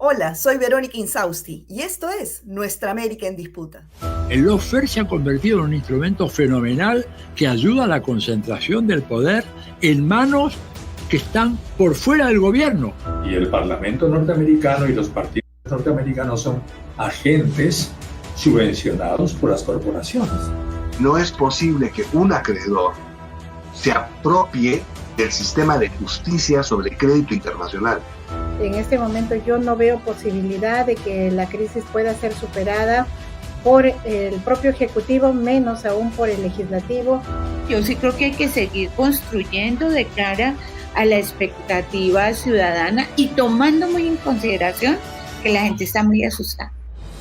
Hola, soy Verónica Insausti y esto es Nuestra América en Disputa. El lawfare se ha convertido en un instrumento fenomenal que ayuda a la concentración del poder en manos que están por fuera del gobierno. Y el Parlamento norteamericano y los partidos norteamericanos son agentes subvencionados por las corporaciones. No es posible que un acreedor se apropie del sistema de justicia sobre crédito internacional. En este momento yo no veo posibilidad de que la crisis pueda ser superada por el propio Ejecutivo, menos aún por el Legislativo. Yo sí creo que hay que seguir construyendo de cara a la expectativa ciudadana y tomando muy en consideración que la gente está muy asustada.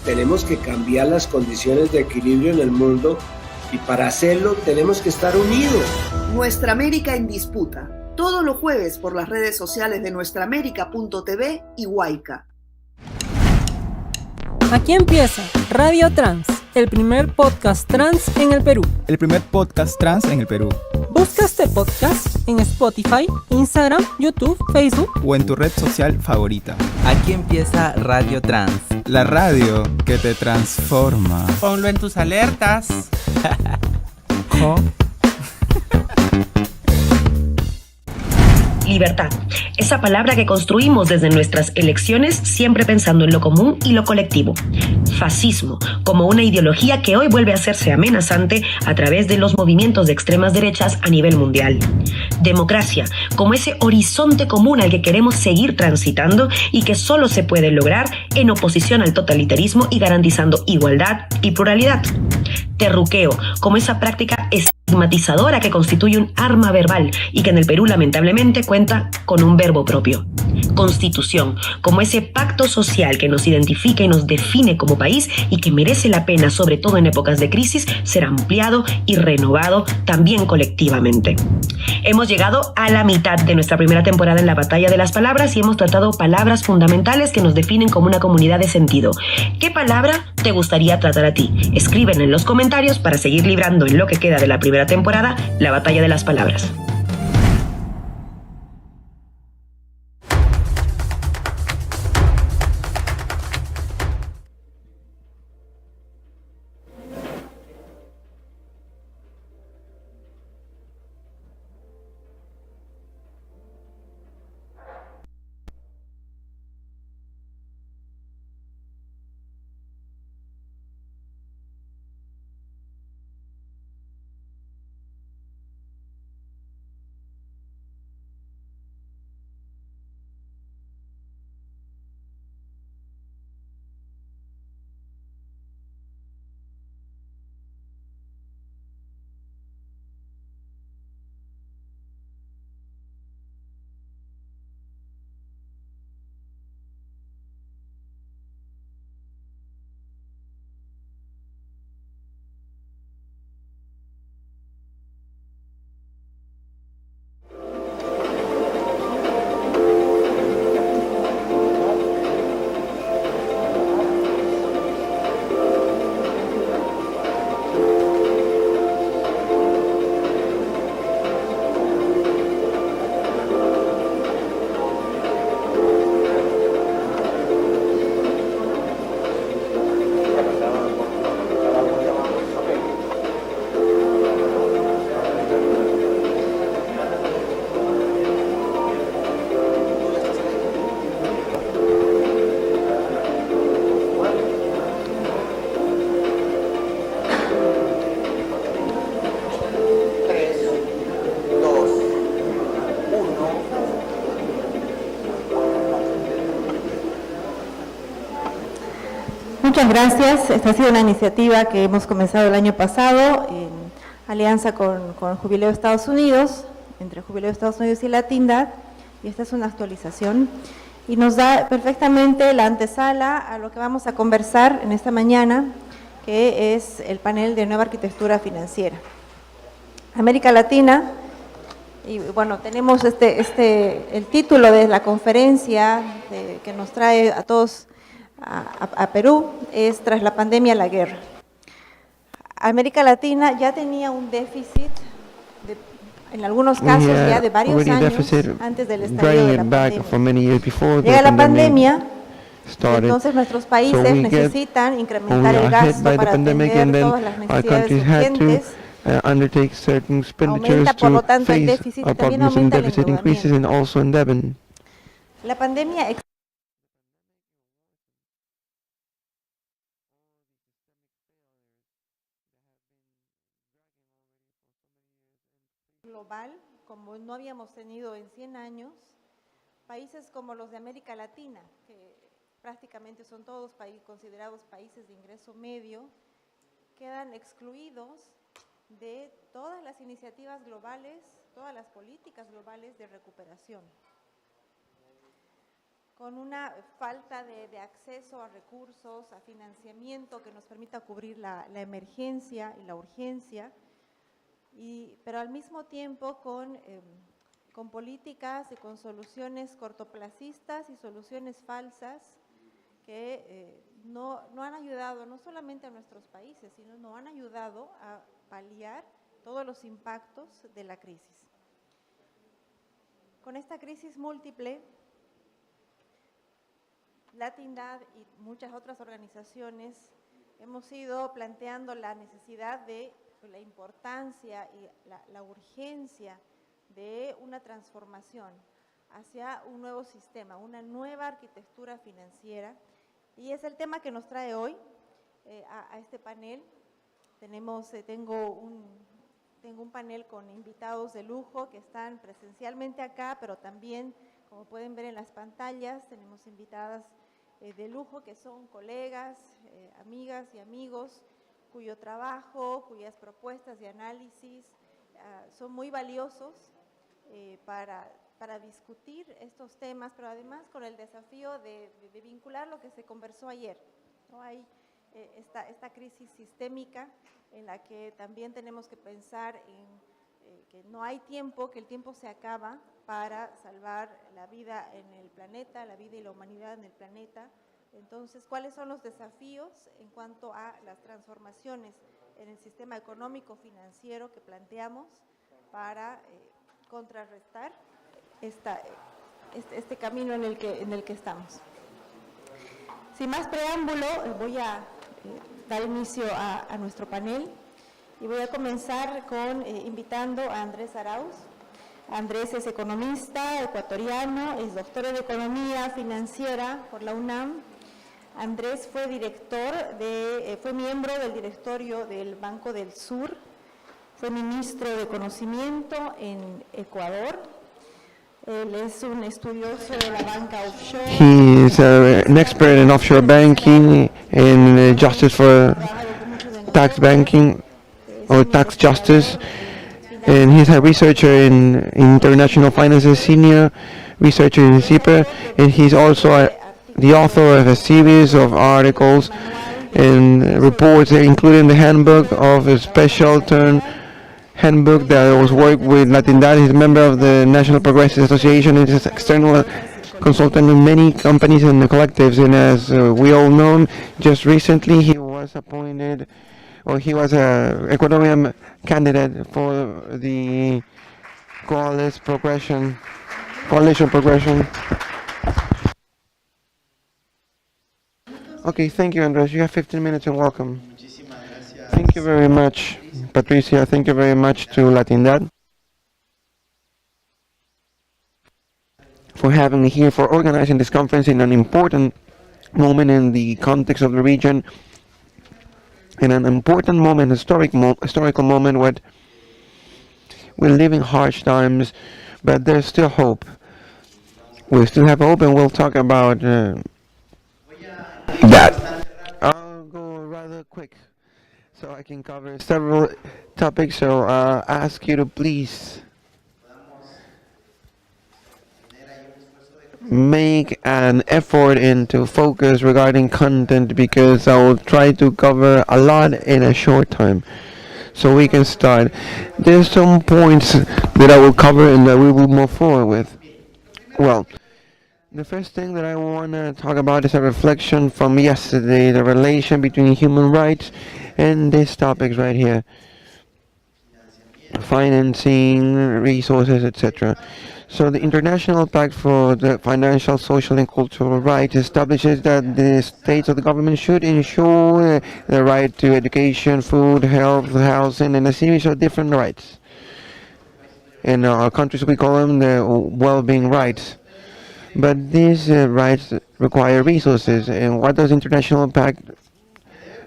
Tenemos que cambiar las condiciones de equilibrio en el mundo y para hacerlo tenemos que estar unidos. Nuestra América en Disputa, todos los jueves por las redes sociales de nuestraamerica.tv y Huayca. Aquí empieza Radio Trans, el primer podcast trans en el Perú. El primer podcast trans en el Perú. Busca este podcast en Spotify, Instagram, YouTube, Facebook o en tu red social favorita. Aquí empieza Radio Trans. La radio que te transforma. Ponlo en tus alertas. Libertad, esa palabra que construimos desde nuestras elecciones siempre pensando en lo común y lo colectivo. Fascismo, como una ideología que hoy vuelve a hacerse amenazante a través de los movimientos de extremas derechas a nivel mundial. Democracia, como ese horizonte común al que queremos seguir transitando y que solo se puede lograr en oposición al totalitarismo y garantizando igualdad y pluralidad. Terruqueo, como esa práctica estigmatizadora que constituye un arma verbal y que en el Perú lamentablemente cuenta con un verbo propio. Constitución, como ese pacto social que nos identifica y nos define como país y que merece la pena, sobre todo en épocas de crisis, ser ampliado y renovado también colectivamente. Hemos llegado a la mitad de nuestra primera temporada en la batalla de las palabras y hemos tratado palabras fundamentales que nos definen como una comunidad de sentido. ¿Qué palabra te gustaría tratar a ti? Escriben en los comentarios para seguir librando en lo que queda de la primera temporada la batalla de las palabras. Muchas gracias. Esta ha sido una iniciativa que hemos comenzado el año pasado en alianza con Jubileo Estados Unidos, entre Jubileo Estados Unidos y la Tindad, y esta es una actualización y nos da perfectamente la antesala a lo que vamos a conversar en esta mañana, que es el panel de Nueva Arquitectura Financiera. América Latina, y bueno, tenemos el título de la conferencia que nos trae a todos a Perú, es Tras la pandemia, la guerra. América Latina ya tenía un déficit, en algunos casos ya de varios años antes del estallido de la pandemia. Llega la pandemia started. Entonces nuestros países So we necesitan we incrementar el are hit gasto by the para pandemic, atender and then todas las our necesidades countries had to urgentes. undertake certain expenditures Aumenta, por to lo tanto, el face déficit our y también population aumenta el deficit increases and also endeavor. La pandemia global, como no habíamos tenido en 100 años, países como los de América Latina, que prácticamente son todos considerados países de ingreso medio, quedan excluidos de todas las iniciativas globales, todas las políticas globales de recuperación, con una falta de acceso a recursos, a financiamiento que nos permita cubrir la emergencia y la urgencia, pero al mismo tiempo con políticas y con soluciones cortoplacistas y soluciones falsas que no han ayudado no solamente a nuestros países, sino no han ayudado a paliar todos los impactos de la crisis. Con esta crisis múltiple, Latindad y muchas otras organizaciones hemos ido planteando la necesidad de la importancia y la urgencia de una transformación hacia un nuevo sistema, una nueva arquitectura financiera, y es el tema que nos trae hoy a este panel. Tengo un panel con invitados de lujo que están presencialmente acá, pero también, como pueden ver en las pantallas, tenemos invitadas de lujo que son colegas, amigas y amigos, cuyo trabajo, cuyas propuestas y análisis son muy valiosos para discutir estos temas, pero además con el desafío de vincular lo que se conversó ayer, ¿no? Hay esta crisis sistémica en la que también tenemos que pensar en que no hay tiempo, que el tiempo se acaba para salvar la vida en el planeta, la vida y la humanidad en el planeta. Entonces, ¿cuáles son los desafíos en cuanto a las transformaciones en el sistema económico financiero que planteamos para contrarrestar este camino en el que estamos? Sin más preámbulo, voy a dar inicio a nuestro panel y voy a comenzar invitando a Andrés Arauz. Andrés es economista ecuatoriano, es doctor en Economía Financiera por la UNAM. Andrés fue miembro del directorio del Banco del Sur, fue ministro de Conocimiento en Ecuador. Él es un estudioso de la banca offshore. He is an expert in offshore banking and justice for tax banking or tax justice, and he's a researcher in international finances, senior researcher in CIPR, and he's also the author of a series of articles and reports, including the handbook of a special turn handbook that was worked with Latindad. He's a member of the National Progressive Association and is an external consultant in many companies and collectives. And as we all know, just recently he was appointed, or he was a Ecuadorian candidate for the Coalition Progression. Okay, thank you, Andrés. You have 15 minutes and welcome. Thank you very much, Patricia. Thank you very much to Latindad for having me here, for organizing this conference in an important moment in the context of the region, in an important moment, historical moment where we're living harsh times, but there's still hope. We still have hope, and we'll talk about that. I'll go rather quick so I can cover several topics, so ask you to please make an effort into focus regarding content, because I will try to cover a lot in a short time so we can start. There's some points that I will cover and that we will move forward with. Well, the first thing that I want to talk about is a reflection from yesterday, the relation between human rights and these topics right here, financing, resources, etc. So the International Pact for the Financial, Social and Cultural Rights establishes that the states of the government should ensure the right to education, food, health, housing, and a series of different rights. In our countries we call them the well-being rights. But these rights require resources. And what does International Pact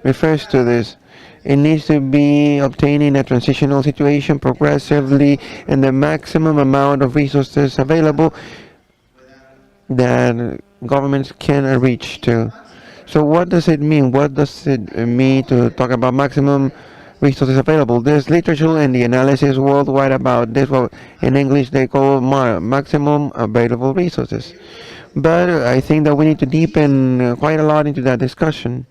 refers to this? It needs to be obtained in a transitional situation progressively, and the maximum amount of resources available that governments can reach to. So what does it mean? What does it mean to talk about maximum resources available? There's literature and the analysis worldwide about this. Well, in English they call maximum available resources. But I think that we need to deepen quite a lot into that discussion.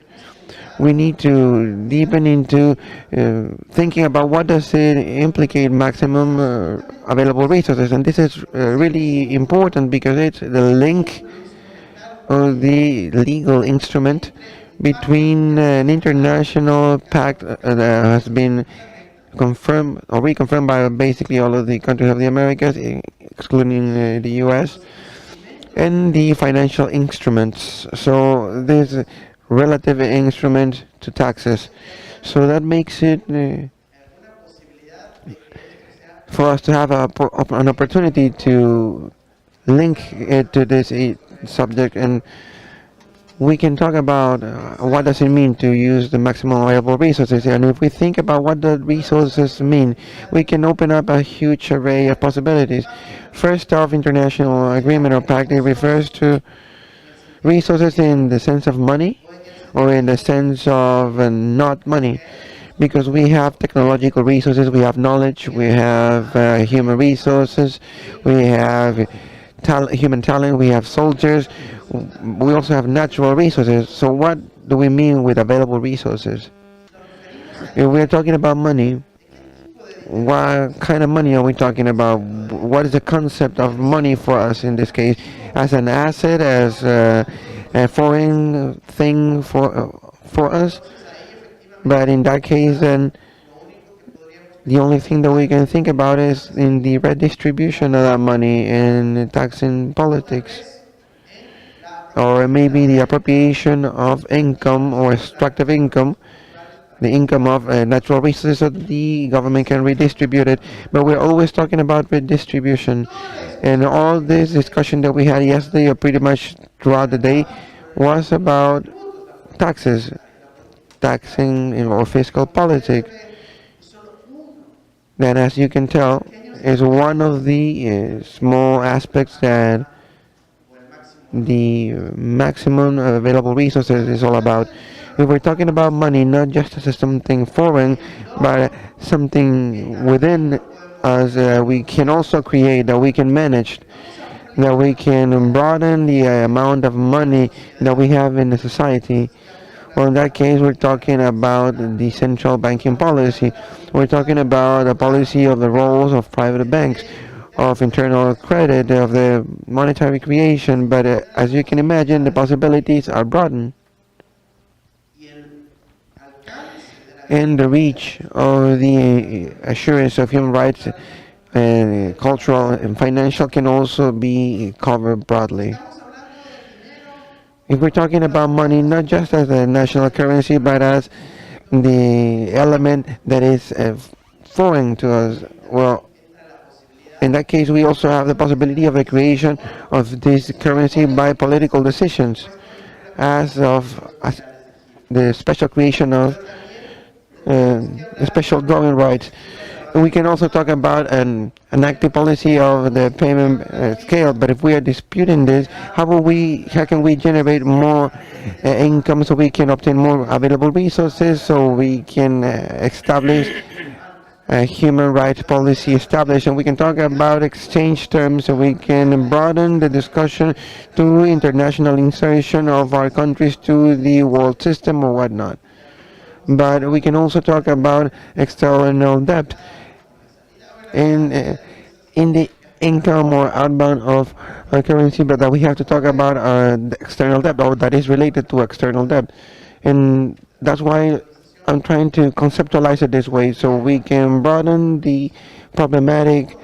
We need to deepen into thinking about what does it implicate maximum available resources, and this is really important because it's the link or the legal instrument between an international pact that has been confirmed or reconfirmed by basically all of the countries of the Americas, excluding the US, and the financial instruments. So this relative instrument to taxes. So that makes it for us to have an opportunity to link it to this subject, and we can talk about what does it mean to use the maximum available resources. And if we think about what the resources mean, we can open up a huge array of possibilities. First off, international agreement or pact, it refers to resources in the sense of money or in the sense of not money, because we have technological resources, we have knowledge, we have human resources, we have human talent, we have soldiers, we also have natural resources. So what do we mean with available resources? If we're talking about money, what kind of money are we talking about? What is the concept of money for us in this case? As an asset, as a foreign thing for us? But in that case, then the only thing that we can think about is in the redistribution of that money in taxing politics, or maybe the appropriation of income or extractive income, the income of natural resources, so the government can redistribute it. But we're always talking about redistribution, and all this discussion that we had yesterday, or pretty much throughout the day, was about taxes, taxing or fiscal politics. That, as you can tell, is one of the small aspects that the maximum available resources is all about. If we're talking about money, not just as something foreign, but something within us, we can also create, that we can manage, that we can broaden the amount of money that we have in the society. Well, in that case, we're talking about the central banking policy. We're talking about the policy of the roles of private banks, of internal credit, of the monetary creation. But as you can imagine, the possibilities are broadened. And the reach of the assurance of human rights and cultural and financial can also be covered broadly. If we're talking about money, not just as a national currency, but as the element that is foreign to us, well, in that case, we also have the possibility of the creation of this currency by political decisions, as the special creation of the special drawing rights. We can also talk about an active policy of the payment scale. But if we are disputing this, how can we generate more income so we can obtain more available resources, so we can establish a human rights policy established, and we can talk about exchange terms, so we can broaden the discussion to international insertion of our countries to the world system or whatnot. But we can also talk about external debt in the income or outbound of our currency, but that we have to talk about the external debt, or that is related to external debt. And that's why I'm trying to conceptualize it this way, so we can broaden the problematic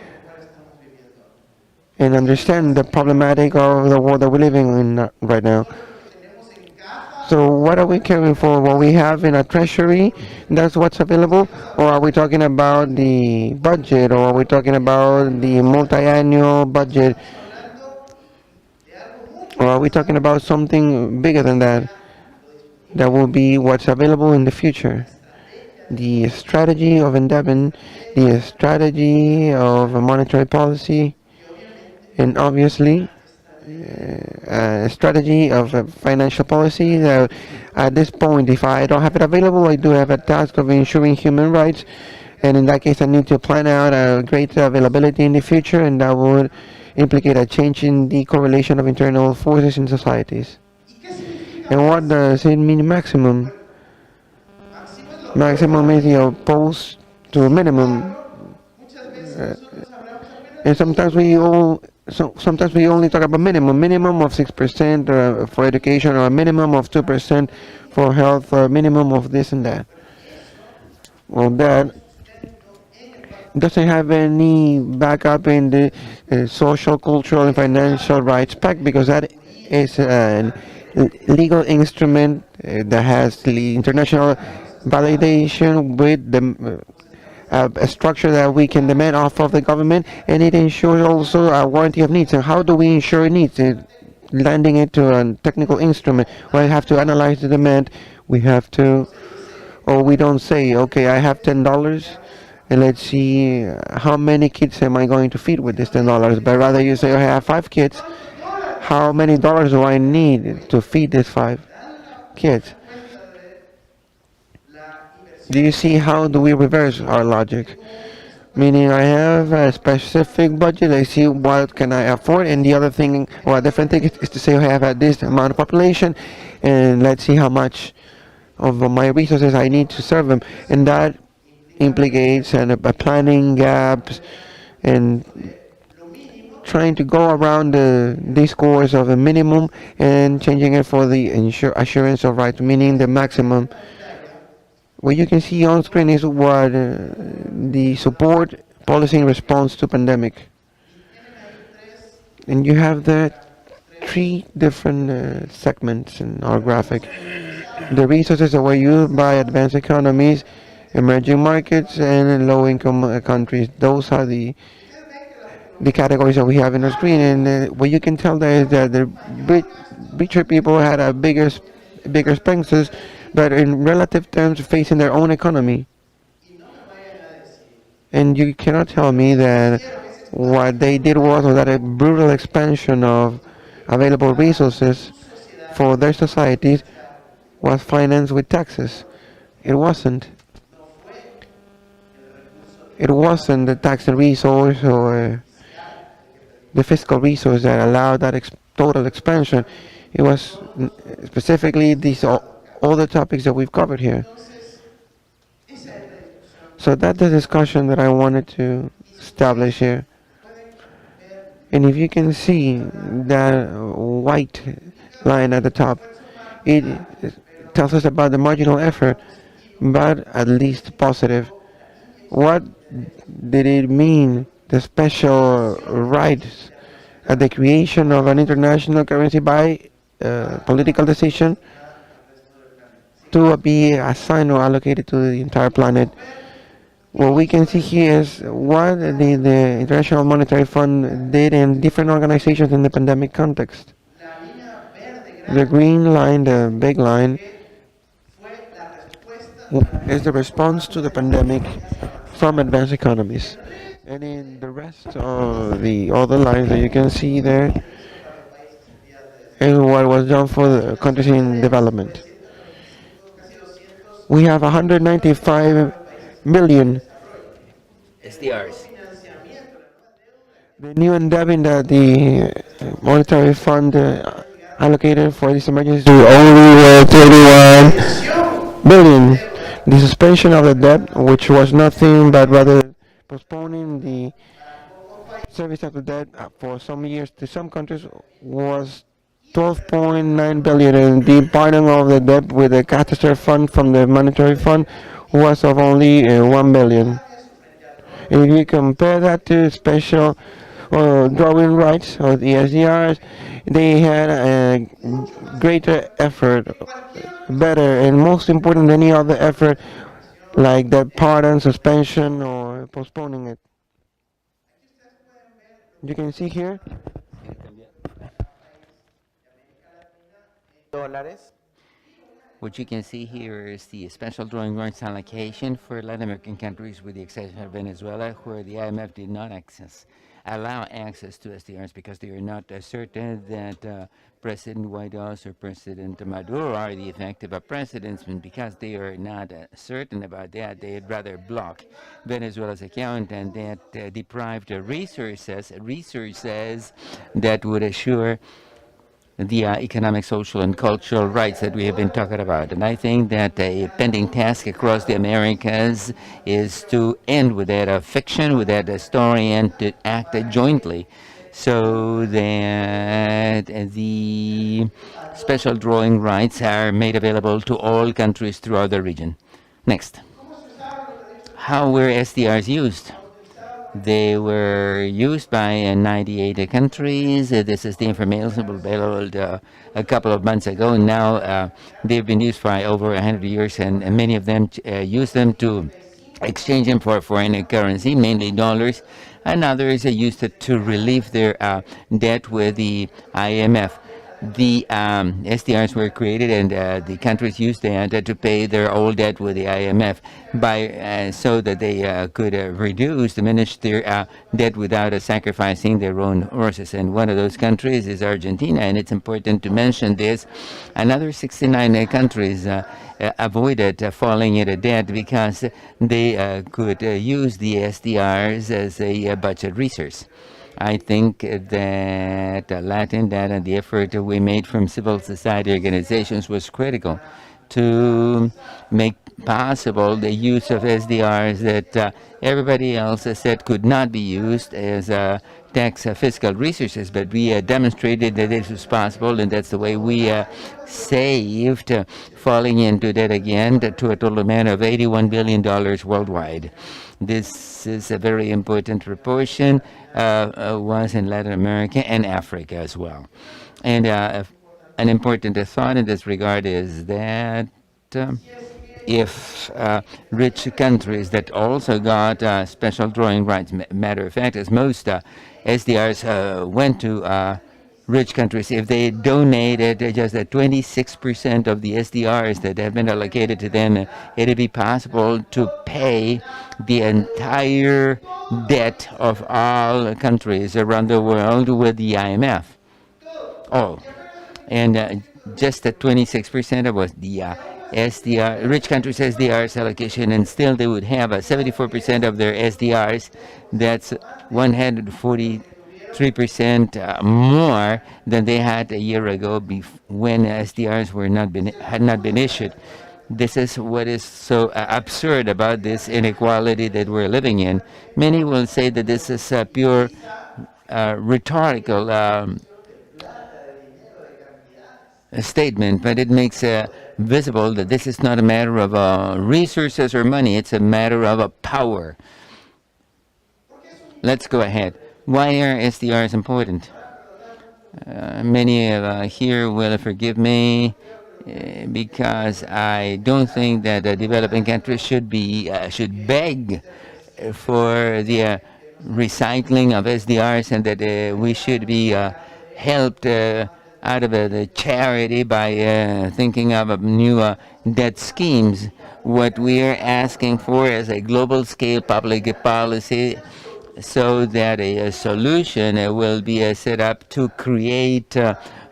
and understand the problematic of the world that we're living in right now. So what are we caring for? What we have in a treasury, that's what's available? Or are we talking about the budget? Or are we talking about the multi-annual budget? Or are we talking about something bigger than that? That will be what's available in the future. The strategy of endowment, the strategy of monetary policy, and obviously a strategy of financial policy. That at this point, if I don't have it available, I do have a task of ensuring human rights, and in that case I need to plan out a greater availability in the future, and that would implicate a change in the correlation of internal forces in societies. And what does it mean maximum? Maximum is opposed to minimum, and sometimes we only talk about minimum of 6% for education, or a minimum of 2% for health, or a minimum of this and that. Well, that doesn't have any backup in the social, cultural, and financial rights pact, because that is a legal instrument that has the international validation with the a structure that we can demand off of the government, and it ensures also a warranty of needs. And how do we ensure needs? Landing it to a technical instrument. We have to analyze the demand. We have to, or we don't say, okay, I have $10, and let's see how many kids am I going to feed with this $10. But rather you say, I have 5 kids. How many dollars do I need to feed these 5 kids? Do you see how do we reverse our logic? Meaning I have a specific budget, I see what can I afford, and the other thing, or a different thing is to say I have this amount of population, and let's see how much of my resources I need to serve them. And that implicates a planning gaps and trying to go around the discourse of the minimum and changing it for the assurance of right, meaning the maximum. What you can see on screen is what the support policy in response to pandemic. And you have the 3 different segments in our graphic. The resources that were used by advanced economies, emerging markets, and low-income countries. Those are the categories that we have in our screen. And what you can tell there is that the richer people had a bigger expenses, but in relative terms facing their own economy. And you cannot tell me that what they did was that a brutal expansion of available resources for their societies was financed with taxes. It wasn't. It wasn't the tax and resource or the fiscal resource that allowed that total expansion. It was specifically these all the topics that we've covered here. So that's the discussion that I wanted to establish here. And if you can see that white line at the top, it tells us about the marginal effort, but at least positive. What did it mean, the special rights at the creation of an international currency by political decision to be assigned or allocated to the entire planet? What we can see here is what the International Monetary Fund did in different organizations in the pandemic context. The green line, the big line, is the response to the pandemic from advanced economies. And in the rest of the other lines that you can see there is what was done for the countries in development. We have 195 million SDRs. The new endowment that the monetary fund allocated for this emergency only 31 billion. The suspension of the debt, which was nothing but rather postponing the service of the debt for some years to some countries, was 12.9 billion, and the pardon of the debt with the catastrophe fund from the monetary fund was of only 1 billion. And if you compare that to special drawing rights or the SDRs, they had a greater effort, better and most important than any other effort, like the pardon, suspension, or postponing it. You can see here. What you can see here is the special drawing rights allocation for Latin American countries, with the exception of Venezuela, where the IMF did not allow access to SDRs because they are not certain that President Guaidos or President Maduro are the effective presidents, and because they are not certain about that, they'd rather block Venezuela's account, and that deprived resources that would assure the economic, social, and cultural rights that we have been talking about. And I think that a pending task across the Americas is to end with that fiction, with that story, and to act jointly so that the special drawing rights are made available to all countries throughout the region. Next. How were SDRs used? They were used by 98 countries. This is the information available a couple of months ago. Now they've been used for over 100 years, and many of them use them to exchange them for foreign currency, mainly dollars, and others used it to relieve their debt with the IMF. The SDRs were created, and the countries used that to pay their old debt with the IMF so that they could diminish their debt without sacrificing their own resources. And one of those countries is Argentina, and it's important to mention this. Another 69 countries avoided falling into debt because they could use the SDRs as a budget resource. I think that Latin data and the effort we made from civil society organizations was critical to make possible the use of SDRs that everybody else said could not be used as tax fiscal resources, but we demonstrated that this was possible, and that's the way we saved falling into debt again to a total amount of $81 billion worldwide. This is a very important proportion, was in Latin America and Africa as well. And an important thought in this regard is that if rich countries that also got special drawing rights, matter of fact, as most SDRs went to rich countries, if they donated just 26% of the SDRs that have been allocated to them, it'd be possible to pay the entire debt of all countries around the world with the IMF. Oh, and just 26% was the SDR, rich countries' SDRs allocation, and still they would have 74% of their SDRs. That's 143% more than they had a year ago when SDRs had not been issued. This is what is so absurd about this inequality that we're living in. Many will say that this is a pure rhetorical statement, but it makes visible that this is not a matter of resources or money, it's a matter of power. Let's go ahead. Why are SDRs important? Many here will forgive me because I don't think that developing countries should beg for the recycling of SDRs, and that we should be helped out of the charity by thinking of new debt schemes. What we are asking for is a global scale public policy so that a solution will be set up to create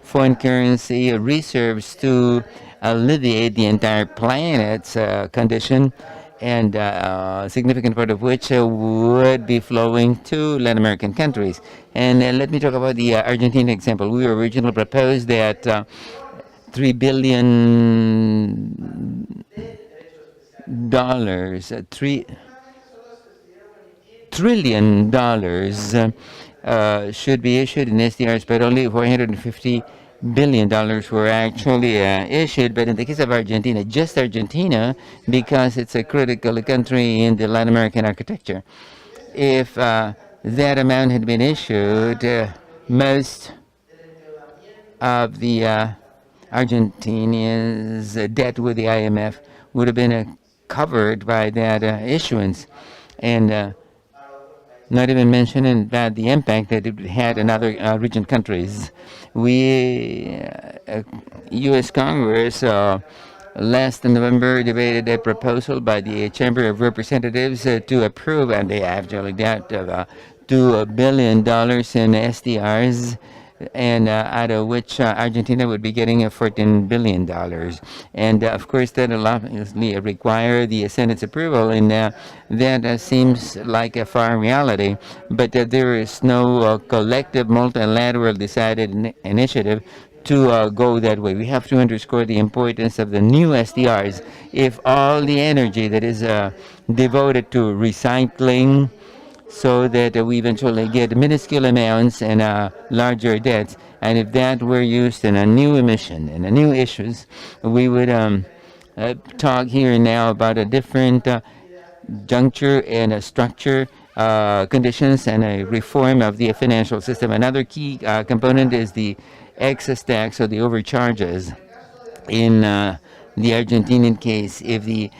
foreign currency reserves to alleviate the entire planet's condition, and a significant part of which would be flowing to Latin American countries. And let me talk about the Argentina example. We originally proposed that $3 billion, $3 trillion should be issued in SDRs, but only $450 billion were actually issued. But in the case of Argentina, just Argentina, because it's a critical country in the Latin American architecture, if that amount had been issued, most of the Argentinians' debt with the IMF would have been covered by that issuance, and not even mentioning that the impact that it had in other region countries. U.S. Congress last November debated a proposal by the Chamber of Representatives to approve, and they actually got $2 billion in SDRs, and out of which Argentina would be getting $14 billion. And of course, that will obviously require the Senate's approval, and that seems like a far reality. But there is no collective multilateral decided initiative to go that way. We have to underscore the importance of the new SDRs. If all the energy that is devoted to recycling, so that we eventually get minuscule amounts and larger debts, and if that were used in a new emission and a new issues, we would talk here and now about a different juncture and a structure, conditions, and a reform of the financial system. Another key component is the excess tax or the overcharges. In the Argentinian case, if the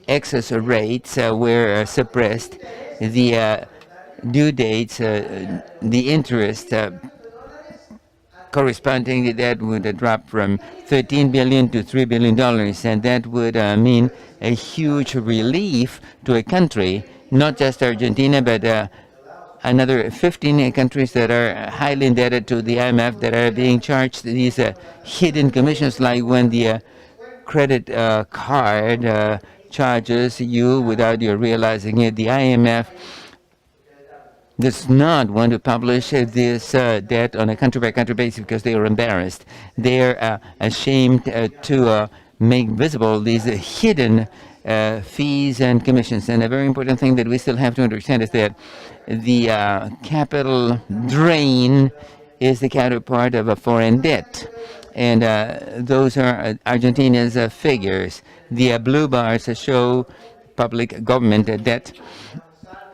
excess rates were suppressed, the due dates, the interest corresponding to that would drop from $13 billion to $3 billion, and that would mean a huge relief to a country, not just Argentina, but another 15 countries that are highly indebted to the IMF that are being charged these hidden commissions, like when the credit card charges you without you realizing it. The IMF does not want to publish this debt on a country-by-country basis because they are embarrassed. They are ashamed to make visible these hidden fees and commissions. And a very important thing that we still have to understand is that the capital drain is the counterpart of a foreign debt. And those are Argentina's figures. The blue bars show public government debt.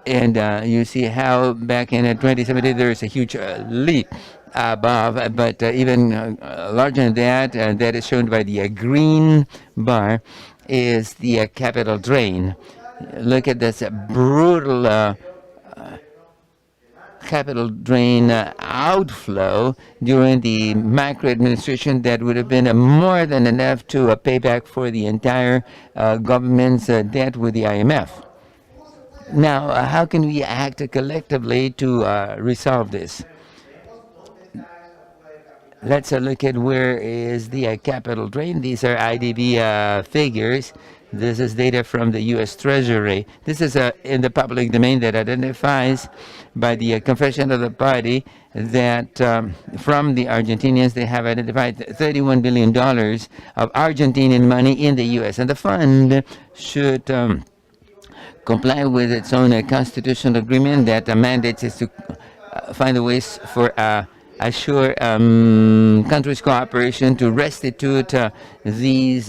And you see how back in 2017 there is a huge leap above, but even larger than that, that is shown by the green bar, is the capital drain. Look at this brutal capital drain outflow during the macro administration that would have been more than enough to pay back for the entire government's debt with the IMF. Now, how can we act collectively to resolve this? Let's look at where is the capital drain. These are IDB figures. This is data from the U.S. Treasury. This is in the public domain that identifies by the confession of the party that from the Argentinians they have identified $31 billion of Argentinian money in the U.S. And the fund should comply with its own constitutional agreement that mandates is to find the ways for assure countries' cooperation to restitute these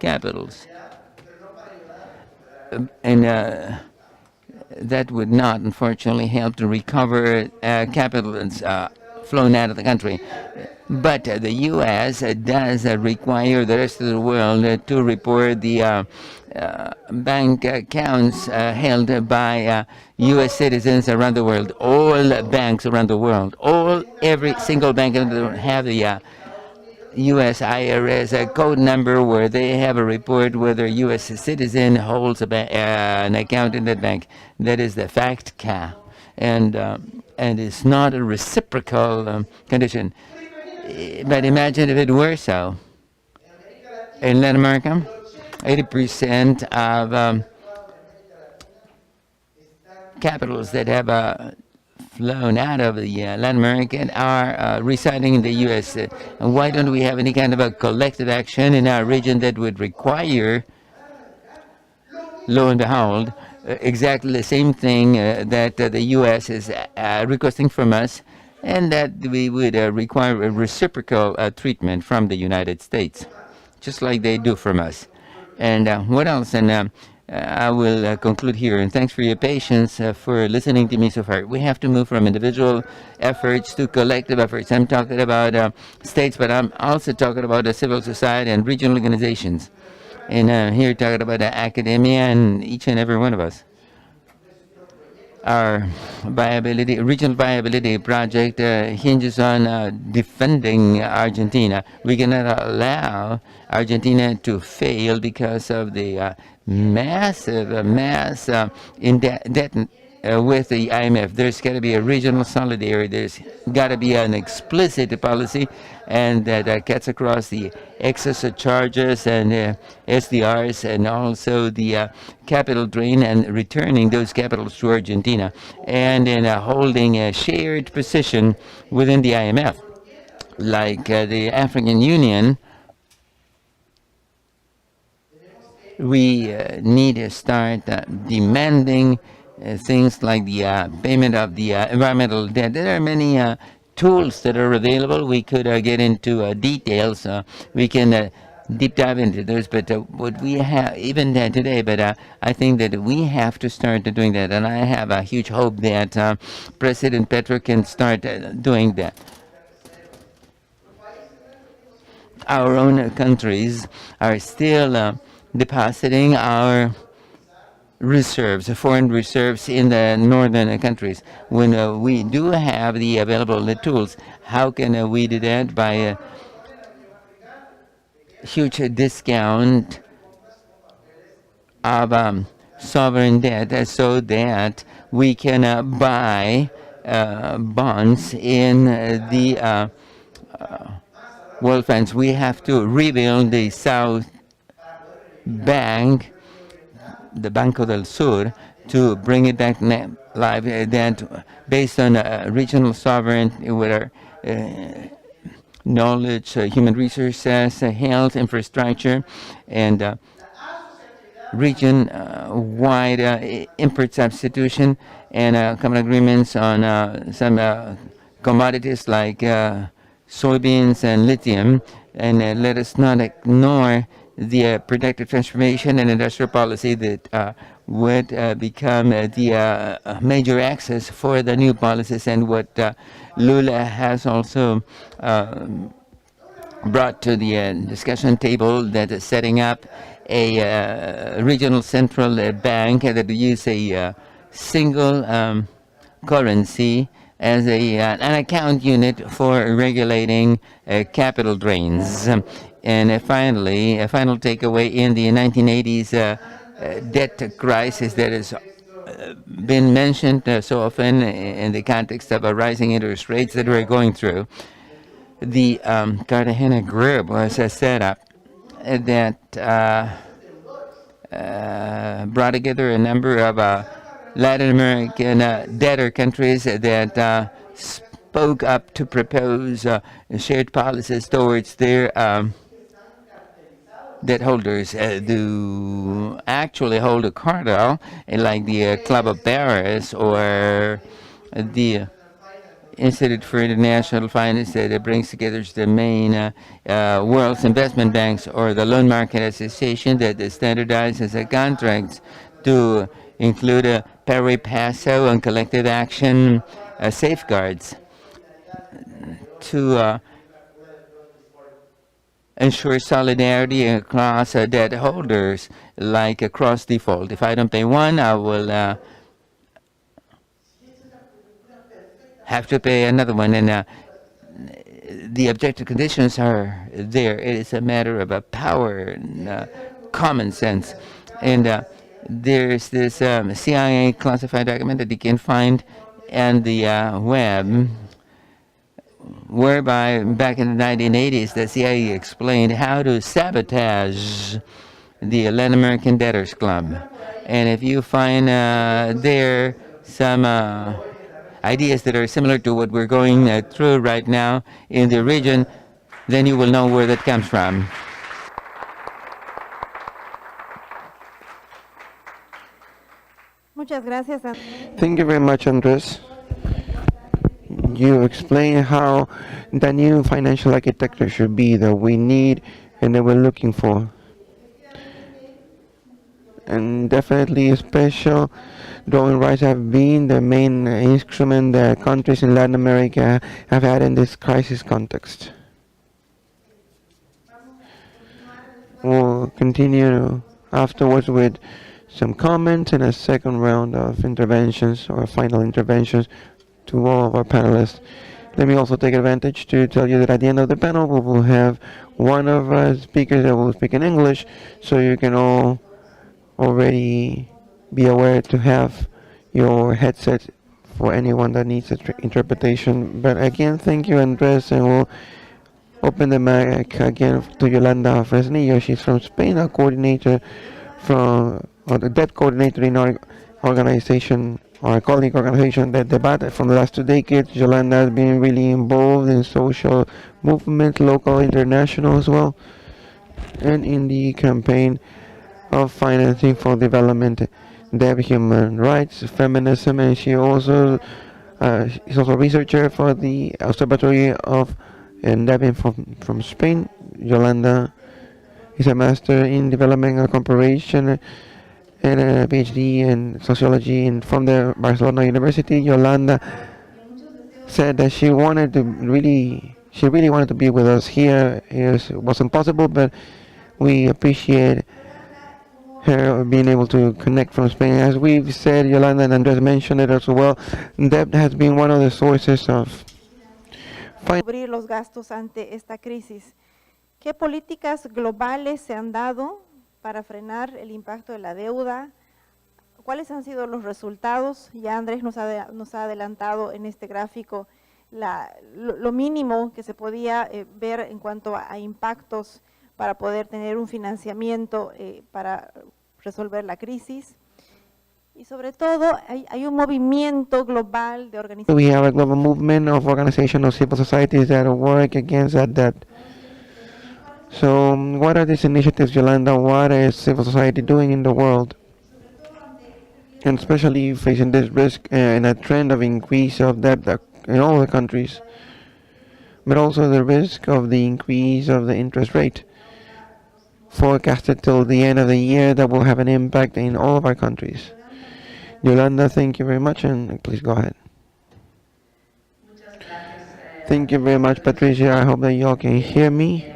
capitals. And that would not, unfortunately, help to recover capital that's flown out of the country. But the U.S. does require the rest of the world to report the bank accounts held by U.S. citizens around the world. All banks around the world, every single bank have the U.S. IRS code number where they have a report whether a U.S. citizen holds an account in that bank. That is the FACTA, and it's not a reciprocal condition. But imagine if it were so. In Latin America, 80% of capitals that have flown out of the Latin America are residing in the U.S. And why don't we have any kind of a collective action in our region that would require, lo and behold, exactly the same thing that the U.S. is requesting from us, and that we would require a reciprocal treatment from the United States, just like they do from us. And what else? And I will conclude here, and thanks for your patience for listening to me so far. We have to move from individual efforts to collective efforts. I'm talking about states, but I'm also talking about civil society and regional organizations. And here talking about academia and each and every one of us. Our regional viability project hinges on defending Argentina. We cannot allow Argentina to fail because of the massive debt with the IMF. There's got to be a regional solidarity. There's got to be an explicit policy, and that cuts across the excess charges and SDRs, and also the capital drain and returning those capitals to Argentina, and in holding a shared position within the IMF, like the African Union. We need to start demanding things like the payment of the environmental debt. There are many tools that are available. We could get into details. We can deep dive into those, but what we have even today, but I think that we have to start doing that, and I have a huge hope that President Petro can start doing that. Our own countries are still depositing our reserves, foreign reserves in the northern countries. When we do have the available tools, how can we do that? By a huge discount of sovereign debt, so that we can buy bonds in the world funds. We have to rebuild the South Bank, the Banco del Sur, to bring it back live, that based on regional sovereignty, with knowledge, human resources, health, infrastructure, and region-wide import substitution, and common agreements on some commodities like soybeans and lithium. And let us not ignore the productive transformation and industrial policy that would become the major axis for the new policies, and what Lula has also brought to the discussion table, that is setting up a regional central bank that will use a single currency as an account unit for regulating capital drains. And finally, a final takeaway: in the 1980s debt crisis that has been mentioned so often in the context of rising interest rates that we're going through, the Cartagena group was set up that brought together a number of Latin American debtor countries that spoke up to propose shared policies towards their debt holders do actually hold a cartel, like the Club of Paris or the Institute for International Finance that brings together the main world's investment banks, or the Loan Market Association that standardizes contracts to include a pari passu and collective action safeguards to ensure solidarity across debt holders, like a cross default. If I don't pay one, I will have to pay another one, and the objective conditions are there. It is a matter of power and common sense. And there's this CIA classified document that you can find on the web, whereby back in the 1980s the CIA explained how to sabotage the Latin American Debtors Club. And if you find there some ideas that are similar to what we're going through right now in the region, then you will know where that comes from. Thank you very much, Andrés. You explain how the new financial architecture should be, that we need and that we're looking for. and definitely special drawing rights have been the main instrument that countries in Latin America have had in this crisis context. We'll continue afterwards with some comments and a second round of interventions or final interventions to all of our panelists. Let me also take advantage to tell you that at the end of the panel we will have one of our speakers that will speak in English, so you can all already be aware to have your headset for anyone that needs interpretation. But again, thank you, Andrés, and we'll open the mic again to Yolanda Fresnillo. She's from Spain, a coordinator or the debt coordinator in our organization, our colleague organization, that Debate. From the last 2 decades, Yolanda has been really involved in social movements, local, international as well, and in the campaign of financing for development, debt, human rights, feminism, and she also is also a researcher for the Observatory of Debt from Spain. Yolanda is a master in development and cooperation and a PhD in sociology from the Barcelona University. Yolanda said that she really wanted to be with us here. It wasn't possible, but we appreciate her being able to connect from Spain. As we've said, Yolanda and Andrés mentioned it as well, debt has been one of the sources of cubrir los gastos ante esta crisis. ¿Qué políticas globales se han dado para frenar el impacto de la deuda? ¿Cuáles han sido los resultados? Ya Andrés nos ha adelantado en este gráfico lo mínimo que se podía ver en cuanto a impactos para poder tener un financiamiento para resolver la crisis. Y sobre todo hay un movimiento global de organizaciones. We have a global movement of organizations of civil societies that work against that debt. So what are these initiatives, Yolanda? What is civil society doing in the world? And especially facing this risk and a trend of increase of debt in all the countries, but also the risk of the increase of the interest rate forecasted till the end of the year that will have an impact in all of our countries. Yolanda, thank you very much, and please go ahead. Thank you very much, Patricia. I hope that you all can hear me.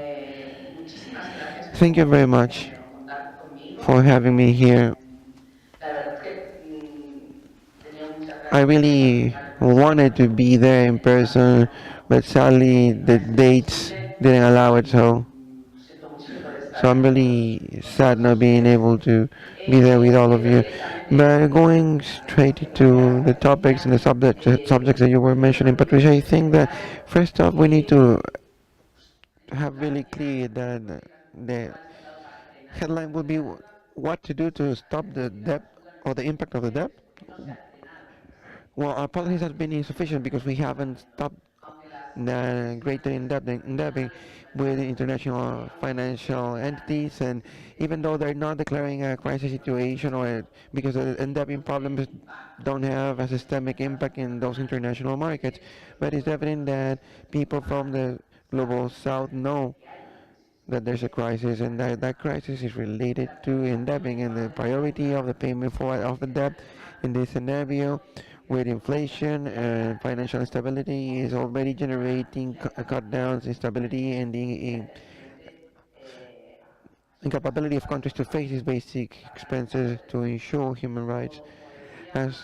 Thank you very much for having me here. I really wanted to be there in person, but sadly the dates didn't allow it so. So I'm really sad not being able to be there with all of you. But going straight to the topics and the subjects that you were mentioning, Patricia, I think that first off we need to have really clear that the headline would be what to do to stop the debt or the impact of the debt. Well, our policies have been insufficient because we haven't stopped the greater indebting with international financial entities, and even though they're not declaring a crisis situation or because the indebting problems don't have a systemic impact in those international markets, but it's evident that people from the global south know that there's a crisis, and that crisis is related to indebting and the priority of the payment of the debt in this scenario with inflation and financial instability is already generating cut downs, instability, and the incapability of countries to face these basic expenses to ensure human rights. As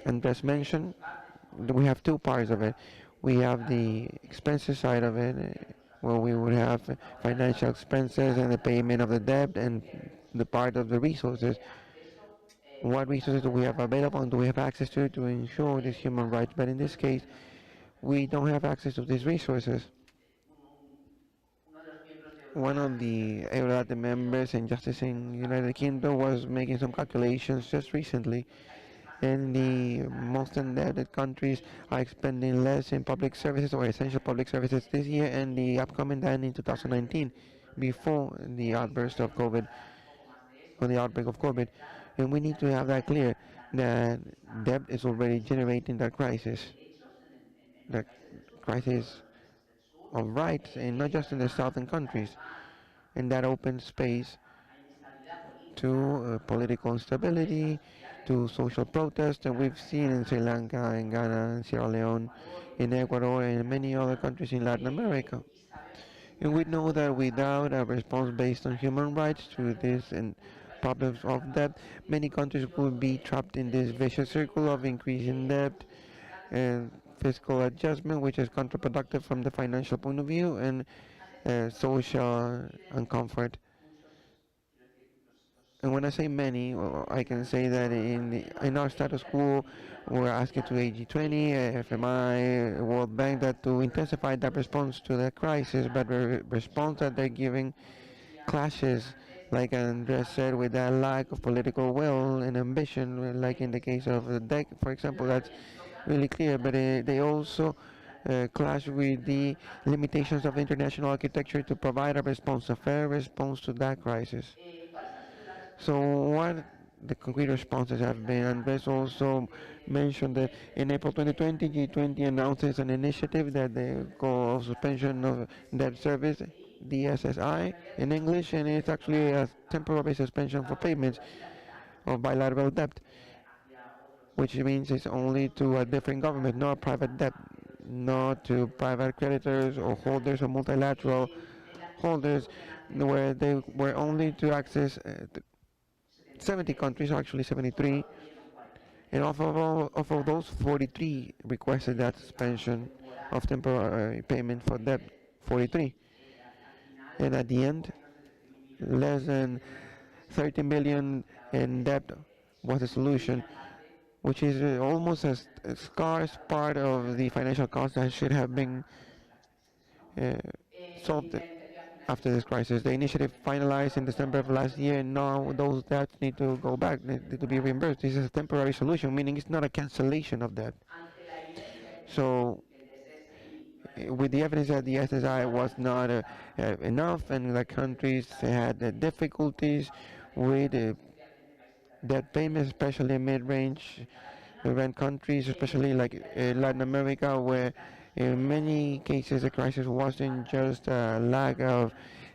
Andrés mentioned, we have two parts of it. We have the expenses side of it, where we would have financial expenses and the payment of the debt, and the part of the resources. What resources do we have available and do we have access to ensure these human rights? But in this case, we don't have access to these resources. One of the Eurodad members in Justice in United Kingdom was making some calculations just recently, and the most indebted countries are spending less in public services or essential public services this year and the upcoming than in 2019, before the outburst of COVID, or the outbreak of COVID. And we need to have that clear, that debt is already generating that crisis of rights, and not just in the southern countries. And that open space to political instability, to social protests that we've seen in Sri Lanka, in Ghana, in Sierra Leone, in Ecuador, and many other countries in Latin America. And we know that without a response based on human rights to this and problems of debt, many countries will be trapped in this vicious circle of increasing debt and fiscal adjustment, which is counterproductive from the financial point of view and social uncomfort. And when I say many, I can say that in our status quo, we're asking to AG20, FMI, World Bank, that to intensify that response to the crisis, but the response that they're giving clashes, like Andrés said, with that lack of political will and ambition, like in the case of the deck, for example, that's really clear, but they also clash with the limitations of international architecture to provide a response, a fair response to that crisis. So what the concrete responses have been, Andrés also mentioned that in April 2020, G20 announces an initiative that they call suspension of debt service, DSSI in English, and it's actually a temporary suspension for payments of bilateral debt, which means it's only to a different government, not private debt, not to private creditors or holders or multilateral holders, where they were only to access 70 countries, actually 73, and of those 43 requested that suspension of temporary payment for debt, 43. And at the end, less than 30 million in debt was the solution, which is almost a scarce part of the financial cost that should have been solved after this crisis. The initiative finalized in December of last year, and now those debts need to go back, need to be reimbursed. This is a temporary solution, meaning it's not a cancellation of debt. So with the evidence that the SSI was not enough and the countries had difficulties with debt payments, especially mid-range rent countries, especially like Latin America, where in many cases the crisis wasn't just a lack of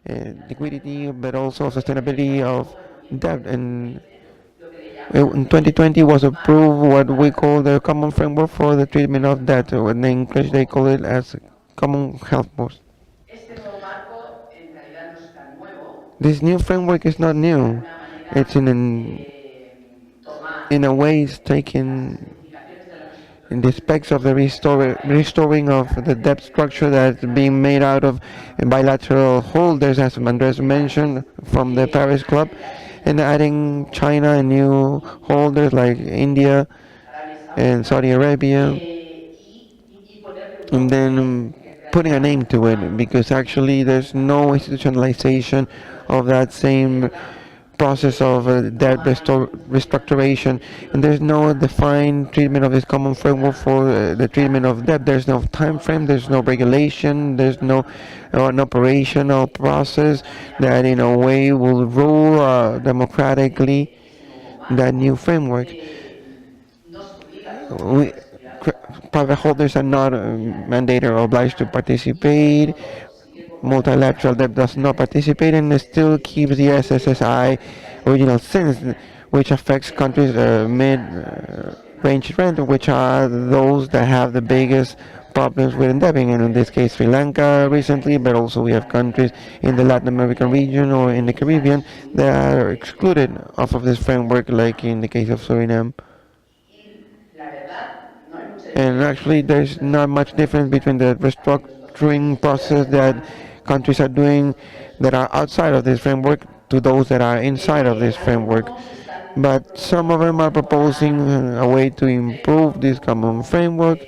liquidity, but also sustainability of debt. And in 2020 was approved what we call the common framework for the treatment of debt. In English they call it as common health post. This new framework is not new. It's in a way it's taken in the specs of the restoring of the debt structure that's being made out of bilateral holders, as Andrés mentioned, from the Paris Club, and adding China and new holders like India and Saudi Arabia, and then putting a name to it, because actually there's no institutionalization of that same process of debt restructuration, and there's no defined treatment of this common framework for the treatment of debt. There's no time frame, there's no regulation, there's no an operational process that in a way will rule democratically that new framework. Private holders are not mandated or obliged to participate. Multilateral debt does not participate, and it still keeps the SSSI original sense, which affects countries mid-range rent, which are those that have the biggest problems with indebting, and in this case Sri Lanka recently, but also we have countries in the Latin American region or in the Caribbean that are excluded off of this framework, like in the case of Suriname. And actually there's not much difference between the restructuring process that countries are doing that are outside of this framework to those that are inside of this framework. But some of them are proposing a way to improve this common framework,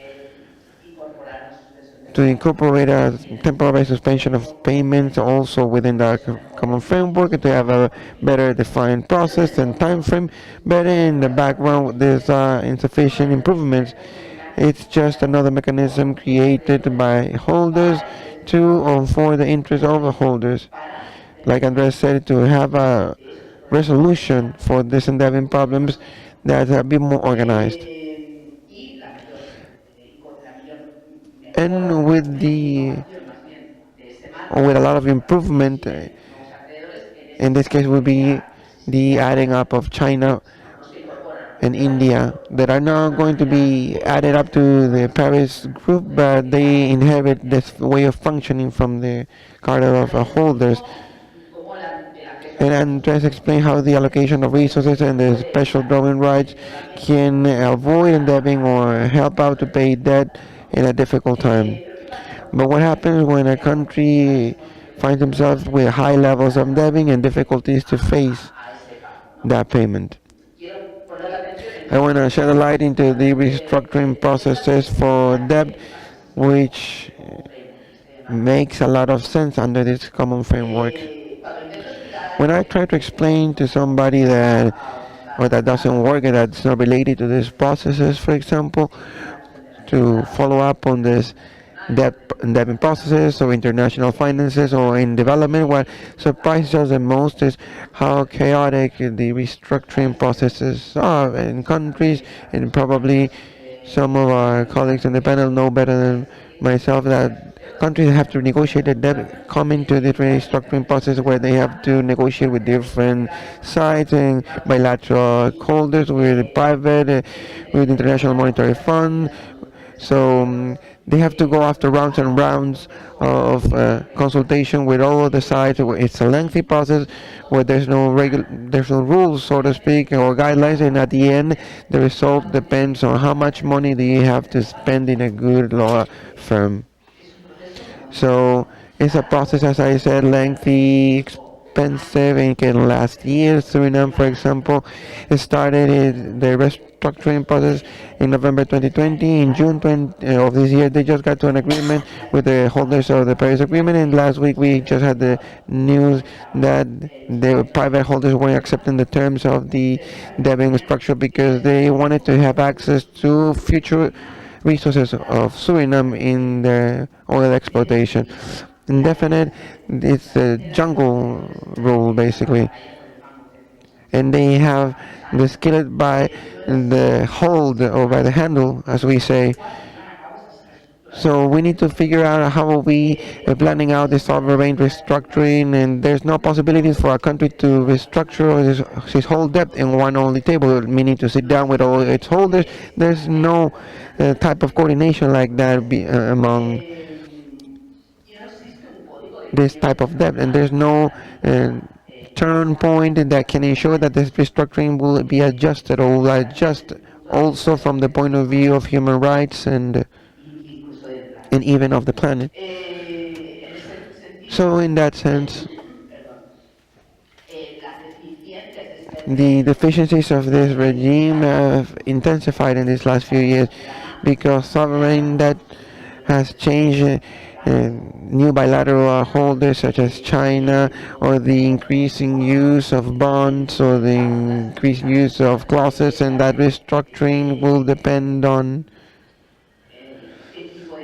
to incorporate a temporary suspension of payments also within the common framework, to have a better defined process and time frame. But in the background there's insufficient improvements. It's just another mechanism created by holders to or for the interest of the holders. Like Andrés said, to have a resolution for this indebting problems that's a bit more organized. And with a lot of improvement, in this case would be the adding up of China and India that are not going to be added up to the Paris group, but they inherit this way of functioning from the Charter of Holders. And Andrés explained how the allocation of resources and the special drawing rights can avoid indebting or help out to pay debt in a difficult time. But what happens when a country finds themselves with high levels of indebting and difficulties to face that payment? I want to shed a light into the restructuring processes for debt, which makes a lot of sense under this common framework. When I try to explain to somebody that that doesn't work and that's not related to these processes, for example, to follow up on this debt processes or international finances or in development, what surprises us the most is how chaotic the restructuring processes are in countries, and probably some of our colleagues on the panel know better than myself that countries have to negotiate a debt coming to the restructuring process where they have to negotiate with different sides and bilateral holders, with private, with International Monetary Fund. So they have to go after rounds and rounds of consultation with all of the sides. It's a lengthy process where there's no rules, so to speak, or guidelines, and at the end, the result depends on how much money do you have to spend in a good law firm. So it's a process, as I said, lengthy, expensive, and can last years. Suriname, for example, started the restructuring process in November 2020. In June of this year, they just got to an agreement with the holders of the Paris Agreement, and last week we just had the news that the private holders weren't accepting the terms of the debt structure because they wanted to have access to future resources of Suriname in the oil exploitation. Indefinite, it's a jungle rule basically, and they have the skillet by the hold or by the handle, as we say. So we need to figure out how we are planning out this sovereign restructuring, and there's no possibilities for a country to restructure his whole debt in one only table, meaning to sit down with all its holders. There's no type of coordination like that among this type of debt, and there's no turn point that can ensure that this restructuring will be adjusted or will adjust also from the point of view of human rights and even of the planet. So in that sense, the deficiencies of this regime have intensified in these last few years because sovereign debt has changed new bilateral holders such as China, or the increasing use of bonds, or the increased use of clauses, and that restructuring will depend on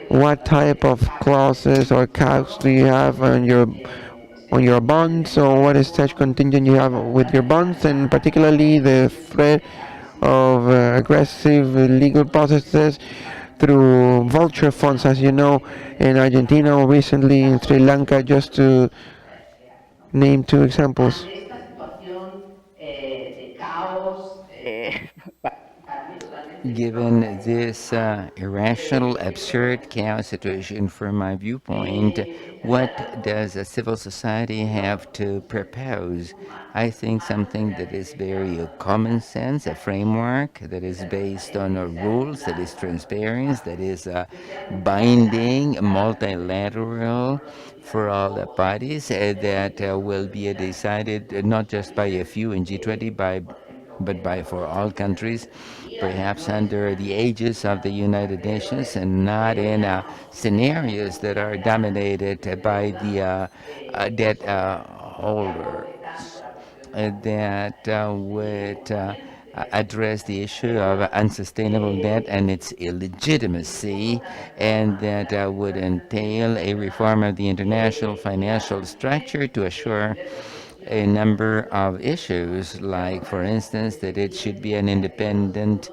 what type of clauses or caps do you have on your bonds, or what is such contingent you have with your bonds, and particularly the threat of aggressive legal processes through vulture funds, as you know, in Argentina or recently in Sri Lanka, just to name two examples. Given this irrational, absurd chaos situation, from my viewpoint, what does a civil society have to propose? I think something that is very common sense, a framework that is based on rules, that is transparent, that is binding, multilateral for all the parties, that will be decided not just by a few in G20, but for all countries, perhaps under the aegis of the United Nations, and not in scenarios that are dominated by the debt holders, that would address the issue of unsustainable debt and its illegitimacy, and that would entail a reform of the international financial structure to assure a number of issues, like, for instance, that it should be an independent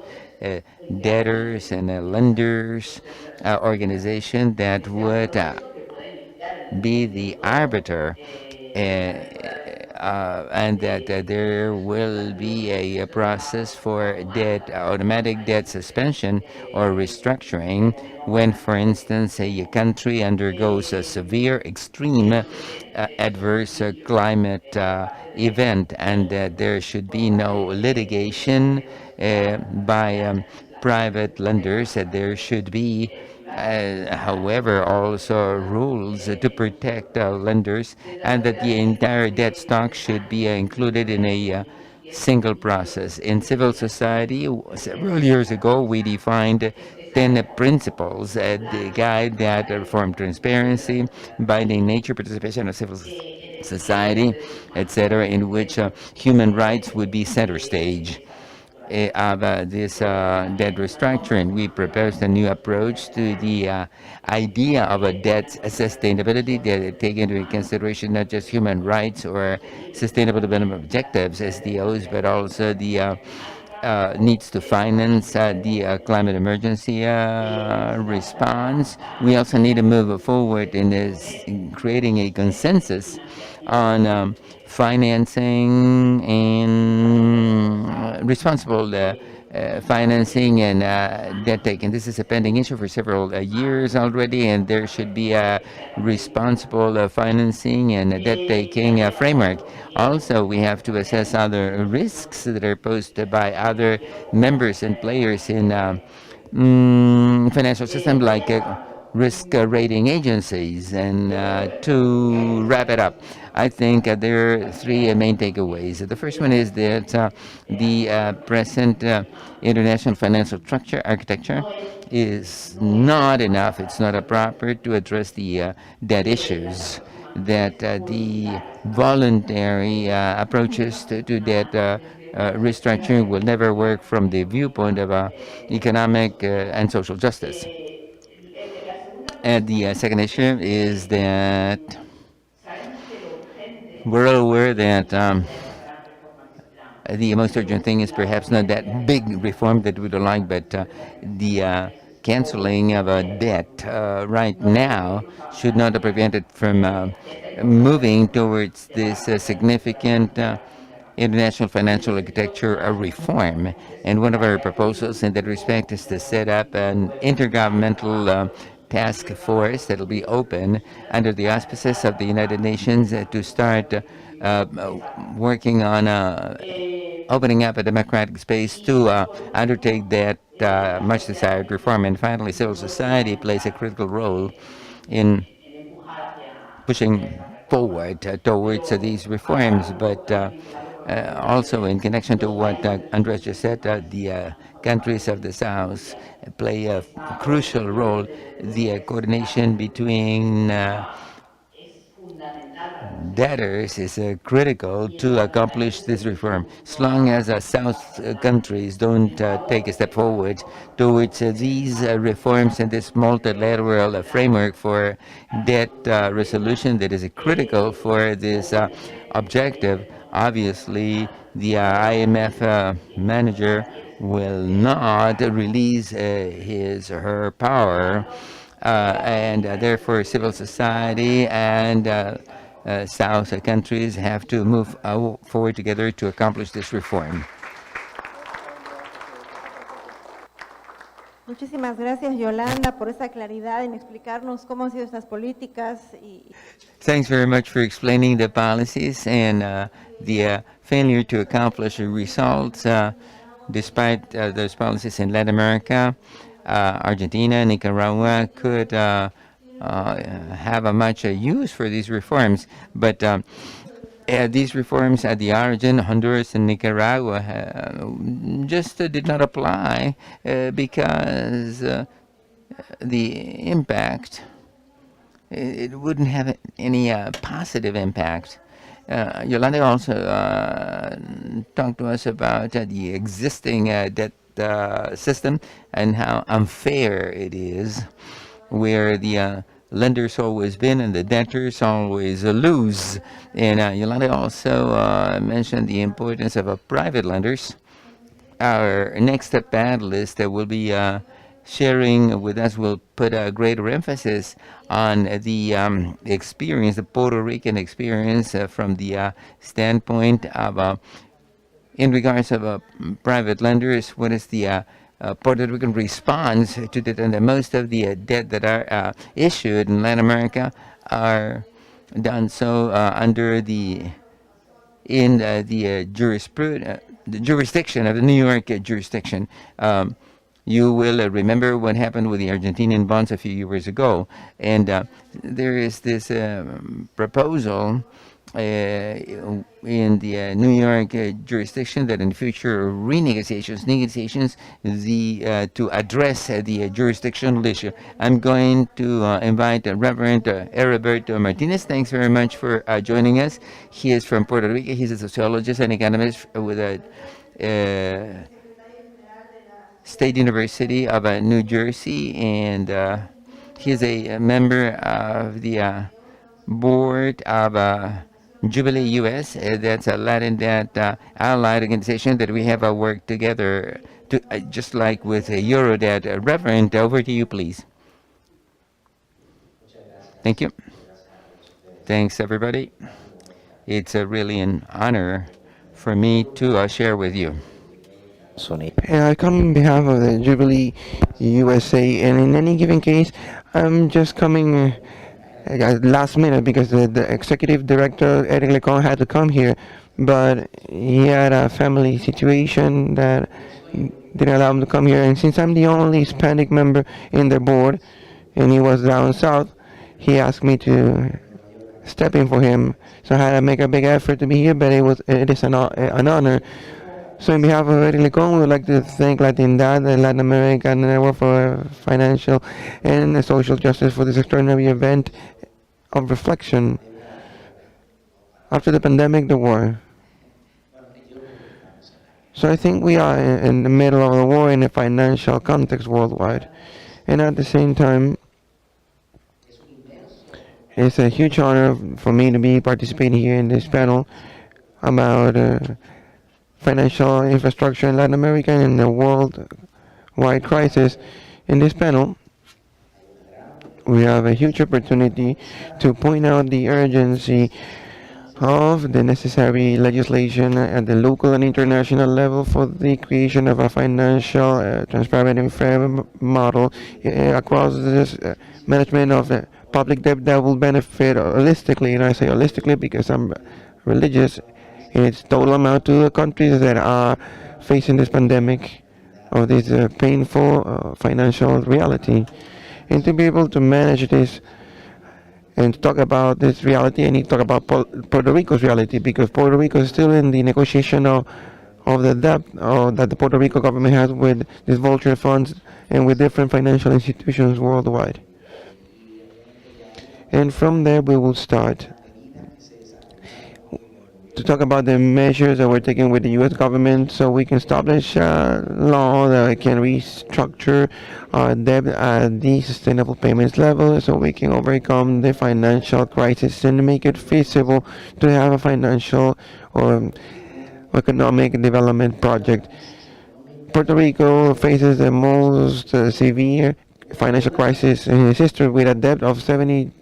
debtors and lenders organization that would be the arbiter and that there will be a process for automatic debt suspension or restructuring when, for instance, a country undergoes a severe, extreme, adverse climate event, and that there should be no litigation by private lenders. That there should be however, also rules to protect lenders, and that the entire debt stock should be included in a single process. In civil society, several years ago, we defined 10 principles that guide that reform: transparency, binding nature, participation of civil society, etc., in which human rights would be center stage of this debt restructuring. We proposed a new approach to the idea of a debt sustainability that take into consideration not just human rights or sustainable development objectives, SDOs, but also the needs to finance the climate emergency response. We also need to move forward in creating a consensus on financing and responsible financing and debt taking. This is a pending issue for several years already, and there should be a responsible financing and debt taking framework. Also, we have to assess other risks that are posed by other members and players in financial system, like risk rating agencies. And to wrap it up, I think there are three main takeaways. The first one is that the present international financial structure architecture is not enough. It's not proper to address the debt issues. That the voluntary approaches to debt restructuring will never work from the viewpoint of economic and social justice. And the second issue is that we're all aware that the most urgent thing is perhaps not that big reform that we don't like, but the canceling of a debt right now should not prevent it from moving towards this significant international financial architecture reform. And one of our proposals in that respect is to set up an intergovernmental task force that will be open under the auspices of the United Nations to start working on opening up a democratic space to undertake that much desired reform. And finally, civil society plays a critical role in pushing forward towards these reforms, but also in connection to what Andrés just said, the countries of the South play a crucial role. The coordination between debtors is critical to accomplish this reform. As long as South countries don't take a step forward towards these reforms and this multilateral framework for debt resolution that is critical for this objective, obviously the IMF manager will not release his or her power, and therefore civil society and South countries have to move forward together to accomplish this reform. Muchísimas gracias, Yolanda, por esa claridad en explicarnos cómo han sido estas políticas. Thanks very much for explaining the policies and the failure to accomplish results despite those policies in Latin America. Argentina, Nicaragua could have a much use for these reforms, but these reforms at the origin, Honduras and Nicaragua, just did not apply because the impact, it wouldn't have any positive impact. Yolanda also talked to us about the existing debt system and how unfair it is, where the lenders always win and the debtors always lose. And Yolanda also mentioned the importance of private lenders. Our next panelist will be sharing with us will put a greater emphasis on the experience, the Puerto Rican experience from the standpoint of, in regards of private lenders, what is the Puerto Rican response to that, and most of the debt that are issued in Latin America are done so under the the jurisdiction of the New York jurisdiction. You will remember what happened with the Argentinian bonds a few years ago, and there is this proposal in the New York jurisdiction that in future negotiations, to address the jurisdictional issue. I'm going to invite Reverend Heriberto Martinez. Thanks very much for joining us. He is from Puerto Rico. He's a sociologist and economist with a State University of New Jersey, and he is a member of the board of Jubileo US. That's a Latin allied organization that we have worked together, just like with Eurodad. Reverend, over to you, please. Thank you. Thanks, everybody. It's really an honor for me to share with you. And I come on behalf of the Jubilee USA, and in any given case, I'm just coming last minute because the executive director, Eric Lecon, had to come here, but he had a family situation that didn't allow him to come here, and since I'm the only Hispanic member in the board, and he was down south, he asked me to step in for him, so I had to make a big effort to be here, but it is an honor. So on behalf of Eric Lecon, we would like to thank Latindad, the Latin American Network for Financial and Social Justice, for this extraordinary event of reflection after the pandemic, the war. So I think we are in the middle of the war in a financial context worldwide. And at the same time, it's a huge honor for me to be participating here in this panel about financial infrastructure in Latin America and the worldwide crisis. In this panel, we have a huge opportunity to point out the urgency of the necessary legislation at the local and international level for the creation of a financial transparent and fair model across this management of the public debt that will benefit holistically, and I say holistically because I'm religious, in its total amount to the countries that are facing this pandemic or this painful financial reality. And to be able to manage this and to talk about this reality, I need to talk about Puerto Rico's reality, because Puerto Rico is still in the negotiation of the debt that the Puerto Rico government has with these vulture funds and with different financial institutions worldwide. And from there we will start to talk about the measures that we're taking with the U.S. government so we can establish a law that can restructure our debt at the sustainable payments level so we can overcome the financial crisis and make it feasible to have a financial or economic development project. Puerto Rico faces the most severe financial crisis in its history with a debt of $72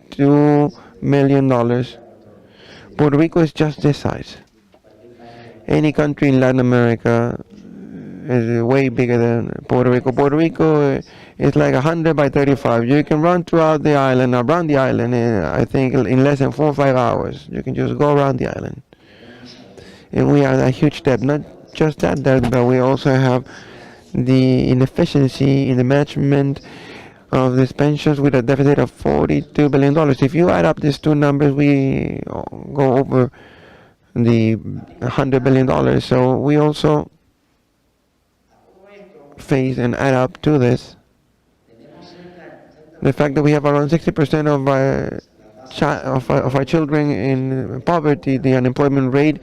million. Puerto Rico is just this size. Any country in Latin America is way bigger than Puerto Rico. Puerto Rico is like 100 by 35. You can run throughout the island, around the island, I think in less than 4 or 5 hours. You can just go around the island. And we have a huge debt. Not just that debt, but we also have the inefficiency in the management of these pensions with a deficit of $42 billion. If you add up these two numbers, we go over the $100 billion. So we also face and add up to this the fact that we have around 60% of our children in poverty. The unemployment rate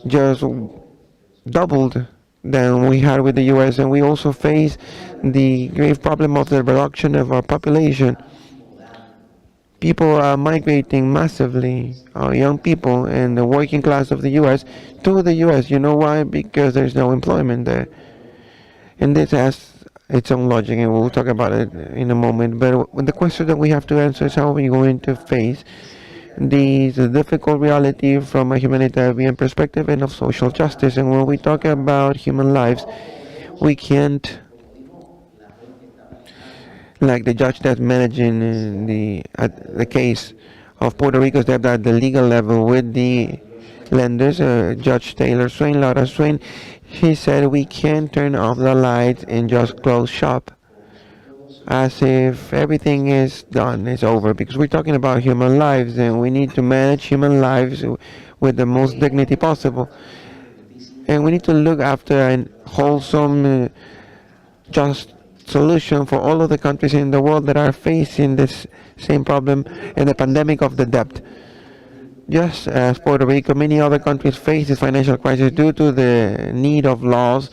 just doubled than we had with the U.S. And we also face the grave problem of the reduction of our population. People are migrating massively, young people and the working class of the U.S. to the U.S. You know why? Because there's no employment there. And this has its own logic, and we'll talk about it in a moment. But the question that we have to answer is how are we going to face the difficult reality from a humanitarian perspective and of social justice. And when we talk about human lives, we can't, like the judge that's managing the case of Puerto Rico's debt at the legal level with the lenders, Judge Laura Swain, he said we can't turn off the lights and just close shop as if everything is done, it's over, because we're talking about human lives and we need to manage human lives with the most dignity possible. And we need to look after a wholesome, just solution for all of the countries in the world that are facing this same problem in the pandemic of the debt. Just as Puerto Rico, many other countries face this financial crisis due to the need of laws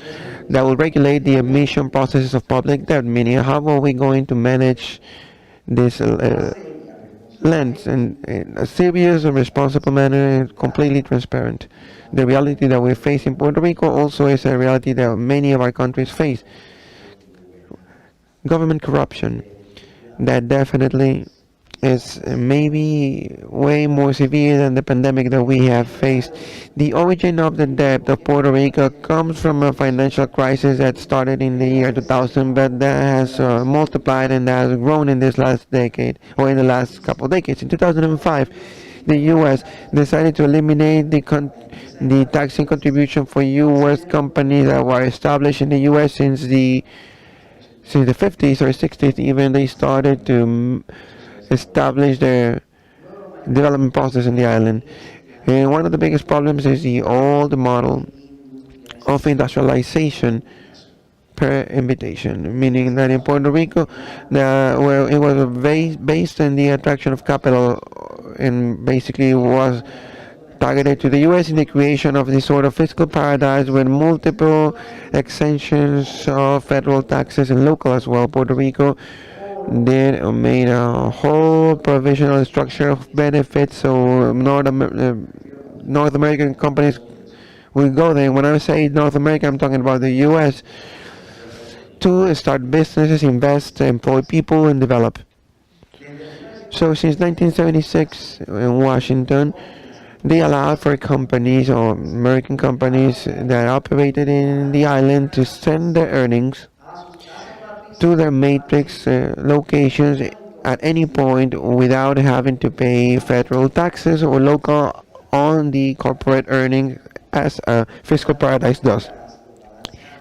that will regulate the emission processes of public debt, meaning how are we going to manage this lens in a serious and responsible manner and completely transparent. The reality that we face in Puerto Rico also is a reality that many of our countries face. Government corruption, that definitely is maybe way more severe than the pandemic that we have faced. The origin of the debt of Puerto Rico comes from a financial crisis that started in the year 2000, but that has multiplied and has grown in this last decade, or in the last couple of decades. In 2005, the U.S. decided to eliminate the taxing contribution for U.S. companies that were established in the U.S. since the 50s or 60s. Even they started to establish their development process in the island. And one of the biggest problems is the old model of industrialization per invitation, meaning that in Puerto Rico, where it was based on the attraction of capital and basically was targeted to the U.S. in the creation of this sort of fiscal paradise with multiple exemptions of federal taxes and local as well. Puerto Rico made a whole provisional structure of benefits, so North American companies will go there. When I say North America, I'm talking about the U.S. to start businesses, invest, employ people, and develop. So since 1976 in Washington, they allowed for companies or American companies that operated in the island to send their earnings to their matrix locations at any point without having to pay federal taxes or local on the corporate earnings as a fiscal paradise does.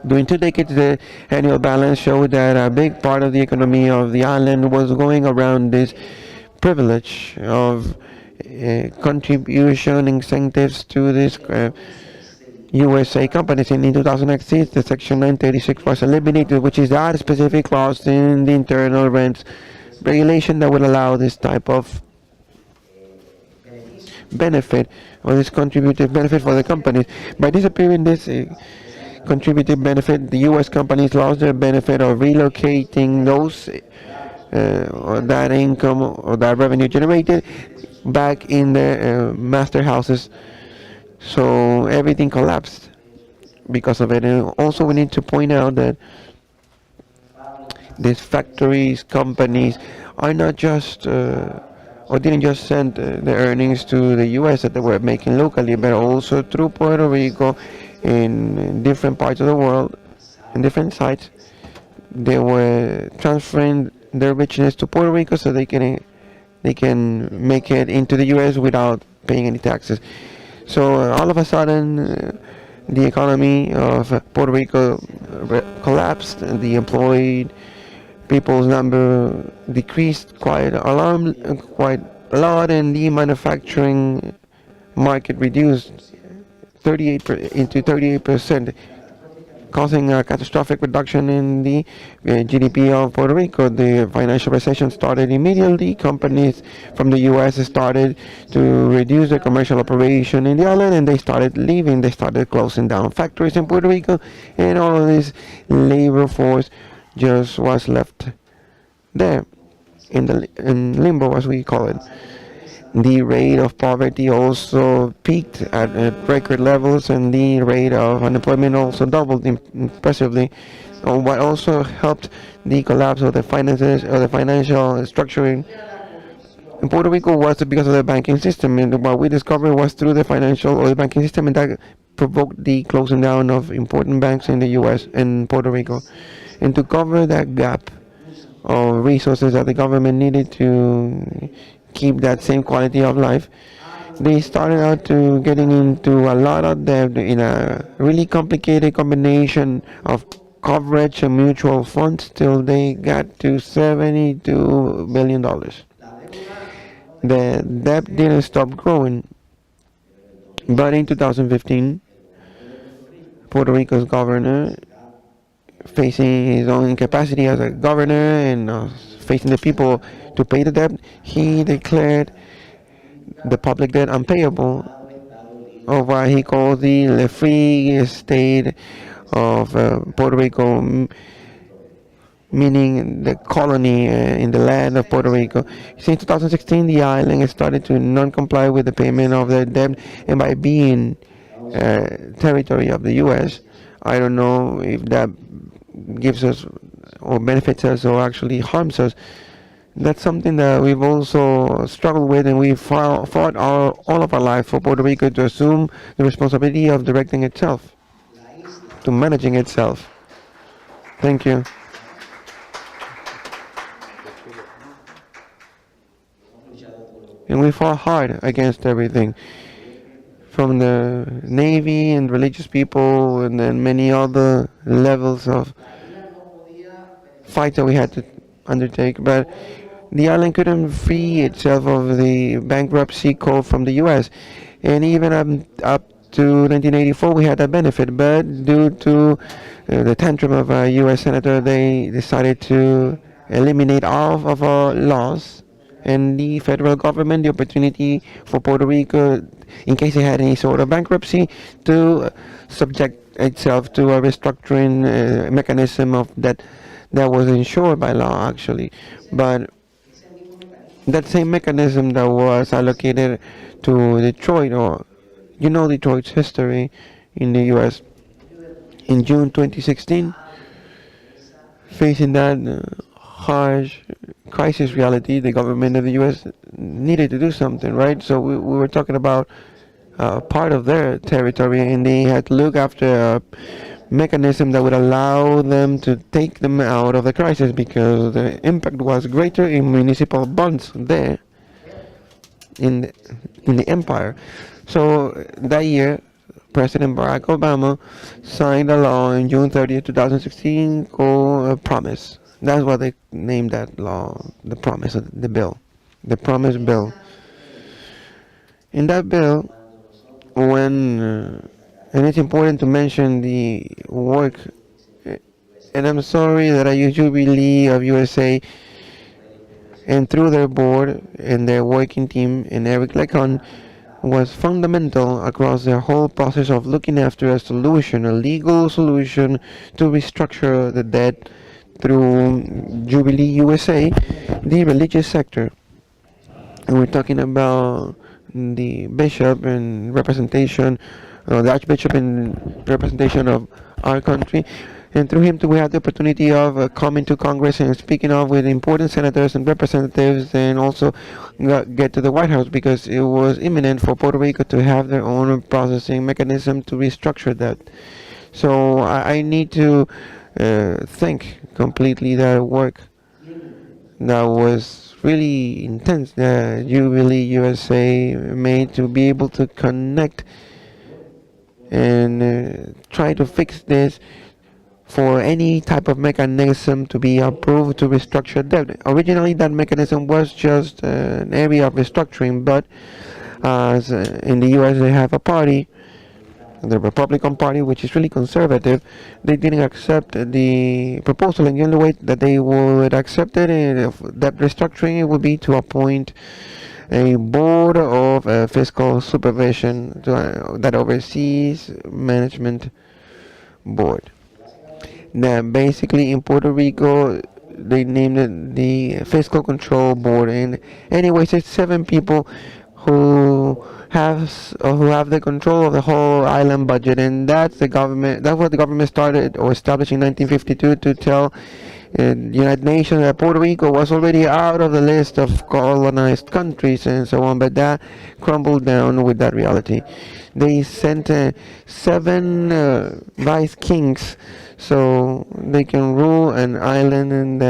During 2 decades, the annual balance showed that a big part of the economy of the island was going around this privilege of contribution incentives to this USA companies. And in 2006, the Section 936 was eliminated, which is that specific clause in the internal rents regulation that would allow this type of benefit or this contributive benefit for the companies. By disappearing this contributive benefit, the U.S. companies lost their benefit of relocating those or that income or that revenue generated back in their master houses. So everything collapsed because of it. And also we need to point out that these factories, companies are not just or didn't just send the earnings to the U.S. that they were making locally, but also through Puerto Rico in different parts of the world, in different sites. They were transferring their richness to Puerto Rico so they can make it into the U.S. without paying any taxes. So all of a sudden, the economy of Puerto Rico collapsed. The employed people's number decreased quite a lot, and the manufacturing market reduced 38%, causing a catastrophic reduction in the GDP of Puerto Rico. The financial recession started immediately. Companies from the U.S. started to reduce their commercial operation in the island, and they started leaving. They started closing down factories in Puerto Rico, and all of this labor force just was left there in limbo, as we call it. The rate of poverty also peaked at record levels, and the rate of unemployment also doubled impressively. what also helped the collapse of the finances or the financial structuring in Puerto Rico was because of the banking system, and what we discovered was through the financial or the banking system, and that provoked the closing down of important banks in the U.S. and Puerto Rico. And to cover that gap of resources that the government needed to keep that same quality of life, they started out to getting into a lot of debt in a really complicated combination of coverage and mutual funds till they got to $72 billion. The debt didn't stop growing, but in 2015, Puerto Rico's governor, facing his own incapacity as a governor and facing the people to pay the debt, he declared the public debt unpayable, or what he called the free state of Puerto Rico, meaning the colony in the land of Puerto Rico. Since 2016, the island started to non-comply with the payment of their debt, and by being territory of the U.S., I don't know if that gives us or benefits us or actually harms us. That's something that we've also struggled with, and we've fought all of our life for Puerto Rico to assume the responsibility of directing itself, to managing itself. Thank you. And we fought hard against everything, from the Navy and religious people, and then many other levels of fights that we had to undertake. But the island couldn't free itself of the bankruptcy code from the U.S. And even up to 1984, we had that benefit. But due to the tantrum of a U.S. senator, they decided to eliminate all of our laws, and the federal government the opportunity for Puerto Rico, in case they had any sort of bankruptcy, to subject itself to a restructuring mechanism of that was ensured by law, actually. But that same mechanism that was allocated to Detroit, or Detroit's history in the U.S. in June 2016, facing that harsh crisis reality, the government of the U.S. needed to do something, right? So we were talking about part of their territory, and they had to look after a mechanism that would allow them to take them out of the crisis, because the impact was greater in municipal bonds there in the empire. So that year, President Barack Obama signed a law on June 30th, 2016 called Promise. That's what they named that law, the Promise, the bill, the Promise Bill. In that bill, and it's important to mention the work, and I'm sorry that I use Jubileo of USA, and through their board and their working team, and Eric Lecon was fundamental across their whole process of looking after a solution, a legal solution to restructure the debt through Jubilee USA, the religious sector. And we're talking about the bishop and representation, the archbishop in representation of our country. And through him, we had the opportunity of coming to Congress and speaking with important senators and representatives, and also get to the White House, because it was imminent for Puerto Rico to have their own processing mechanism to restructure that. So I need to thank completely that work that was really intense that Jubilee USA made to be able to connect and try to fix this for any type of mechanism to be approved to restructure debt. Originally, that mechanism was just an area of restructuring, but as in the U.S. they have a party, the Republican Party, which is really conservative, they didn't accept the proposal, and the only way that they would accept it, that restructuring, it would be to appoint a board of fiscal supervision that oversees management board. Now, basically in Puerto Rico, they named it the Fiscal Control Board, and anyways, it's 7 people who have the control of the whole island budget, and that's the government. That's what the government started or established in 1952 to tell United Nations that Puerto Rico was already out of the list of colonized countries and so on, but that crumbled down with that reality. They sent 7 vice kings so they can rule an island, and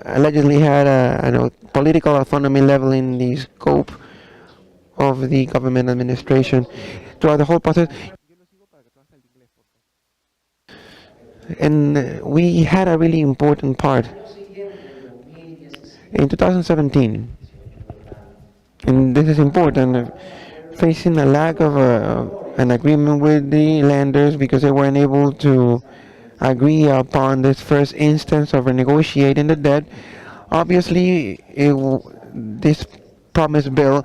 allegedly had a political autonomy level in the scope of the government administration throughout the whole process. And we had a really important part in 2017, and this is important, facing a lack of an agreement with the lenders because they weren't able to agree upon this first instance of renegotiating the debt. Obviously, this promise bill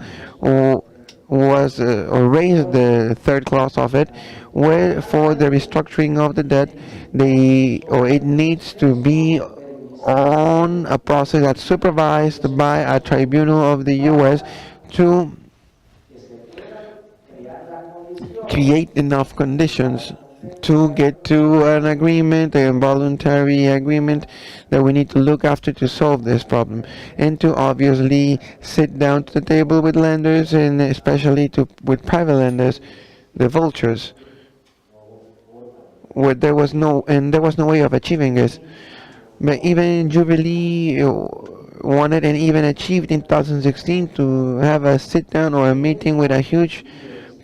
was or raised the third clause of it, where for the restructuring of the debt, it needs to be on a process that's supervised by a tribunal of the U.S. to create enough conditions to get to an agreement, a voluntary agreement that we need to look after to solve this problem, and to obviously sit down to the table with lenders, and especially with private lenders, the vultures, where there was no way of achieving this. But even Jubilee wanted and even achieved in 2016 to have a sit down or a meeting with a huge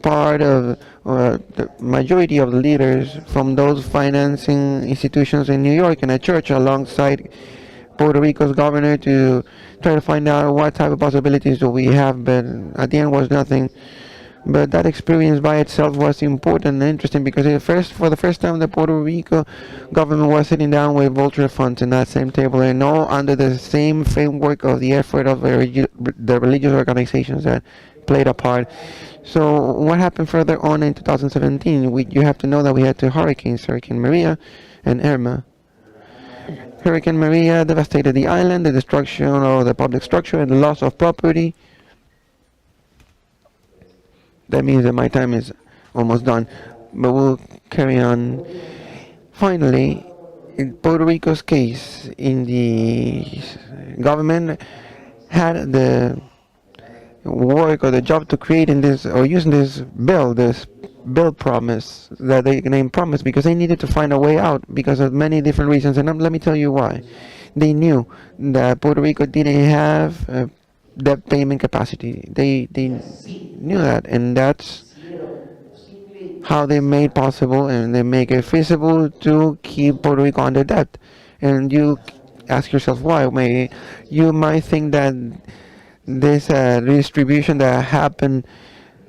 part of the majority of the leaders from those financing institutions in New York, and a church alongside Puerto Rico's governor to try to find out what type of possibilities do we have, but at the end was nothing. But that experience by itself was important and interesting because for the first time the Puerto Rico government was sitting down with vulture funds in that same table, and all under the same framework of the effort of the religious organizations that played a part. So what happened further on in 2017? You have to know that we had 2 hurricanes, Hurricane Maria and Irma. Hurricane Maria devastated the island, the destruction of the public structure and the loss of property. That means that my time is almost done, but we'll carry on. Finally, in Puerto Rico's case, in the government had the work or the job to create in this or using this bill promise that they named promise because they needed to find a way out because of many different reasons, and let me tell you why. They knew that Puerto Rico didn't have debt payment capacity. They knew that, and that's how they made possible and they make it feasible to keep Puerto Rico under debt. And you ask yourself why. You might think that this redistribution that happened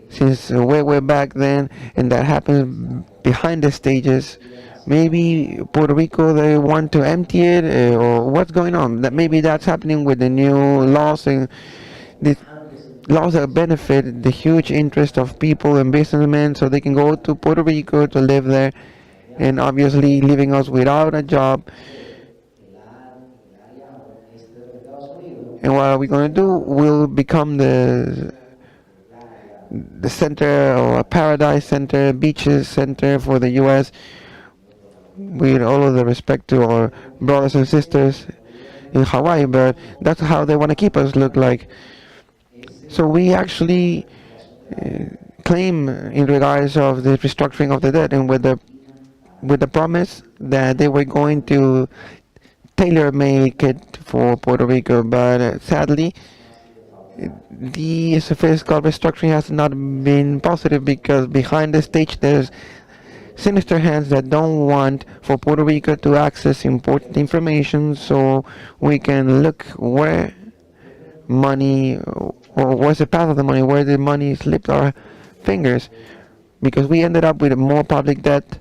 since way back then, and that happens behind the stages, maybe Puerto Rico, they want to empty it, or what's going on? That maybe that's happening with the new laws and the laws that benefit the huge interest of people and businessmen, so they can go to Puerto Rico to live there, and obviously leaving us without a job. And what are we going to do? We'll become the center, or a paradise center, beaches center for the U.S. with all of the respect to our brothers and sisters in Hawaii, but that's how they want to keep us look like. So we actually claim in regards of the restructuring of the debt, and with the promise that they were going to tailor-make it for Puerto Rico, but sadly the fiscal restructuring has not been positive because behind the stage there's sinister hands that don't want for Puerto Rico to access important information so we can look where money, or what's the path of the money, where the money slipped our fingers, because we ended up with more public debt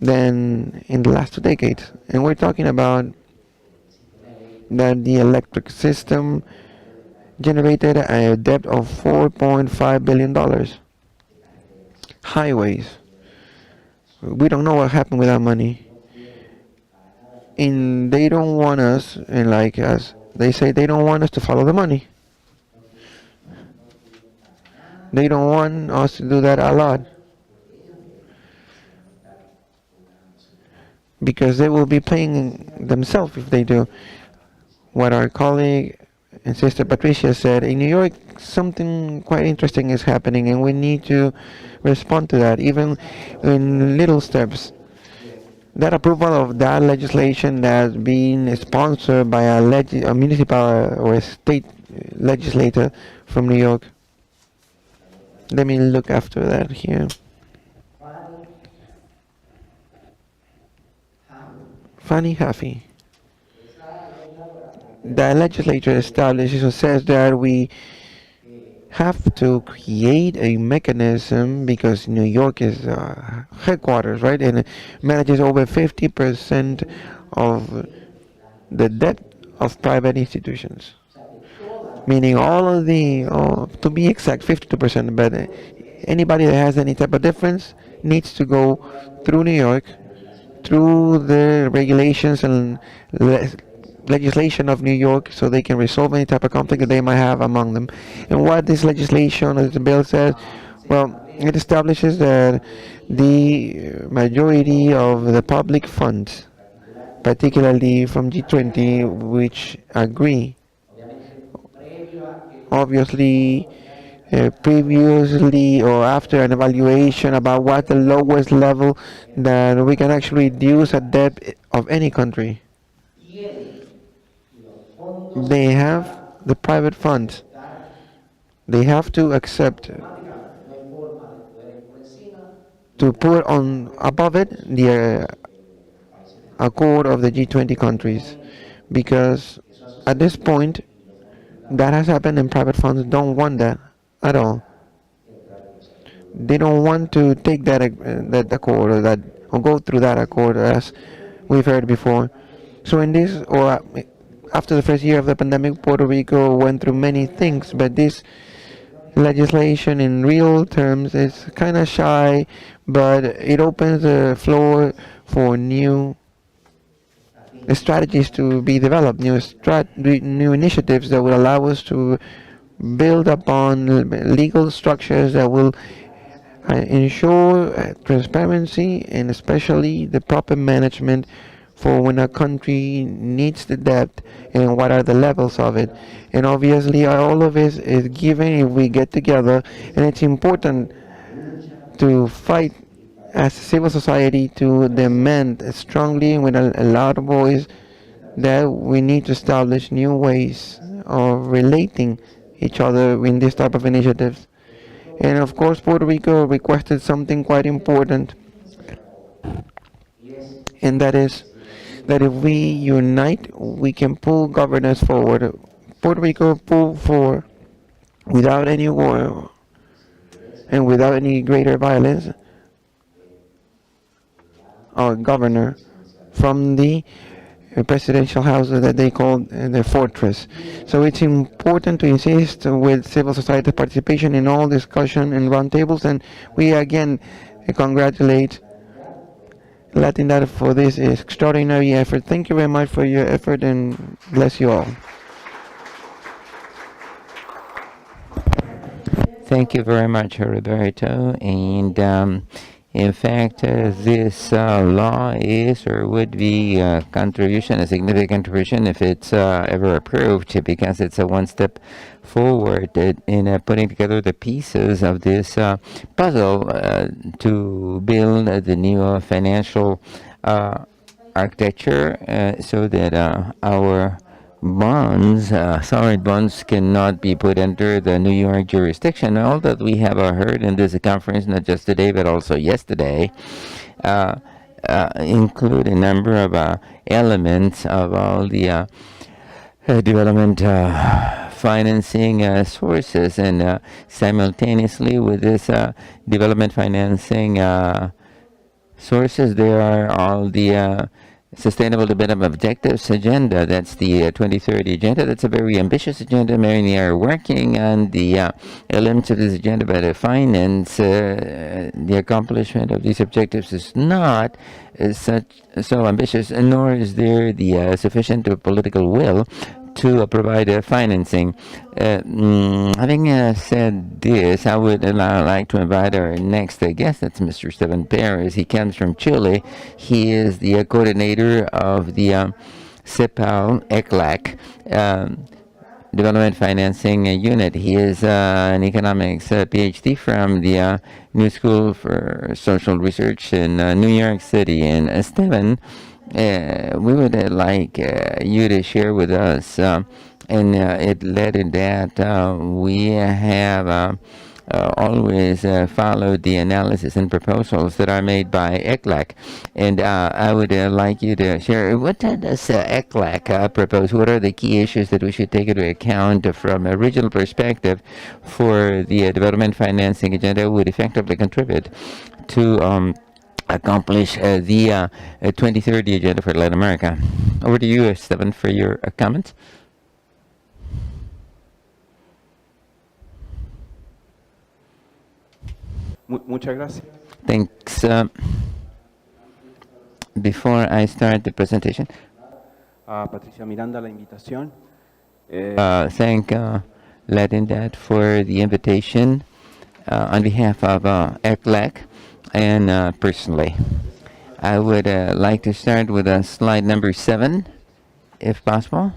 than in the last 2 decades. And we're talking about that the electric system generated a debt of $4.5 billion. Highways, we don't know what happened with that money. And they don't want us, and like us, they say they don't want us to follow the money. They don't want us to do that a lot, because they will be paying themselves if they do. What our colleague and Sister Patricia said, in New York, something quite interesting is happening, and we need to respond to that, even in little steps. That approval of that legislation that's being sponsored by a municipal or a state legislator from New York. Let me look after that here. Fanny Huffy. The legislature establishes or says that we have to create a mechanism, because New York is headquarters, right? And it manages over 50% of the debt of private institutions. Meaning all of the, to be exact, 52%, but anybody that has any type of difference needs to go through New York, through the regulations and legislation of New York, so they can resolve any type of conflict that they might have among them. And what this legislation or the bill says, well, it establishes that the majority of the public funds, particularly from G20, which agree, obviously, previously or after an evaluation about what the lowest level that we can actually reduce a debt of any country. They have the private funds. They have to accept to put on above it the accord of the G20 countries, because at this point that has happened and private funds don't want that at all. They don't want to take that accord or go through that accord, as we've heard before. So in this, or after the first year of the pandemic, Puerto Rico went through many things, but this legislation in real terms is kind of shy, but it opens the floor for new strategies to be developed, new initiatives that will allow us to build upon legal structures that will ensure transparency and especially the proper management for when a country needs the debt and what are the levels of it. And obviously all of this is given if we get together, and it's important to fight as civil society to demand strongly with a loud voice that we need to establish new ways of relating each other in this type of initiatives. And of course Puerto Rico requested something quite important, and that is that if we unite, we can pull governance forward. Puerto Rico pulled forward without any war and without any greater violence our governor from the presidential house that they called the fortress. So it's important to insist with civil society participation in all discussion and roundtables, and we again congratulate Latinidad for this extraordinary effort. Thank you very much for your effort, and bless you all. Thank you very much, Roberto. And in fact, this law is or would be a contribution, a significant contribution, if it's ever approved, because it's a one step forward in putting together the pieces of this puzzle to build the new financial architecture so that our bonds, solid bonds, cannot be put under the New York jurisdiction. All that we have heard in this conference, not just today but also yesterday, include a number of elements of all the development financing sources, and simultaneously with this development financing sources, there are all the Sustainable Development Objectives agenda. That's the 2030 agenda. That's a very ambitious agenda. Many are working on the elements of this agenda, but the finance, the accomplishment of these objectives is not so ambitious, nor is there the sufficient political will to provide financing. Having said this, I would like to invite our next guest. That's Mr. Esteban Pérez. He comes from Chile. He is the coordinator of the Cepal ECLAC Development Financing Unit. He is an economics PhD from the New School for Social Research in New York City. And Esteban, we would like you to share with us, and it led in that we have always followed the analysis and proposals that are made by ECLAC. And I would like you to share, what does ECLAC propose? What are the key issues that we should take into account from a regional perspective for the development financing agenda would effectively contribute to accomplish the 2030 agenda for Latin America? Over to you, Esteban, for your comments. Muchas gracias. Thanks. Before I start the presentation, Patricia Miranda, la invitación. Thank Latindad for the invitation on behalf of ECLAC and personally. I would like to start with slide number 7, if possible.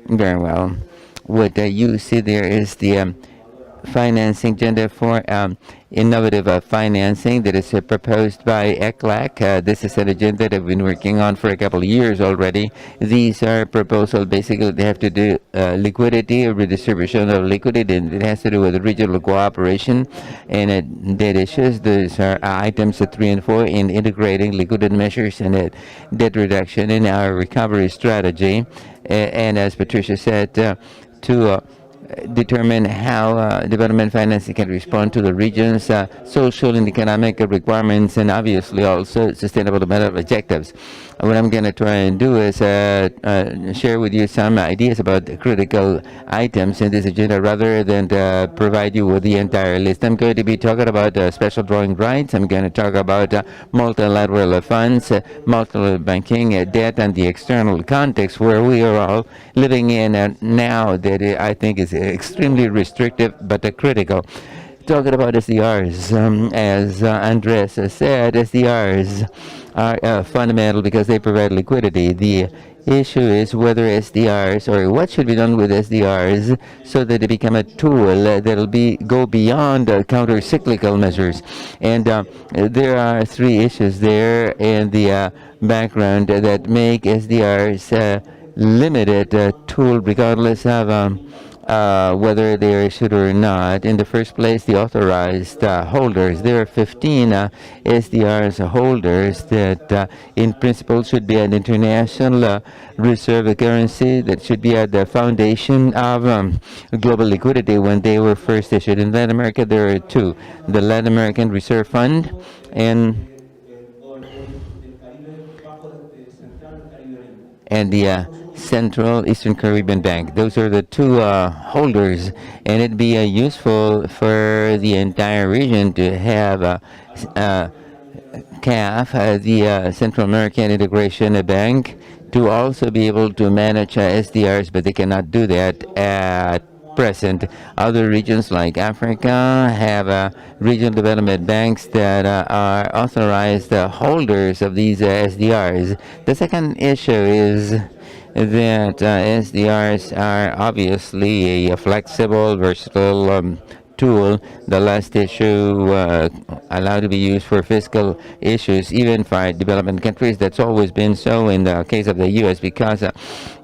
Very well. What you see there is the financing agenda for innovative financing that is proposed by ECLAC. This is an agenda that we've been working on for a couple of years already. These are proposals, basically they have to do liquidity, redistribution of liquidity, and it has to do with regional cooperation and debt issues. Those are items 3 and 4 in integrating liquidity measures and debt reduction in our recovery strategy. And as Patricia said, to determine how development financing can respond to the region's social and economic requirements and obviously also sustainable development objectives. What I'm going to try and do is share with you some ideas about the critical items in this agenda rather than provide you with the entire list. I'm going to be talking about special drawing rights. I'm going to talk about multilateral funds, multilateral banking, debt, and the external context where we are all living in now that I think is extremely restrictive but critical. Talking about SDRs, as Andrés said, SDRs are fundamental because they provide liquidity. The issue is whether SDRs, or what should be done with SDRs so that they become a tool that'll go beyond counter-cyclical measures. And there are 3 issues there in the background that make SDRs limited tool regardless of whether they are issued or not. In the first place, the authorized holders. There are 15 SDRs holders that in principle should be an international reserve currency that should be at the foundation of global liquidity when they were first issued. In Latin America, there are 2. The Latin American Reserve Fund and the Central Eastern Caribbean Bank. Those are the 2 holders, and it'd be useful for the entire region to have CAF, the Central American Integration Bank, to also be able to manage SDRs, but they cannot do that at present. Other regions like Africa have regional development banks that are authorized holders of these SDRs. The second issue is that SDRs are obviously a flexible, versatile tool. The last issue allowed to be used for fiscal issues, even for development countries. That's always been so in the case of the U.S. because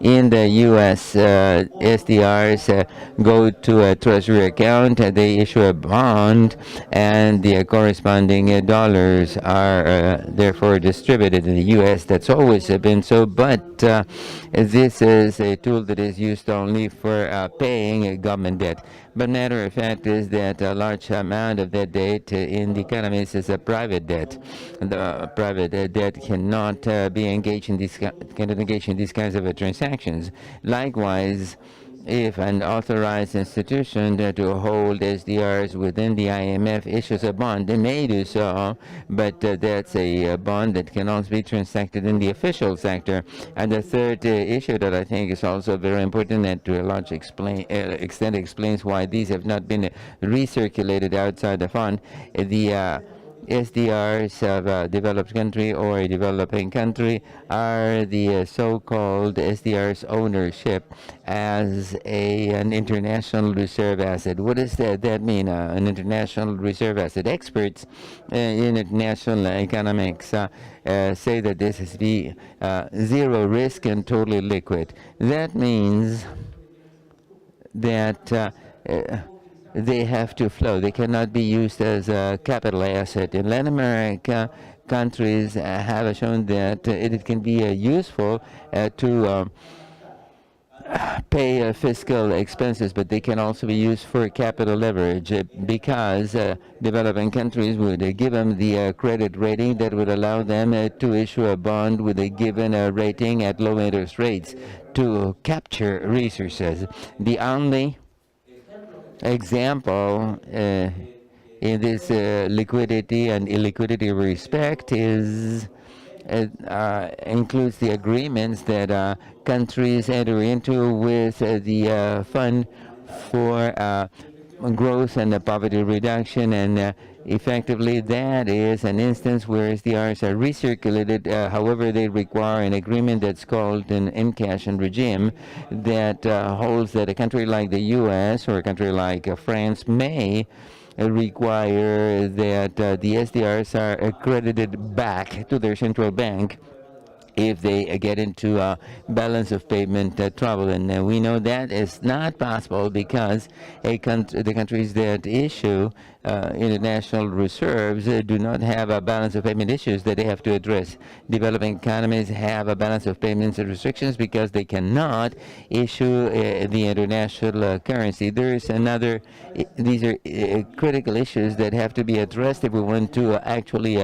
in the U.S. SDRs go to a treasury account, they issue a bond, and the corresponding dollars are therefore distributed in the U.S. That's always been so, but this is a tool that is used only for paying government debt. But matter of fact is that a large amount of that debt in the economies is a private debt. The private debt cannot be engaged in these kinds of transactions. Likewise, if an authorized institution to hold SDRs within the IMF issues a bond, they may do so, but that's a bond that can also be transacted in the official sector. And the third issue that I think is also very important and to a large extent explains why these have not been recirculated outside the fund, the SDRs of a developed country or a developing country are the so-called SDRs ownership as an international reserve asset. What does that mean, an international reserve asset? Experts in international economics say that this is the zero risk and totally liquid. That means that they have to flow. They cannot be used as a capital asset. In Latin America, countries have shown that it can be useful to pay fiscal expenses, but they can also be used for capital leverage because developing countries would give them the credit rating that would allow them to issue a bond with a given rating at low interest rates to capture resources. The only example in this liquidity and illiquidity respect is includes the agreements that countries enter into with the Fund for Growth and Poverty Reduction, and effectively that is an instance where SDRs are recirculated. However, they require an agreement that's called an in-cash regime that holds that a country like the U.S. or a country like France may require that the SDRs are accredited back to their central bank if they get into balance of payment trouble. And we know that is not possible because the countries that issue international reserves do not have a balance of payment issues that they have to address. Developing economies have a balance of payments and restrictions because they cannot issue the international currency. There is another, these are critical issues that have to be addressed if we want to actually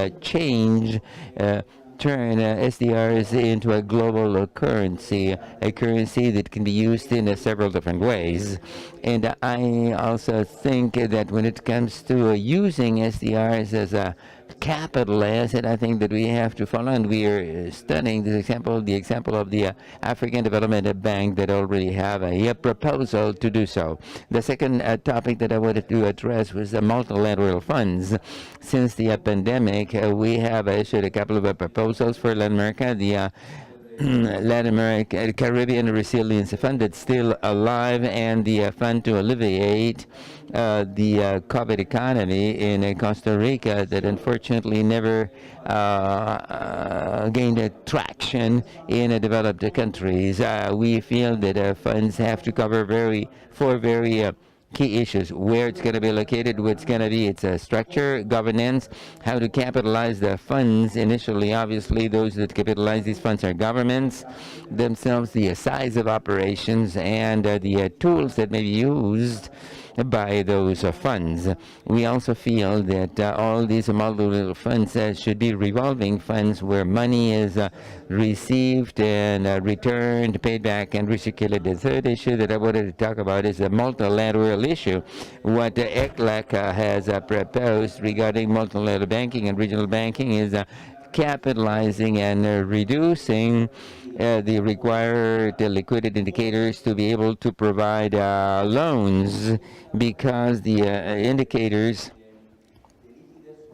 turn SDRs into a global currency, a currency that can be used in several different ways. And I also think that when it comes to using SDRs as a capital asset, I think that we have to follow, and we are studying this example, the example of the African Development Bank that already have a proposal to do so. The second topic that I wanted to address was the multilateral funds. Since the pandemic, we have issued a couple of proposals for Latin America. The Latin America Caribbean Resilience Fund that's still alive, and the fund to alleviate the COVID economy in Costa Rica that unfortunately never gained traction in developed countries. We feel that funds have to cover four very key issues: where it's going to be located, what's going to be its structure, governance, how to capitalize the funds. Initially, obviously, those that capitalize these funds are governments themselves, the size of operations, and the tools that may be used by those funds. We also feel that all these multilateral funds should be revolving funds where money is received and returned, paid back, and recirculated. The third issue that I wanted to talk about is a multilateral issue. What ECLAC has proposed regarding multilateral banking and regional banking is capitalizing and reducing the required liquidity indicators to be able to provide loans, because the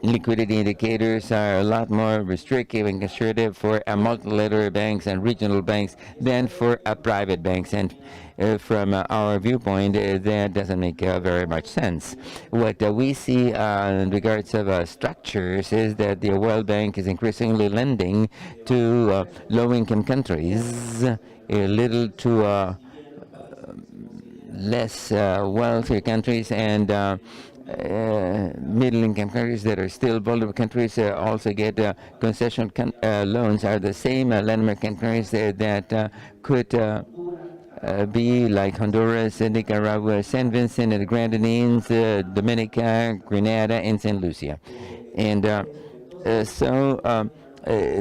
liquidity indicators are a lot more restrictive and conservative for multilateral banks and regional banks than for private banks. And from our viewpoint, that doesn't make very much sense. What we see in regards of structures is that the World Bank is increasingly lending to low-income countries, a little to less wealthy countries, and middle-income countries that are still vulnerable countries also get concession loans. Are the same Latin American countries that could be like Honduras, Nicaragua, San Vincent and the Grenadines, Dominica, Grenada, and St. Lucia. And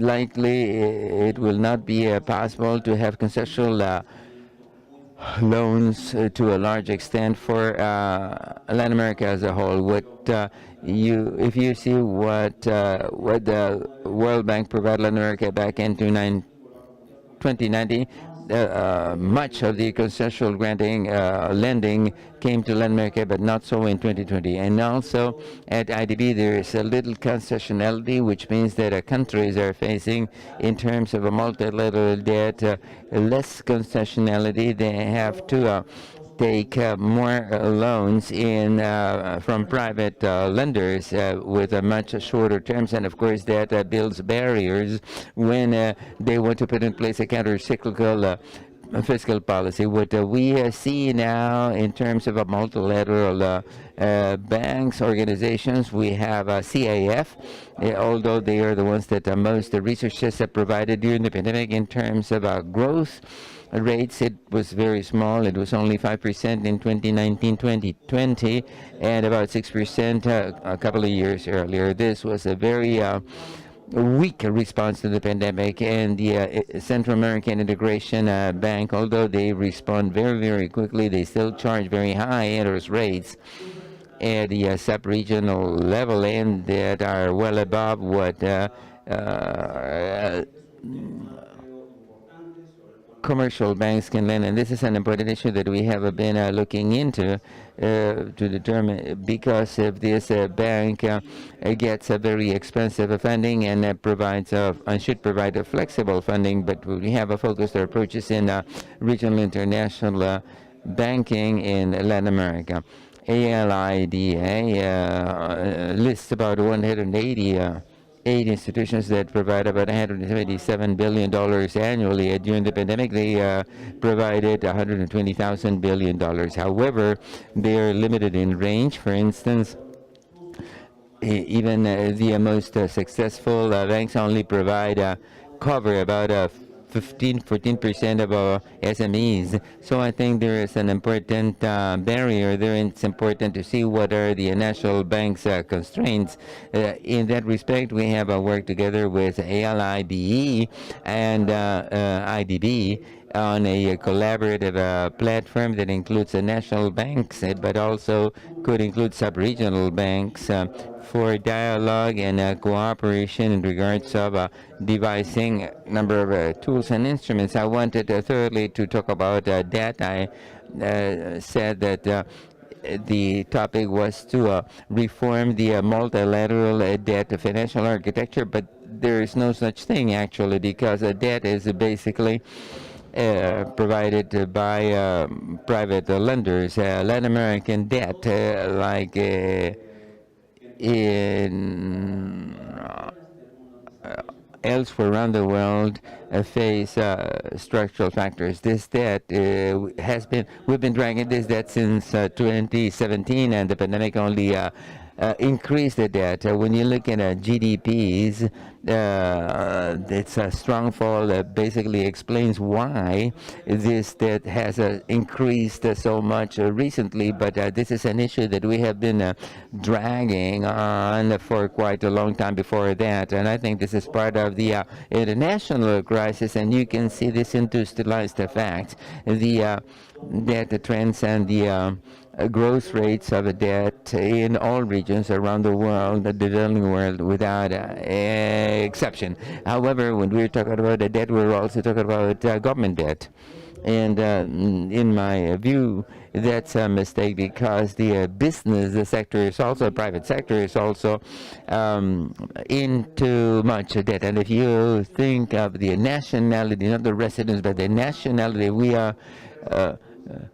likely it will not be possible to have concessional loans to a large extent for Latin America as a whole. If you see what the World Bank provided Latin America back in 2019, much of the concessional granting lending came to Latin America, but not so in 2020. And also at IDB, there is a little concessionality, which means that countries are facing, in terms of a multilateral debt, less concessionality. They have to take more loans from private lenders with a much shorter terms, and of course that builds barriers when they want to put in place a counter-cyclical fiscal policy. What we see now in terms of a multilateral banks, organizations, we have CAF, although they are the ones that most researchers have provided during the pandemic in terms of growth rates. It was very small. It was only 5% in 2019-2020 and about 6% a couple of years earlier. This was a very weak response to the pandemic, and the Central American Integration Bank, although they respond very, very quickly, they still charge very high interest rates at the sub-regional level, and that are well above what commercial banks can lend. And this is an important issue that we have been looking into to determine, because if this bank gets a very expensive funding and provides and should provide a flexible funding, but we have a focused approaches in regional international banking in Latin America. ALIDA lists about 180 institutions that provide about $177 billion annually. During the pandemic, they provided $120,000 billion. However, they are limited in range. For instance, even the most successful banks only provide cover about 14% of our SMEs. So I think there is an important barrier there, and it's important to see what are the national banks' constraints. In that respect, we have worked together with ALIBE and IDB on a collaborative platform that includes the national banks, but also could include sub-regional banks for dialogue and cooperation in regards of devising a number of tools and instruments. I wanted thirdly to talk about debt. I said that the topic was to reform the multilateral debt financial architecture, but there is no such thing actually, because debt is basically provided by private lenders. Latin American debt, like in elsewhere around the world, face structural factors. This debt we've been dragging this debt since 2017, and the pandemic only increased the debt. When you look at GDPs, it's a strong fall that basically explains why this debt has increased so much recently, but this is an issue that we have been dragging on for quite a long time before that, and I think this is part of the international crisis, and you can see this industrialized fact. The debt trends and the growth rates of debt in all regions around the world, the developing world, without exception. However, when we're talking about debt, we're also talking about government debt. And in my view, that's a mistake, because the business sector is also, private sector is also into much debt. And if you think of the nationality, not the residence, but the nationality, we are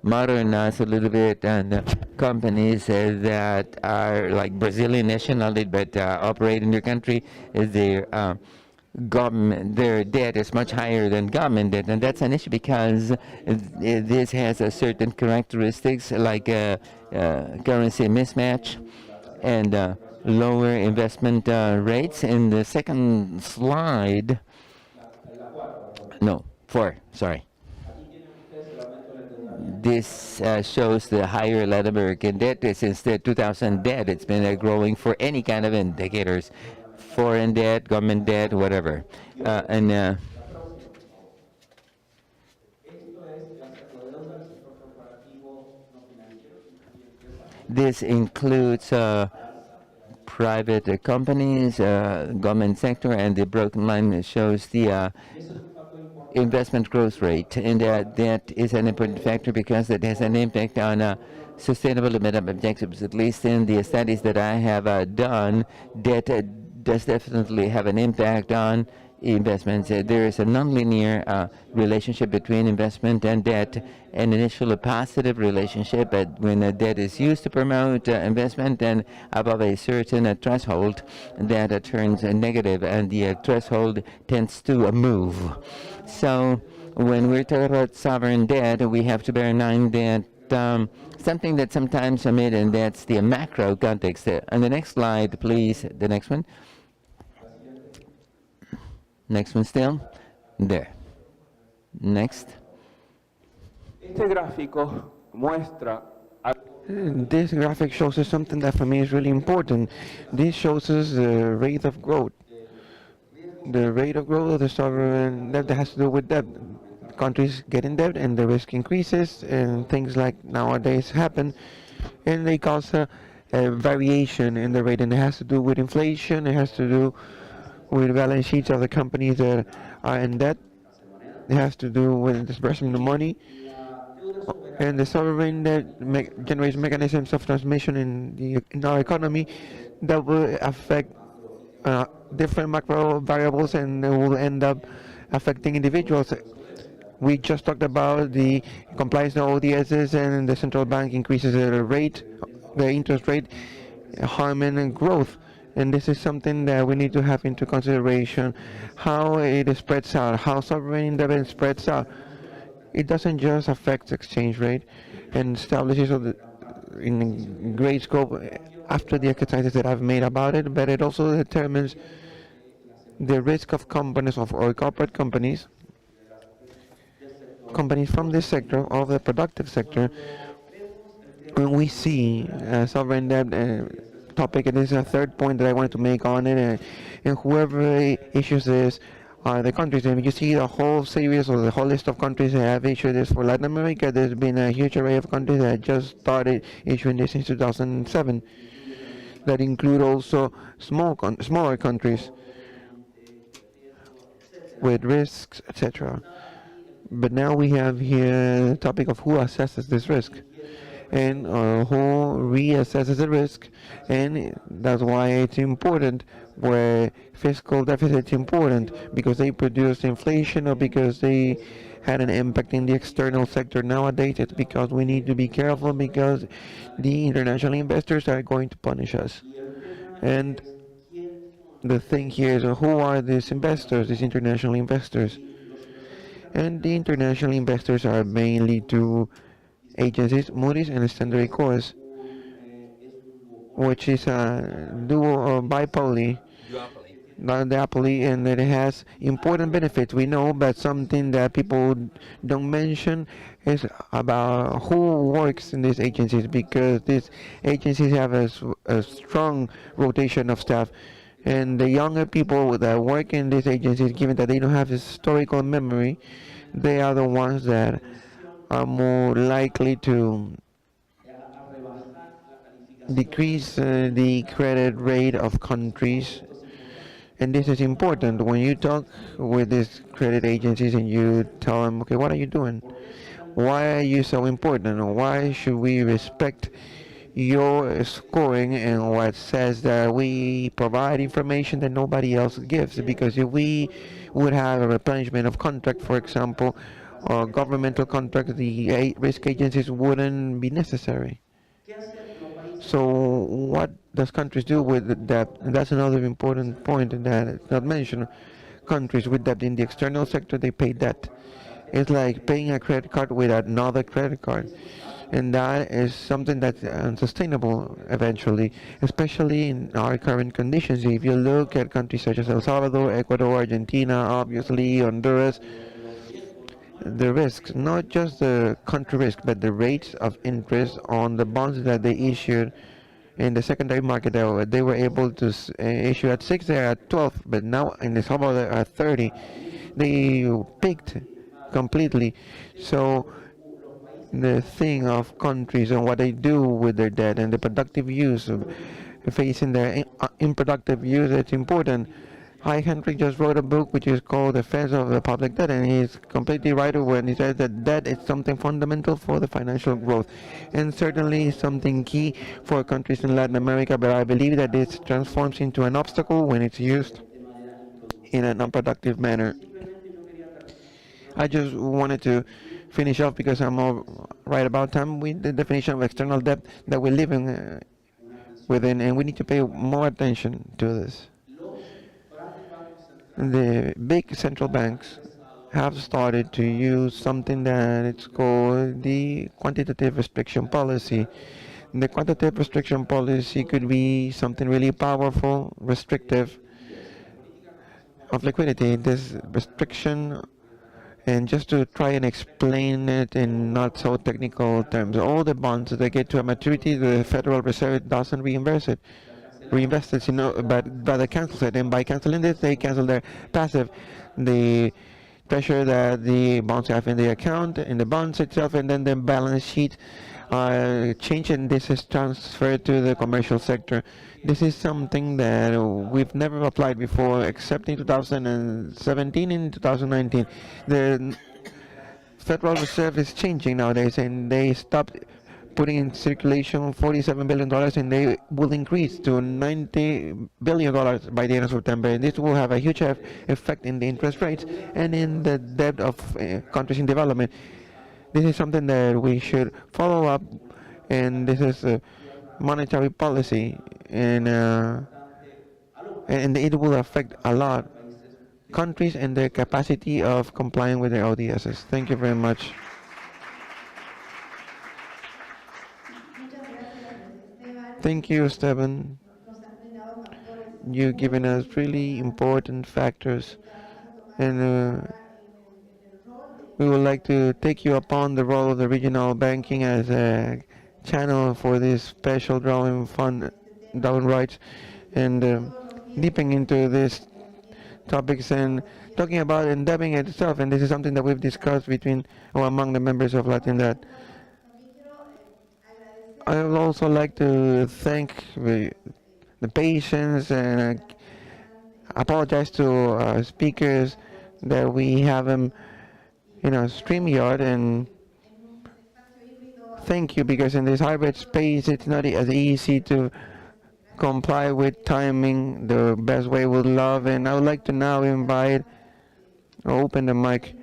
modernized a little bit, and companies that are like Brazilian nationality but operate in their country, their government, their debt is much higher than government debt, and that's an issue because this has a certain characteristics like currency mismatch and lower investment rates. In the second slide, no, 4, sorry. This shows the higher Latin American debt. Since the 2000 debt, it's been growing for any kind of indicators, foreign debt, government debt, whatever. This includes private companies, government sector, and the broken line shows the investment growth rate, and that is an important factor because it has an impact on sustainable development objectives. At least in the studies that I have done, that does definitely have an impact on investments. There is a nonlinear relationship between investment and debt, an initially positive relationship, but when debt is used to promote investment, then above a certain threshold, that turns negative, and the threshold tends to move. So when we're talking about sovereign debt, we have to bear in mind that something that sometimes omit, and that's the macro context. On the next slide, please, the next one. Next one still. There. Next. Este gráfico muestra. This graphic shows us something that for me is really important. This shows us the rate of growth. The rate of growth of the sovereign debt that has to do with debt. Countries get in debt and the risk increases, and things like nowadays happen, and they cause a variation in the rate, and it has to do with inflation, it has to do with balance sheets of the companies that are in debt, it has to do with disbursement of money, and the sovereign debt generates mechanisms of transmission in our economy that will affect different macro variables, and it will end up affecting individuals. We just talked about the compliance of ODSs, and the central bank increases the interest rate, harming growth. And this is something that we need to have into consideration, how it spreads out, how sovereign debt spreads out. It doesn't just affect the exchange rate and establishes in great scope after the exercises that I've made about it, but it also determines the risk of companies or corporate companies from this sector, of the productive sector. When we see sovereign debt topic, it is a third point that I wanted to make on it, and whoever issues this are the countries. And you see the whole series or the whole list of countries that have issued this. For Latin America, there's been a huge array of countries that just started issuing this in 2007, that include also smaller countries with risks, etc. But now we have here the topic of who assesses this risk, and who reassesses the risk, and that's why it's important where fiscal deficit is important, because they produce inflation or because they had an impact in the external sector. Nowadays it's because we need to be careful, because the international investors are going to punish us. And the thing here is who are these investors, these international investors? And the international investors are mainly two agencies, Moody's and Standard & Poor's, which is a dual or bipolar, and it has important benefits, we know, but something that people don't mention is about who works in these agencies, because these agencies have a strong rotation of staff. And the younger people that work in these agencies, given that they don't have historical memory, they are the ones that are more likely to decrease the credit rate of countries. And this is important. When you talk with these credit agencies and you tell them, okay, what are you doing? Why are you so important? Why should we respect your scoring, and what says that we provide information that nobody else gives? Because if we would have a replenishment of contract, for example, or governmental contracts, the risk agencies wouldn't be necessary. So what does countries do with debt? And that's another important point that is not mentioned. Countries with debt in the external sector, they pay debt. It's like paying a credit card with another credit card. And that is something that's unsustainable eventually, especially in our current conditions. If you look at countries such as El Salvador, Ecuador, Argentina, obviously Honduras, the risks, not just the country risk, but the rates of interest on the bonds that they issued in the secondary market, they were able to issue at 6, they're at 12, but now in El Salvador they're at 30. They peaked completely. So the thing of countries and what they do with their debt and the productive use of facing their unproductive use. It's important. Hi Henry just wrote a book which is called Defense of the Public Debt, and he's completely right when he says that debt is something fundamental for the financial growth and certainly something key for countries in Latin America, but I believe that it transforms into an obstacle when it's used in an unproductive manner. I just wanted to finish off because I'm all right about time with the definition of external debt that we're living within, and we need to pay more attention to this. The big central banks have started to use something that it's called the quantitative restriction policy. The quantitative restriction policy could be something really powerful, restrictive of liquidity. This restriction, and just to try and explain it in not so technical terms, all the bonds that get to a maturity, the Federal Reserve doesn't reinvest it, but they cancel it, and by canceling this, they cancel their passive, the pressure that the bonds have in the account, in the bonds itself, and then the balance sheet change, and this is transferred to the commercial sector. This is something that we've never applied before, except in 2017 and 2019. The Federal Reserve is changing nowadays, and they stopped putting in circulation $47 billion, and they will increase to $90 billion by the end of September. And this will have a huge effect in the interest rates and in the debt of countries in development. This is something that we should follow up, and this is a monetary policy, and it will affect a lot countries and their capacity of complying with their ODSs. Thank you very much. Thank you, Esteban. You've given us really important factors, and we would like to take you upon the role of the regional banking as a channel for this special drawing fund down rights, and deeping into these topics and talking about endeavoring itself. And this is something that we've discussed between or among the members of Latinidad. I would also like to thank the patience and apologize to speakers that we have them in a StreamYard, and thank you, because in this hybrid space it's not as easy to comply with timing the best way with love. And I would like to now invite or open the mic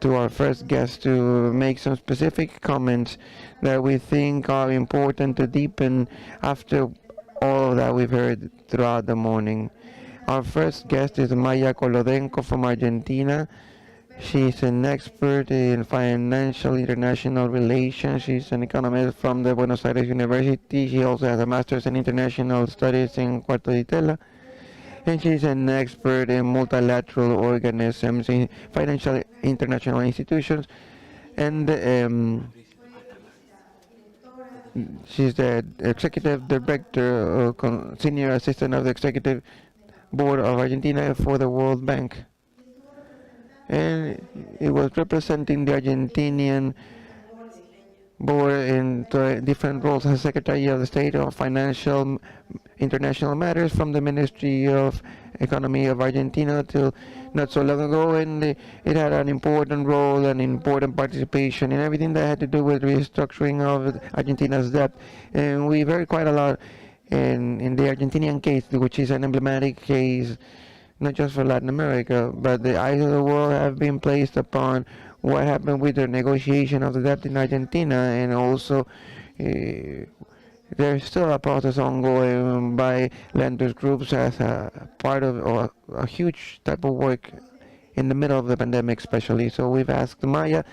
to our first guest to make some specific comments that we think are important to deepen after all that we've heard throughout the morning. Our first guest is Maya Colodenco from Argentina. She's an expert in financial international relations. She's an economist from the Buenos Aires University. She also has a master's in international studies in Cuarto di Tela. And she's an expert in multilateral organisms, in financial international institutions, and she's the executive director, senior assistant of the executive board of Argentina for the World Bank. And it was representing the Argentinian board in different roles as Secretary of the State of Financial International Matters from the Ministry of Economy of Argentina till not so long ago, and it had an important role and important participation in everything that had to do with restructuring of Argentina's debt. And we heard quite a lot in the Argentinian case, which is an emblematic case not just for Latin America, but the eyes of the world have been placed upon what happened with the negotiation of the debt in Argentina, and also there's still a process ongoing by lenders groups as a part of a huge type of work in the middle of the pandemic especially. So we've asked Maya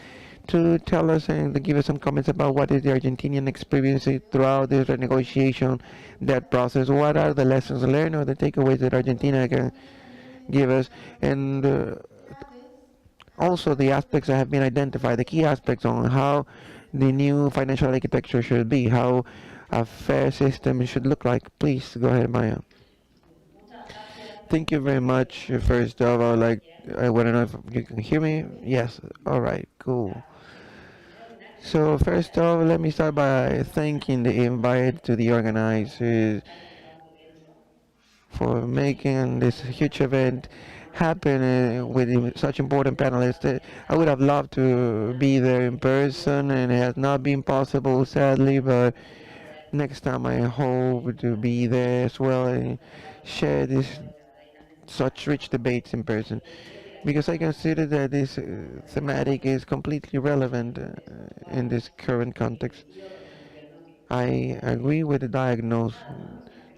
to tell us and to give us some comments about what is the Argentinian experience throughout this renegotiation debt process. What are the lessons learned or the takeaways that Argentina can give us, and also the aspects that have been identified, the key aspects on how the new financial architecture should be, how a fair system should look like. Please go ahead, Maya. Thank you very much. First of all, I want to know if you can hear me. Yes. All right. Cool. So first off, let me start by thanking the invite to the organizers for making this huge event happen with such important panelists. I would have loved to be there in person, and it has not been possible, sadly, but next time I hope to be there as well and share this such rich debates in person, because I consider that this thematic is completely relevant in this current context. I agree with the diagnosis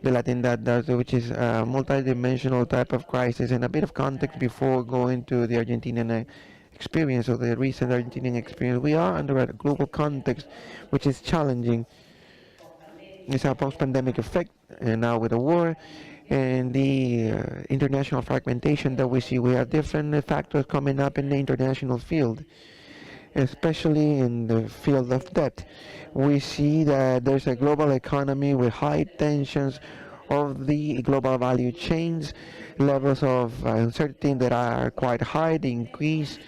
the Latinidad does, which is a multidimensional type of crisis, and a bit of context before going to the Argentinian experience or the recent Argentinian experience. We are under a global context which is challenging. It's a post-pandemic effect, and now with the war and the international fragmentation that we see, we have different factors coming up in the international field, especially in the field of debt. We see that there's a global economy with high tensions of the global value chains, levels of uncertainty that are quite high, the increase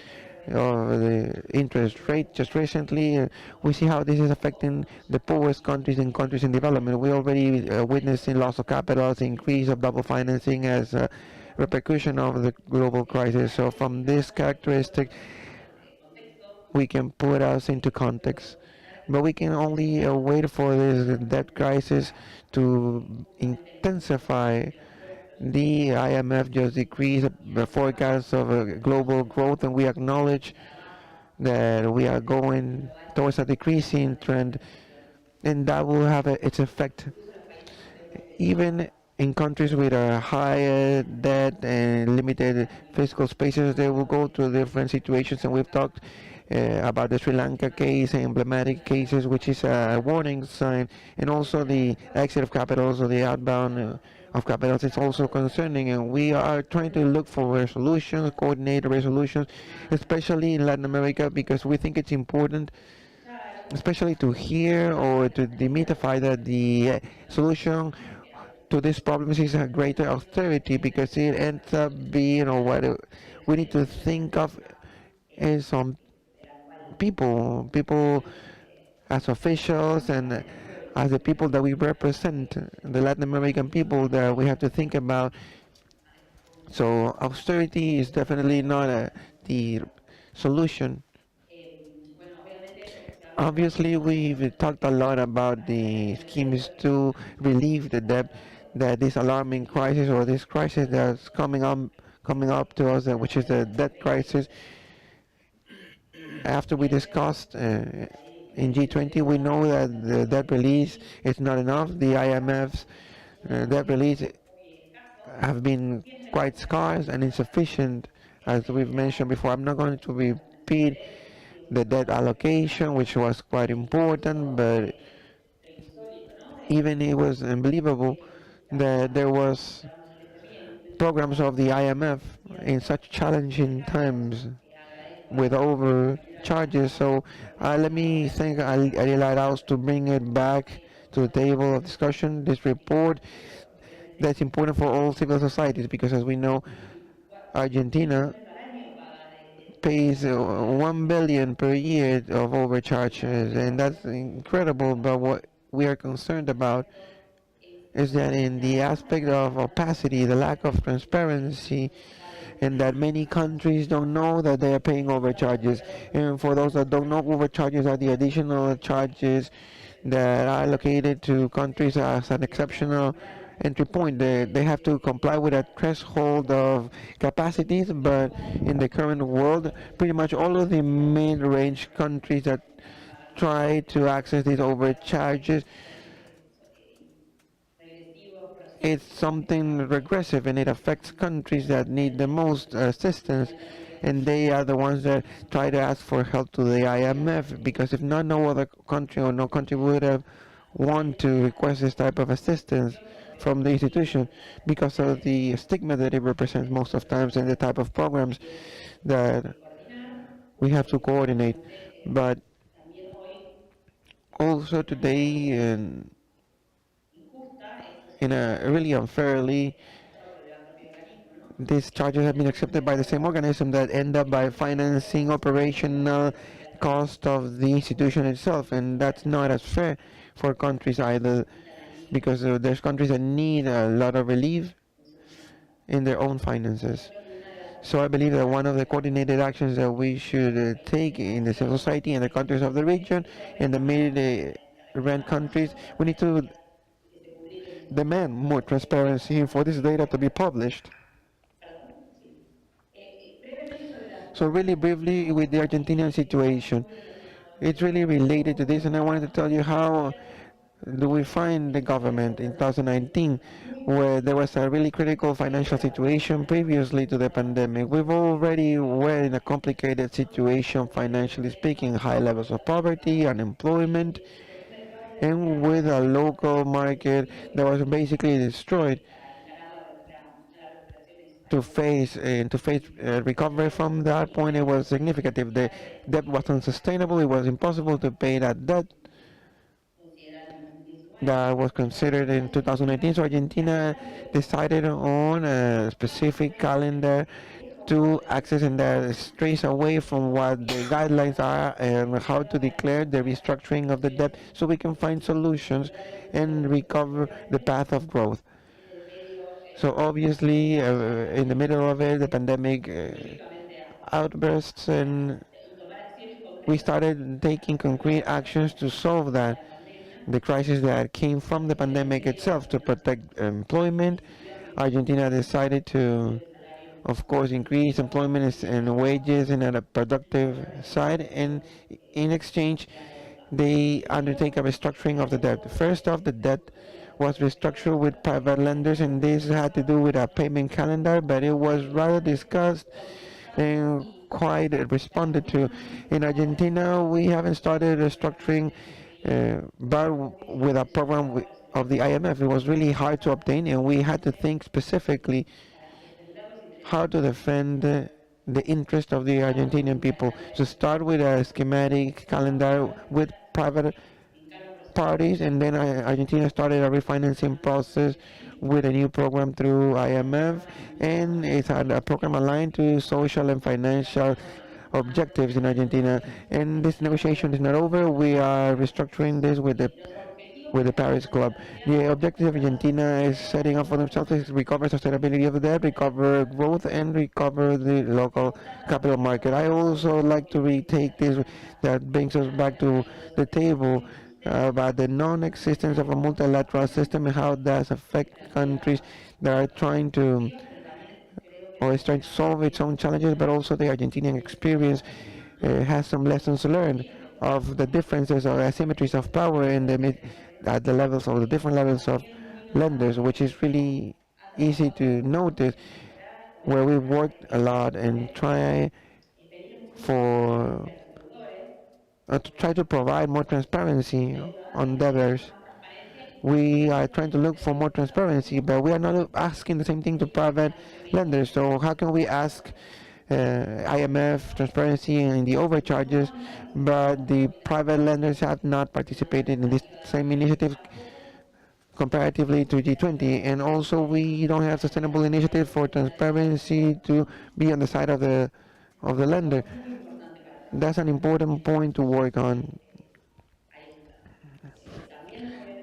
of the interest rate just recently. We see how this is affecting the poorest countries and countries in development. We already witnessing loss of capitals, increase of double financing as a repercussion of the global crisis. So from this characteristic, we can put us into context. But we can only wait for this debt crisis to intensify. The IMF just decreased the forecast of global growth, and we acknowledge that we are going towards a decreasing trend, and that will have its effect. Even in countries with a higher debt and limited fiscal spaces, they will go through different situations, and we've talked about the Sri Lanka case, emblematic cases, which is a warning sign, and also the exit of capitals or the outbound of capitals is also concerning, and we are trying to look for resolutions, coordinated resolutions, especially in Latin America, because we think it's important, especially to hear or to demystify that the solution to these problems is a greater austerity, because it ends up being, or what we need to think of is on people as officials and as the people that we represent, the Latin American people that we have to think about. So austerity is definitely not the solution. Obviously, we've talked a lot about the schemes to relieve the debt, that this alarming crisis or this crisis that's coming up to us, which is the debt crisis. After we discussed in G20, we know that the debt release is not enough. The IMF's debt release have been quite scarce and insufficient, as we've mentioned before. I'm not going to repeat the debt allocation, which was quite important, but even it was unbelievable that there was programs of the IMF in such challenging times with overcharges. So let me thank Arauz to bring it back to the table of discussion, this report that's important for all civil societies, because as we know, Argentina pays 1 billion per year of overcharges, and that's incredible. But what we are concerned about is that in the aspect of opacity, the lack of transparency, and that many countries don't know that they are paying overcharges. And for those that don't know, overcharges are the additional charges that are allocated to countries as an exceptional entry point. They have to comply with a threshold of capacities, but in the current world, pretty much all of the mid-range countries that try to access these overcharges, it's something regressive, and it affects countries that need the most assistance, and they are the ones that try to ask for help to the IMF, because if not, no other country or no country would have want to request this type of assistance from the institution, because of the stigma that it represents most of times, and the type of programs that we have to coordinate. But also today, in a really unfairly, these charges have been accepted by the same organism that end up by financing operational cost of the institution itself, and that's not as fair for countries either, because there's countries that need a lot of relief in their own finances. So I believe that one of the coordinated actions that we should take in the civil society and the countries of the region and the mid-rent countries, we need to demand more transparency for this data to be published. So really briefly with the Argentinian situation, it's really related to this, and I wanted to tell you how do we find the government in 2019, where there was a really critical financial situation previously to the pandemic. We've already were in a complicated situation financially speaking, high levels of poverty, unemployment, and with a local market that was basically destroyed. To face recovery from that point, it was significant. If the debt was unsustainable, it was impossible to pay that debt. That was considered in 2019. So Argentina decided on a specific calendar to access, and that strays away from what the guidelines are and how to declare the restructuring of the debt, so we can find solutions and recover the path of growth. So obviously, in the middle of it, the pandemic outbursts, and we started taking concrete actions to solve that. The crisis that came from the pandemic itself, to protect employment. Argentina decided to, of course, increase employment and wages in a productive side, and in exchange, they undertake a restructuring of the debt. First off, the debt was restructured with private lenders, and this had to do with a payment calendar, but it was rather discussed and quite responded to. In Argentina, we haven't started restructuring, but with a program of the IMF. It was really hard to obtain, and we had to think specifically how to defend the interest of the Argentinian people. So start with a schematic calendar with private parties, and then Argentina started a refinancing process with a new program through IMF, and it's a program aligned to social and financial objectives in Argentina. And this negotiation is not over. We are restructuring this with the Paris Club. The objective of Argentina is setting up for themselves is recover sustainability of the debt, recover growth, and recover the local capital market. I also like to retake this, that brings us back to the table about the non-existence of a multilateral system and how does affect countries that are trying to, or is trying to solve its own challenges, but also the Argentinian experience has some lessons learned of the differences or asymmetries of power in at the levels of the different levels of lenders, which is really easy to notice, where we worked a lot and try to provide more transparency on debtors. We are trying to look for more transparency, but we are not asking the same thing to private lenders. So how can we ask IMF transparency in the overcharges, but the private lenders have not participated in this same initiative comparatively to G20, and also we don't have sustainable initiative for transparency to be on the side of the lender. That's an important point to work on.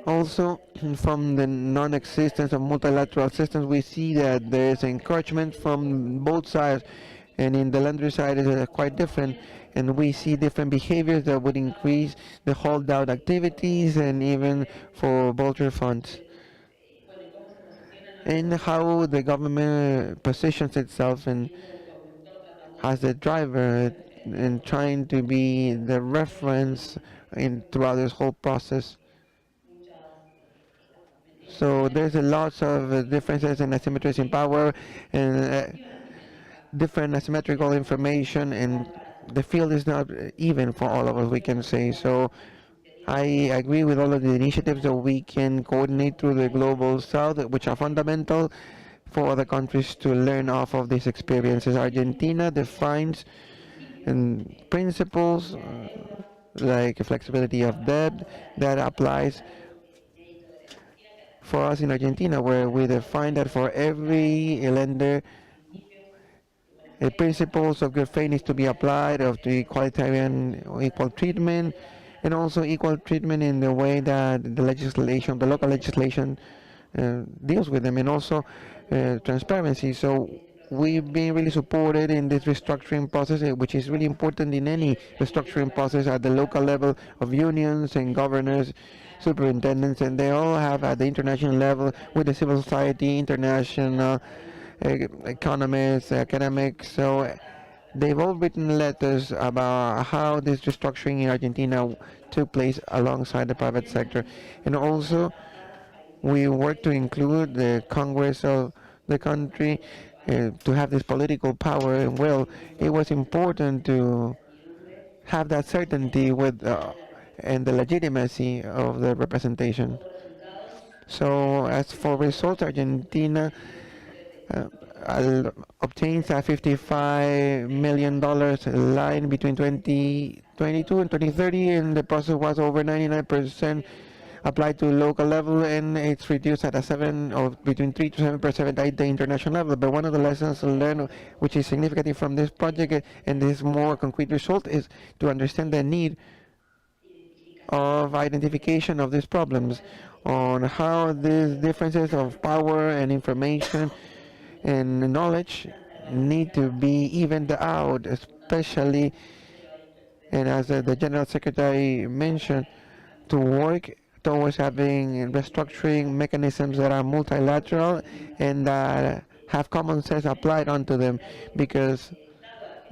Also, from the non-existence of multilateral systems, we see that there is encouragement from both sides, and in the lender side is quite different, and we see different behaviors that would increase the holdout activities and even for vulture funds. And how the government positions itself and as the driver in trying to be the reference throughout this whole process. So there's a lot of differences and asymmetries in power and different asymmetrical information, and the field is not even for all of us, we can say. So I agree with all of the initiatives that we can coordinate through the Global South, which are fundamental for other countries to learn off of these experiences. Argentina defines principles like flexibility of debt that applies for us in Argentina, where we define that for every lender principles of good faith needs to be applied, of the equalitarian equal treatment, and also equal treatment in the way that the local legislation deals with them, and also transparency. So we've been really supported in this restructuring process, which is really important in any restructuring process at the local level of unions and governors, superintendents, and they all have at the international level with the civil society, international economists, academics. So they've all written letters about how this restructuring in Argentina took place alongside the private sector. And also we work to include the Congress of the country to have this political power and will. It was important to have that certainty with and the legitimacy of the representation. So as for results, Argentina obtains a $55 million line between 2022 and 2030, and the process was over 99% applied to local level, and it's reduced at a 7 or between 3 to 7% at the international level. But one of the lessons learned, which is significant from this project and this more concrete result, is to understand the need of identification of these problems, on how these differences of power and information and knowledge need to be evened out, especially, and as the General Secretary mentioned, to work towards having restructuring mechanisms that are multilateral and that have common sense applied onto them, because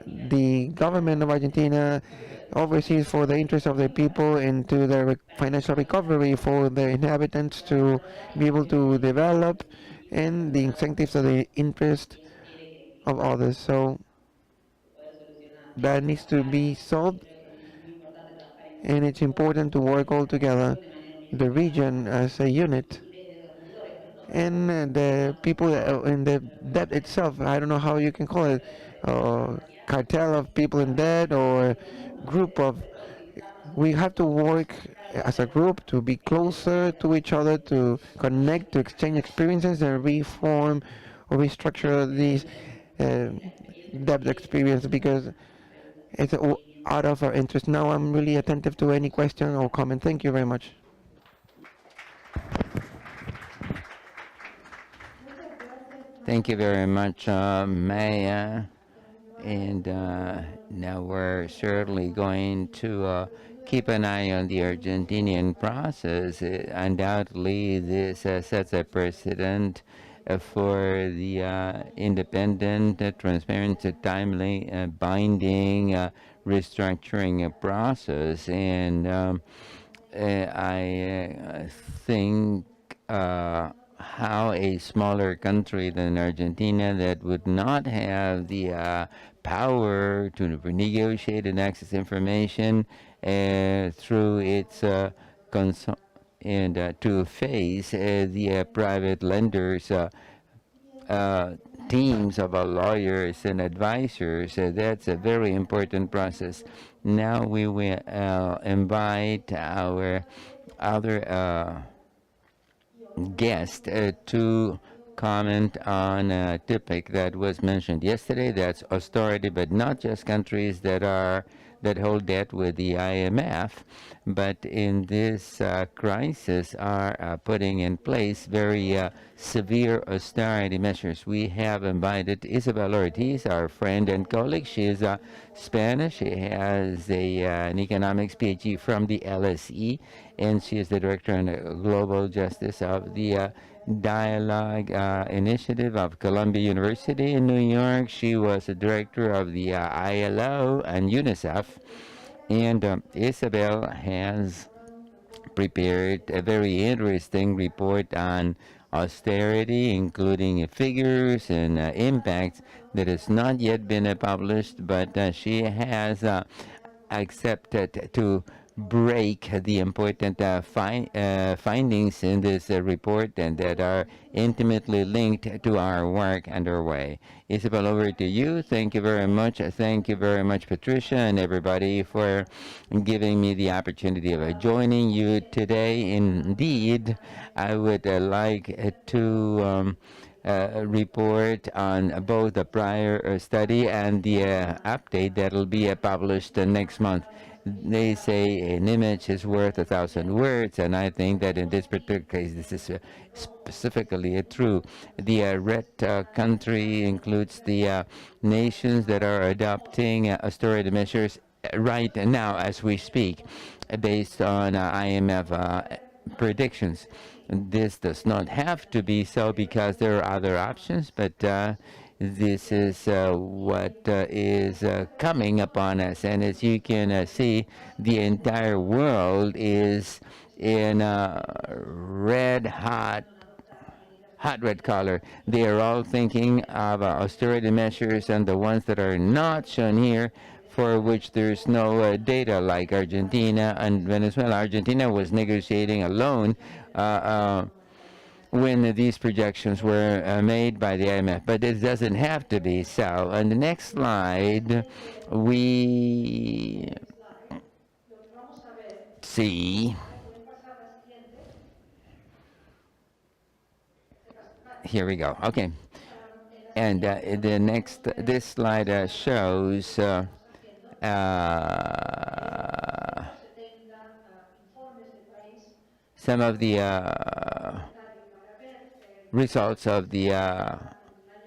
the government of Argentina oversees for the interest of the people and to the financial recovery for the inhabitants to be able to develop, and the incentives of the interest of others. So that needs to be solved, and it's important to work all together, the region as a unit, and the people in the debt itself. I don't know how you can call it, cartel of people in debt, or group of. We have to work as a group to be closer to each other, to connect, to exchange experiences, and reform or restructure these debt experience, because it's out of our interest. Now I'm really attentive to any question or comment. Thank you very much. Thank you very much, Maya. And now we're certainly going to keep an eye on the Argentinian process. Undoubtedly, this sets a precedent for the independent, transparent, timely, binding restructuring process. And I think how a smaller country than Argentina that would not have the power to negotiate and access information through its and to face the private lenders teams of lawyers and advisors. That's a very important process. Now we will invite our other guest to comment on a topic that was mentioned yesterday. That's austerity, but not just countries that hold debt with the IMF, but in this crisis are putting in place very severe austerity measures. We have invited Isabel Ortiz, our friend and colleague. She is Spanish. She has an economics PhD from the LSE, and she is the director on global justice of the Dialogue Initiative of Columbia University in New York. She was the director of the ILO and UNICEF. And Isabel has prepared a very interesting report on austerity, including figures and impacts that has not yet been published, but she has accepted to break the important findings in this report, and that are intimately linked to our work underway. Isabel, over to you. Thank you very much. Thank you very much, Patricia, and everybody, for giving me the opportunity of joining you today. Indeed, I would like to report on both the prior study and the update that will be published next month. They say an image is worth 1,000 words, and I think that in this particular case, this is specifically true. The red country includes the nations that are adopting austerity measures right now as we speak, based on IMF predictions. This does not have to be so because there are other options, but this is what is coming upon us. And as you can see, the entire world is in red hot red color. They are all thinking of austerity measures, and the ones that are not shown here, for which there's no data, like Argentina and Venezuela. Argentina was negotiating a loan when these projections were made by the IMF, but it doesn't have to be so. On the next slide, we see here we go. Okay, and the next this slide shows some of the results of the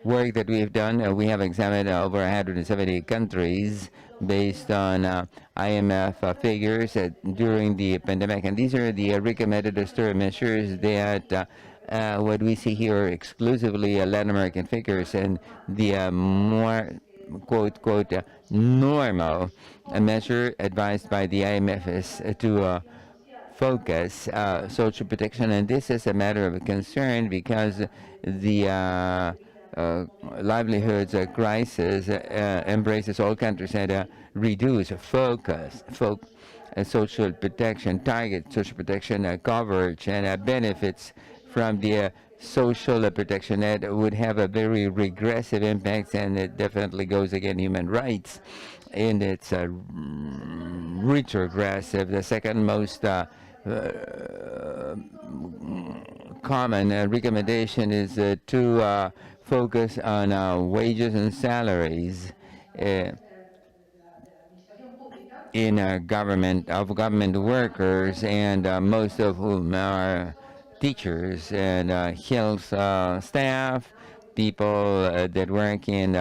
work that we've done. We have examined over 170 countries based on IMF figures during the pandemic, and these are the recommended austerity measures that what we see here are exclusively Latin American figures, and the more quote normal measure advised by the IMF is to focus social protection, and this is a matter of concern because the livelihoods crisis embraces all countries and reduce focus social protection, target social protection coverage and benefits from the social protection that would have a very regressive impact, and it definitely goes against human rights, and it's retrogressive. The second most common recommendation is to focus on wages and salaries in government workers, and most of whom are teachers and health staff, people that work in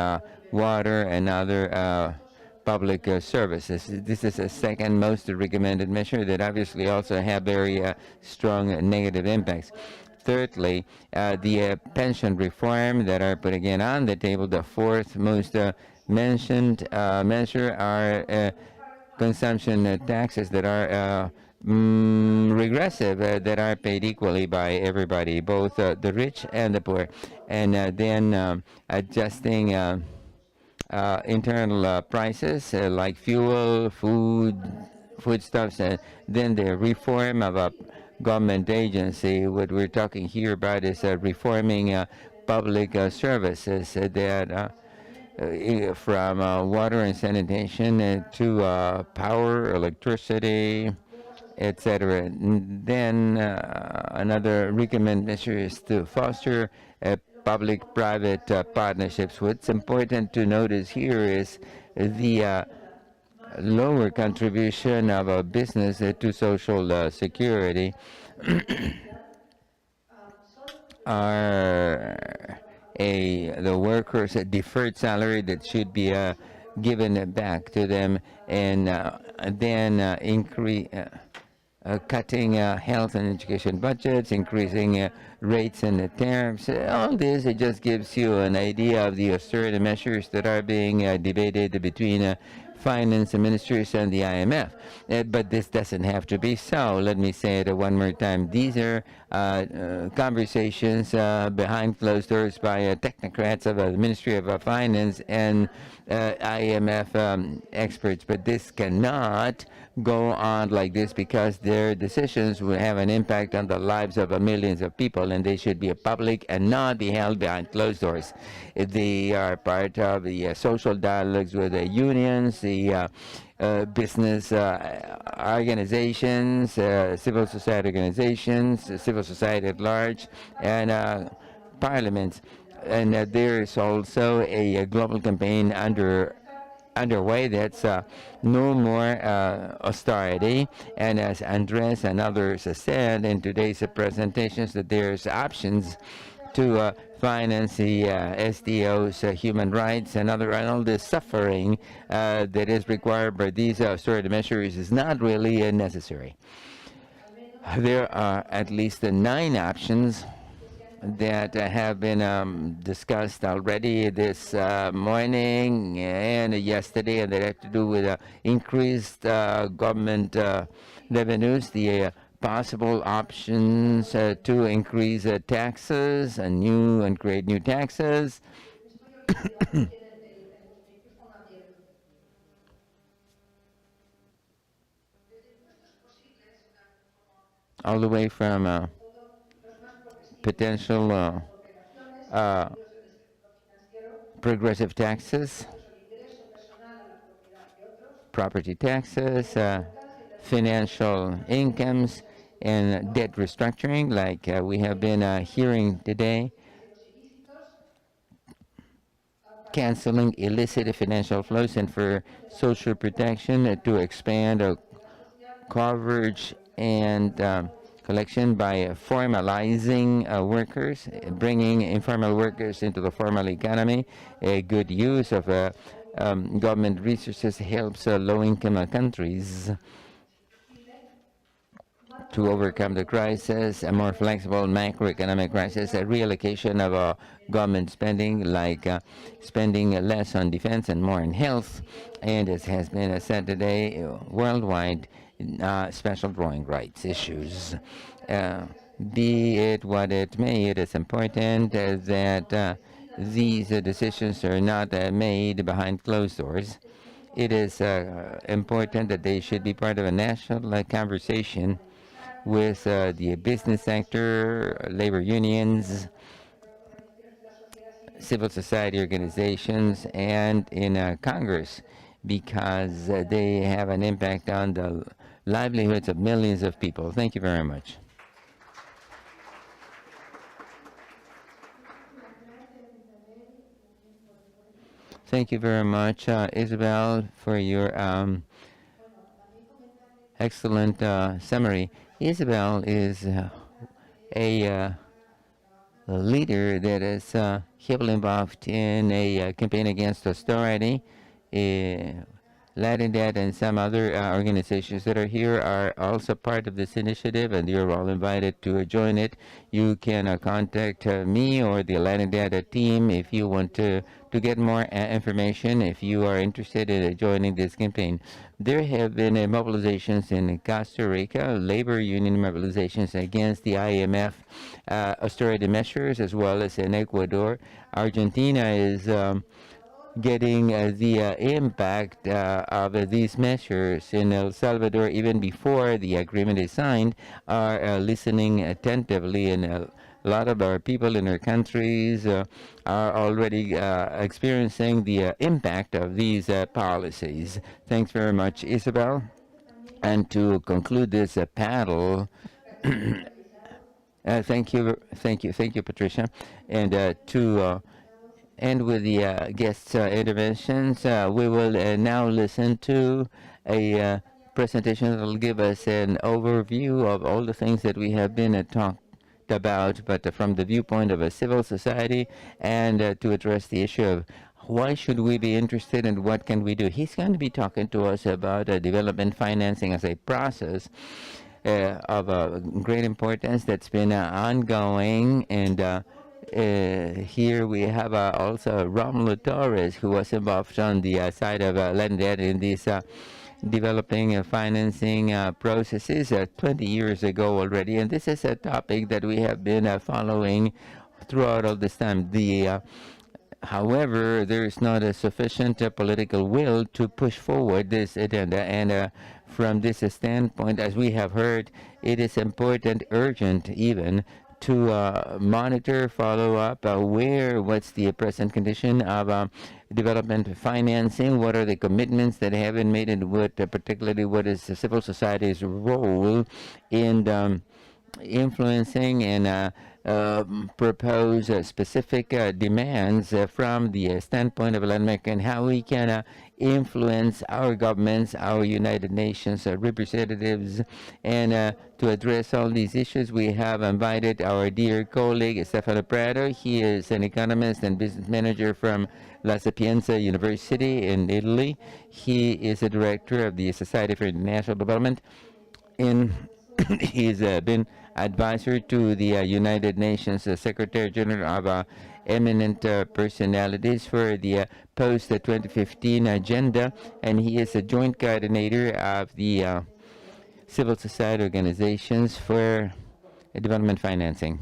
water and other public services. This is a second most recommended measure that obviously also have very strong negative impacts. Thirdly, the pension reform that are put again on the table. The fourth most mentioned measure are consumption taxes that are regressive, that are paid equally by everybody, both the rich and the poor, and then adjusting internal prices like fuel, foodstuffs, and then the reform of a government agency. What we're talking here about is reforming public services that from water and sanitation to power, electricity, etc. Then another recommended measure is to foster public-private partnerships. What's important to notice here is the lower contribution of a business to social security are the workers' deferred salary that should be given back to them, and then cutting health and education budgets, increasing rates and tariffs. All this, it just gives you an idea of the austerity measures that are being debated between finance ministers and the IMF. But this doesn't have to be so. Let me say it one more time. These are conversations behind closed doors by technocrats of the Ministry of Finance and IMF experts. But this cannot go on like this, because their decisions will have an impact on the lives of millions of people, and they should be public and not be held behind closed doors. They are part of the social dialogues with the unions, the business organizations, civil society organizations, civil society at large, and parliaments. And there is also a global campaign underway that's no more austerity. And as Andrés and others have said in today's presentations, that there's options to finance the SDO's human rights and all the suffering that is required by these austerity measures is not really necessary. There are at least 9 options that have been discussed already this morning and yesterday, and that have to do with increased government revenues, the possible options to increase taxes and create new taxes. All the way from potential progressive taxes, property taxes, financial incomes, and debt restructuring, like we have been hearing today, canceling illicit financial flows, and for social protection to expand coverage and collection by formalizing workers, bringing informal workers into the formal economy. A good use of government resources helps low-income countries to overcome the crisis, a more flexible macroeconomic crisis, a reallocation of government spending, like spending less on defense and more on health, and as has been said today, worldwide special drawing rights issues. Be it what it may, it is important that these decisions are not made behind closed doors. It is important that they should be part of a national conversation with the business sector, labor unions, civil society organizations, and in Congress, because they have an impact on the livelihoods of millions of people. Thank you very much. Thank you very much, Isabel, for your excellent summary. Isabel is a leader that is heavily involved in a campaign against austerity. Latinidad and some other organizations that are here are also part of this initiative, and you're all invited to join it. You can contact me or the Latinidad team if you want to get more information, if you are interested in joining this campaign. There have been mobilizations in Costa Rica, labor union mobilizations against the IMF austerity measures, as well as in Ecuador. Argentina is getting the impact of these measures. In El Salvador, even before the agreement is signed, are listening attentively, and a lot of our people in our countries are already experiencing the impact of these policies. Thanks very much, Isabel. And to conclude this panel, thank you, Patricia. And to end with the guests' interventions, we will now listen to a presentation that will give us an overview of all the things that we have been talked about, but from the viewpoint of a civil society, and to address the issue of why should we be interested and what can we do. He's going to be talking to us about development financing as a process of great importance that's been ongoing, and here we have also Romulo Torres, who was involved on the side of Latinidad in these developing financing processes 20 years ago already, and this is a topic that we have been following throughout all this time. However, there is not a sufficient political will to push forward this agenda, and from this standpoint, as we have heard, it is important, urgent even, to monitor, follow up, what's the present condition of development financing, what are the commitments that have been made, and what particularly what is civil society's role in influencing and propose specific demands from the standpoint of Latin America and how we can influence our governments, our United Nations representatives, and to address all these issues, we have invited our dear colleague, Stefano Prado. He is an economist and business manager from La Sapienza University in Italy. He is a director of the Society for International Development, and he's been advisor to the United Nations Secretary General of eminent personalities for the post-2015 agenda, and he is a joint coordinator of the civil society organizations for development financing.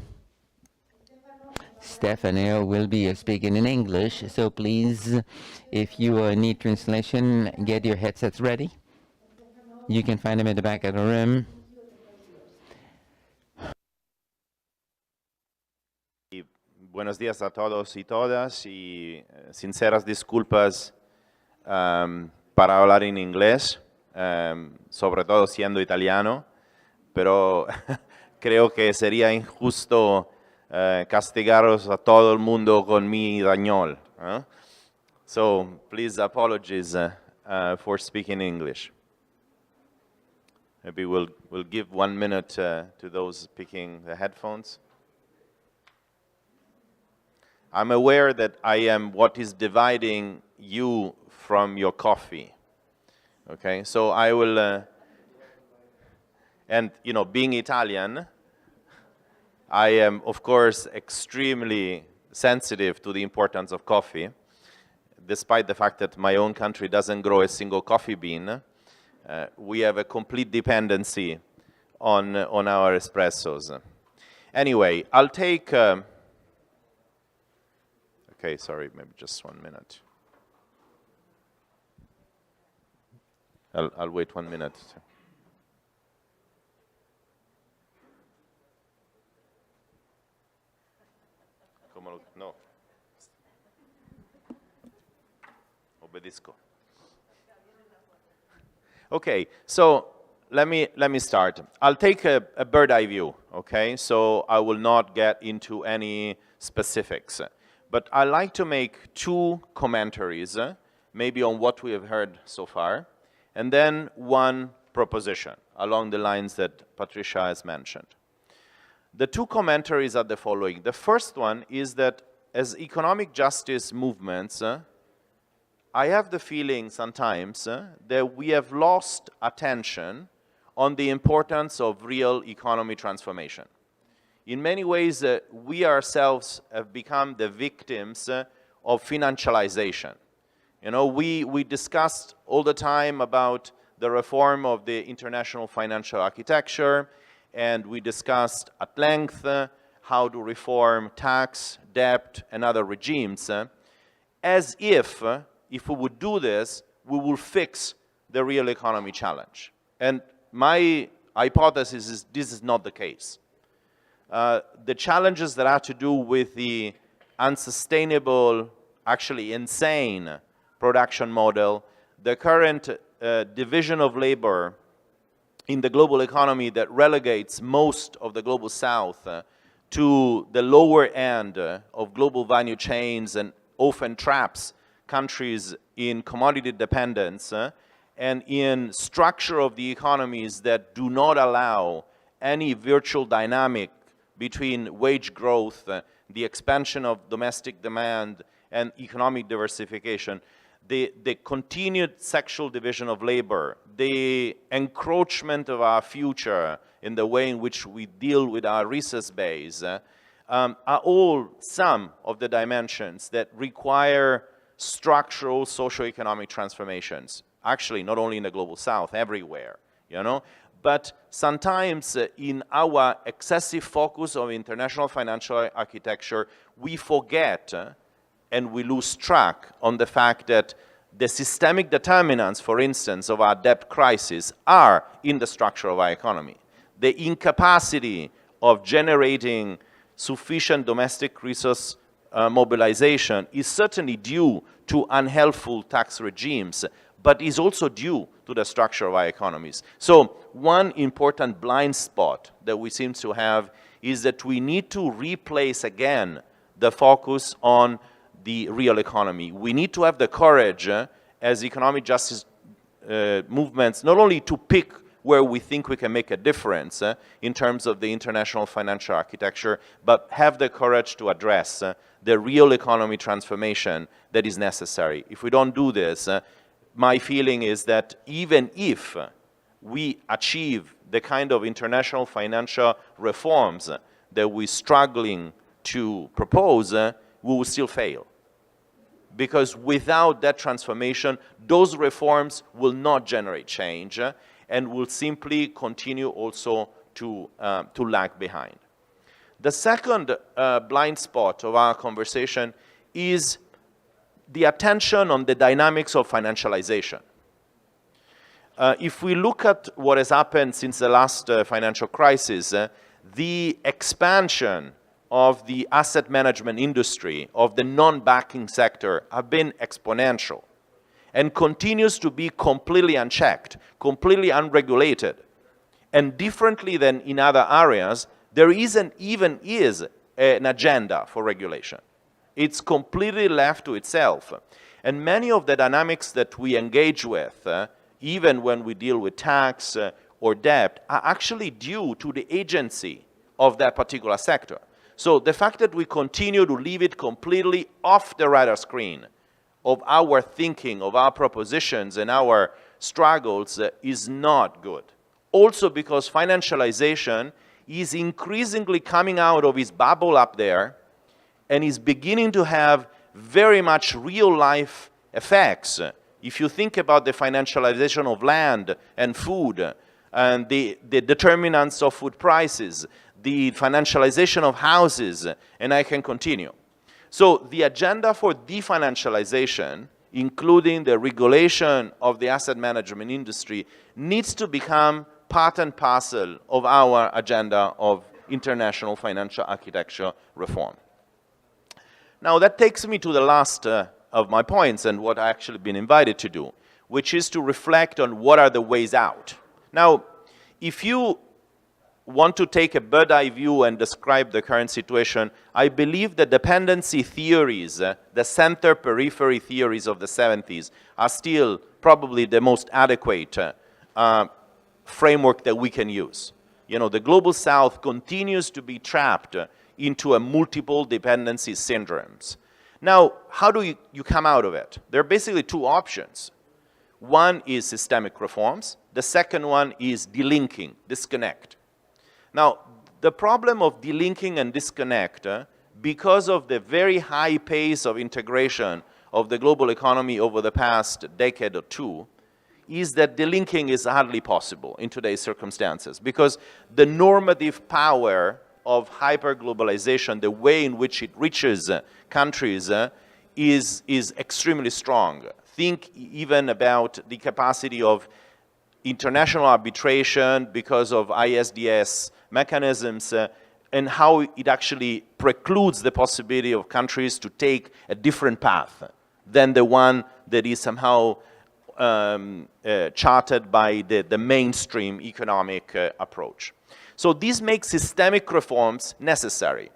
Stefano will be speaking in English, so please, if you need translation, get your headsets ready. You can find them at the back of the room. Buenos días a todos y todas, y sinceras disculpas para hablar en inglés, sobre todo siendo italiano, pero creo que sería injusto castigaros a todo el mundo con mi dañol. So please apologize for speaking English. Maybe we'll give 1 minute to those picking the headphones. I'm aware that I am what is dividing you from your coffee. Okay, so I will, and you know, being Italian, I am of course extremely sensitive to the importance of coffee, despite the fact that my own country doesn't grow a single coffee bean. We have a complete dependency on our espressos. Anyway, I'll take. Okay, sorry, maybe just 1 minute. I'll wait 1 minute. No. Obbedisco. Okay, so let me start. I'll take a bird eye view, okay? So I will not get into any specifics. But I'd like to make 2 commentaries, maybe on what we have heard so far, and then 1 proposition along the lines that Patricia has mentioned. The 2 commentaries are the following. The first one is that as economic justice movements, I have the feeling sometimes that we have lost attention on the importance of real economy transformation. In many ways, we ourselves have become the victims of financialization. You know, we discussed all the time about the reform of the international financial architecture, and we discussed at length how to reform tax, debt, and other regimes, as if we would do this, we will fix the real economy challenge. And my hypothesis is this is not the case. The challenges that have to do with the unsustainable, actually insane production model, the current division of labor in the global economy that relegates most of the global south to the lower end of global value chains and often traps countries in commodity dependence and in structure of the economies that do not allow any virtual dynamic between wage growth, the expansion of domestic demand, and economic diversification, the continued sexual division of labor, the encroachment of our future in the way in which we deal with our resource base, are all some of the dimensions that require structural socioeconomic transformations. Actually, not only in the global south, everywhere, you know. But sometimes in our excessive focus on international financial architecture, we forget and we lose track on the fact that the systemic determinants, for instance, of our debt crisis are in the structure of our economy. The incapacity of generating sufficient domestic resource mobilization is certainly due to unhelpful tax regimes, but is also due to the structure of our economies. So one important blind spot that we seem to have is that we need to replace again the focus on the real economy. We need to have the courage as economic justice movements not only to pick where we think we can make a difference in terms of the international financial architecture, but have the courage to address the real economy transformation that is necessary. If we don't do this, my feeling is that even if we achieve the kind of international financial reforms that we're struggling to propose, we will still fail. Because without that transformation, those reforms will not generate change and will simply continue also to lag behind. The second blind spot of our conversation is the attention on the dynamics of financialization. If we look at what has happened since the last financial crisis, the expansion of the asset management industry, of the non-banking sector, have been exponential and continues to be completely unchecked, completely unregulated. And differently than in other areas, there isn't even an agenda for regulation. It's completely left to itself. And many of the dynamics that we engage with, even when we deal with tax or debt, are actually due to the agency of that particular sector. So the fact that we continue to leave it completely off the radar screen of our thinking, of our propositions and our struggles is not good. Also because financialization is increasingly coming out of its bubble up there and is beginning to have very much real-life effects. If you think about the financialization of land and food, and the determinants of food prices, the financialization of houses, and I can continue. So the agenda for definancialization, including the regulation of the asset management industry, needs to become part and parcel of our agenda of international financial architecture reform. Now that takes me to the last of my points and what I've actually been invited to do, which is to reflect on what are the ways out. Now, if you want to take a bird's-eye view and describe the current situation, I believe the dependency theories, the center-periphery theories of the 70s, are still probably the most adequate framework that we can use. You know, the Global South continues to be trapped into a multiple dependency syndromes. Now, how do you come out of it? There are basically two options. One is systemic reforms. The second one is delinking, disconnect. Now, the problem of delinking and disconnect, because of the very high pace of integration of the global economy over the past decade or two, is that delinking is hardly possible in today's circumstances, because the normative power of hyper-globalization, the way in which it reaches countries, is extremely strong. Think even about the capacity of international arbitration because of ISDS mechanisms and how it actually precludes the possibility of countries to take a different path than the one that is somehow charted by the mainstream economic approach. So this makes systemic reforms necessary.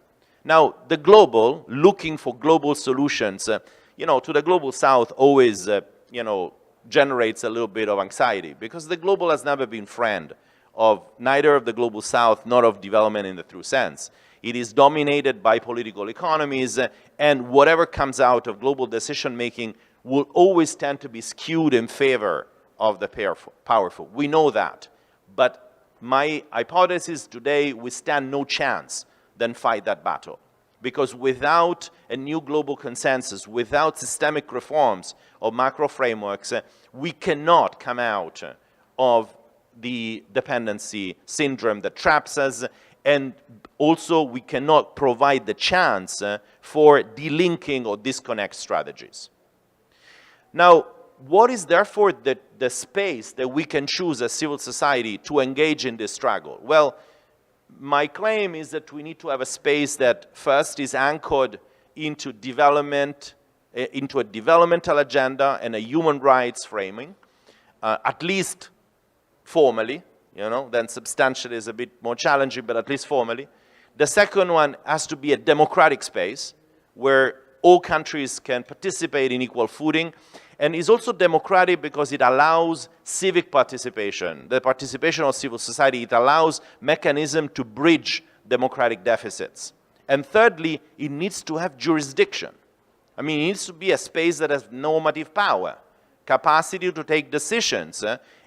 Now, the global, looking for global solutions, you know, to the Global South always, you know, generates a little bit of anxiety because the global has never been friend of neither of the Global South nor of development in the true sense. It is dominated by political economies, and whatever comes out of global decision-making will always tend to be skewed in favor of the powerful. We know that. But my hypothesis today, we stand no chance than fight that battle. Because without a new global consensus, without systemic reforms of macro frameworks, we cannot come out of the dependency syndrome that traps us, and also we cannot provide the chance for delinking or disconnect strategies. Now, what is therefore the space that we can choose as civil society to engage in this struggle? Well, my claim is that we need to have a space that first is anchored into development, into a developmental agenda and a human rights framing, at least formally. then substantially is a bit more challenging, but at least formally. The second one has to be a democratic space where all countries can participate in equal footing, and is also democratic because it allows civic participation, the participation of civil society. It allows mechanism to bridge democratic deficits. And thirdly, it needs to have jurisdiction. I mean, it needs to be a space that has normative power, capacity to take decisions,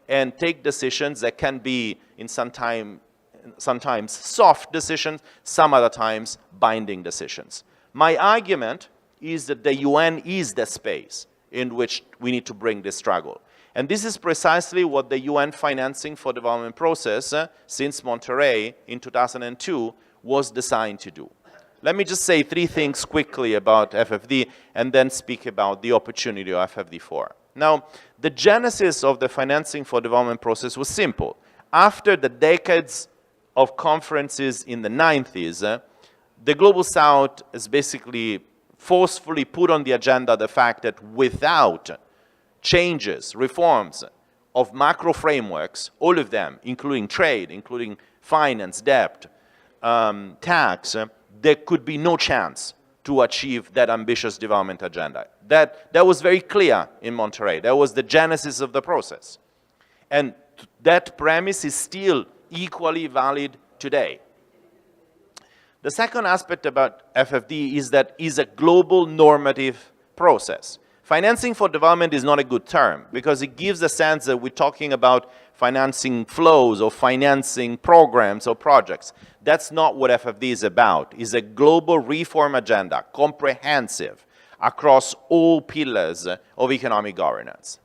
and take decisions that can be sometimes soft decisions, some other times binding decisions. My argument is that the UN is the space in which we need to bring this struggle. And this is precisely what the UN financing for development process since Monterrey in 2002 was designed to do. Let me just say 3 things quickly about FFD and then speak about the opportunity of FFD4. Now, the genesis of the financing for development process was simple. After the decades of conferences in the 90s, the Global South has basically forcefully put on the agenda the fact that without changes, reforms of macro frameworks, all of them, including trade, including finance, debt, tax, there could be no chance to achieve that ambitious development agenda. That was very clear in Monterrey. That was the genesis of the process. And that premise is still equally valid today. The second aspect about FFD is that it's a global normative process. Financing for development is not a good term because it gives a sense that we're talking about financing flows or financing programs or projects. That's not what FFD is about. It's a global reform agenda, comprehensive, across all pillars of economic governance.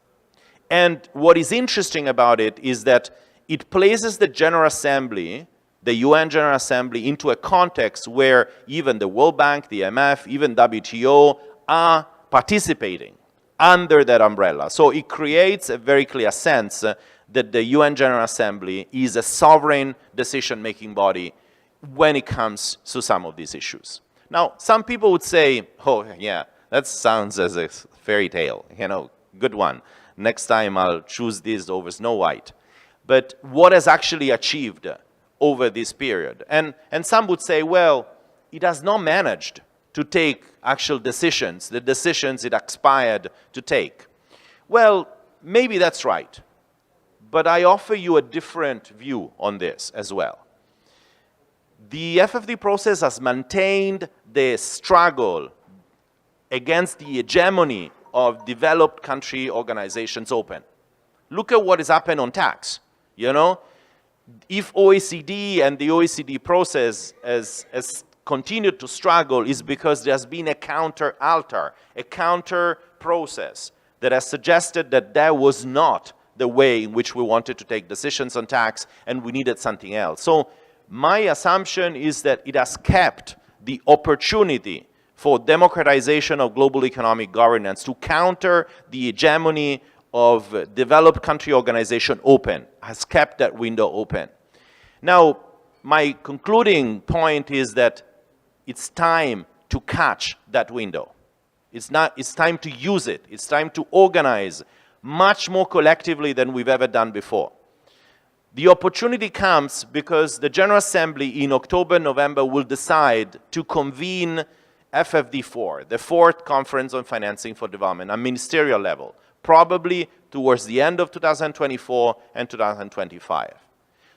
And what is interesting about it is that it places the General Assembly, the UN General Assembly, into a context where even the World Bank, the IMF, even WTO are participating under that umbrella. So it creates a very clear sense that the UN General Assembly is a sovereign decision-making body when it comes to some of these issues. Now, some people would say, oh yeah, that sounds as a fairy tale, good one. Next time I'll choose this over Snow White. But what has actually achieved over this period? And some would say, well, it has not managed to take actual decisions, the decisions it aspired to take. Well, maybe that's right. But I offer you a different view on this as well. The FFD process has maintained the struggle against the hegemony of developed country organizations open. Look at what has happened on tax. If OECD and the OECD process has continued to struggle, is because there has been a counter-altar, a counter-process that has suggested that that was not the way in which we wanted to take decisions on tax and we needed something else. So my assumption is that it has kept the opportunity for democratization of global economic governance to counter the hegemony of developed country organization open, has kept that window open. Now, my concluding point is that it's time to catch that window. It's time to use it. It's time to organize much more collectively than we've ever done before. The opportunity comes because the General Assembly in October, November will decide to convene FFD4, the 4th Conference on Financing for Development, at ministerial level, probably towards the end of 2024 and 2025.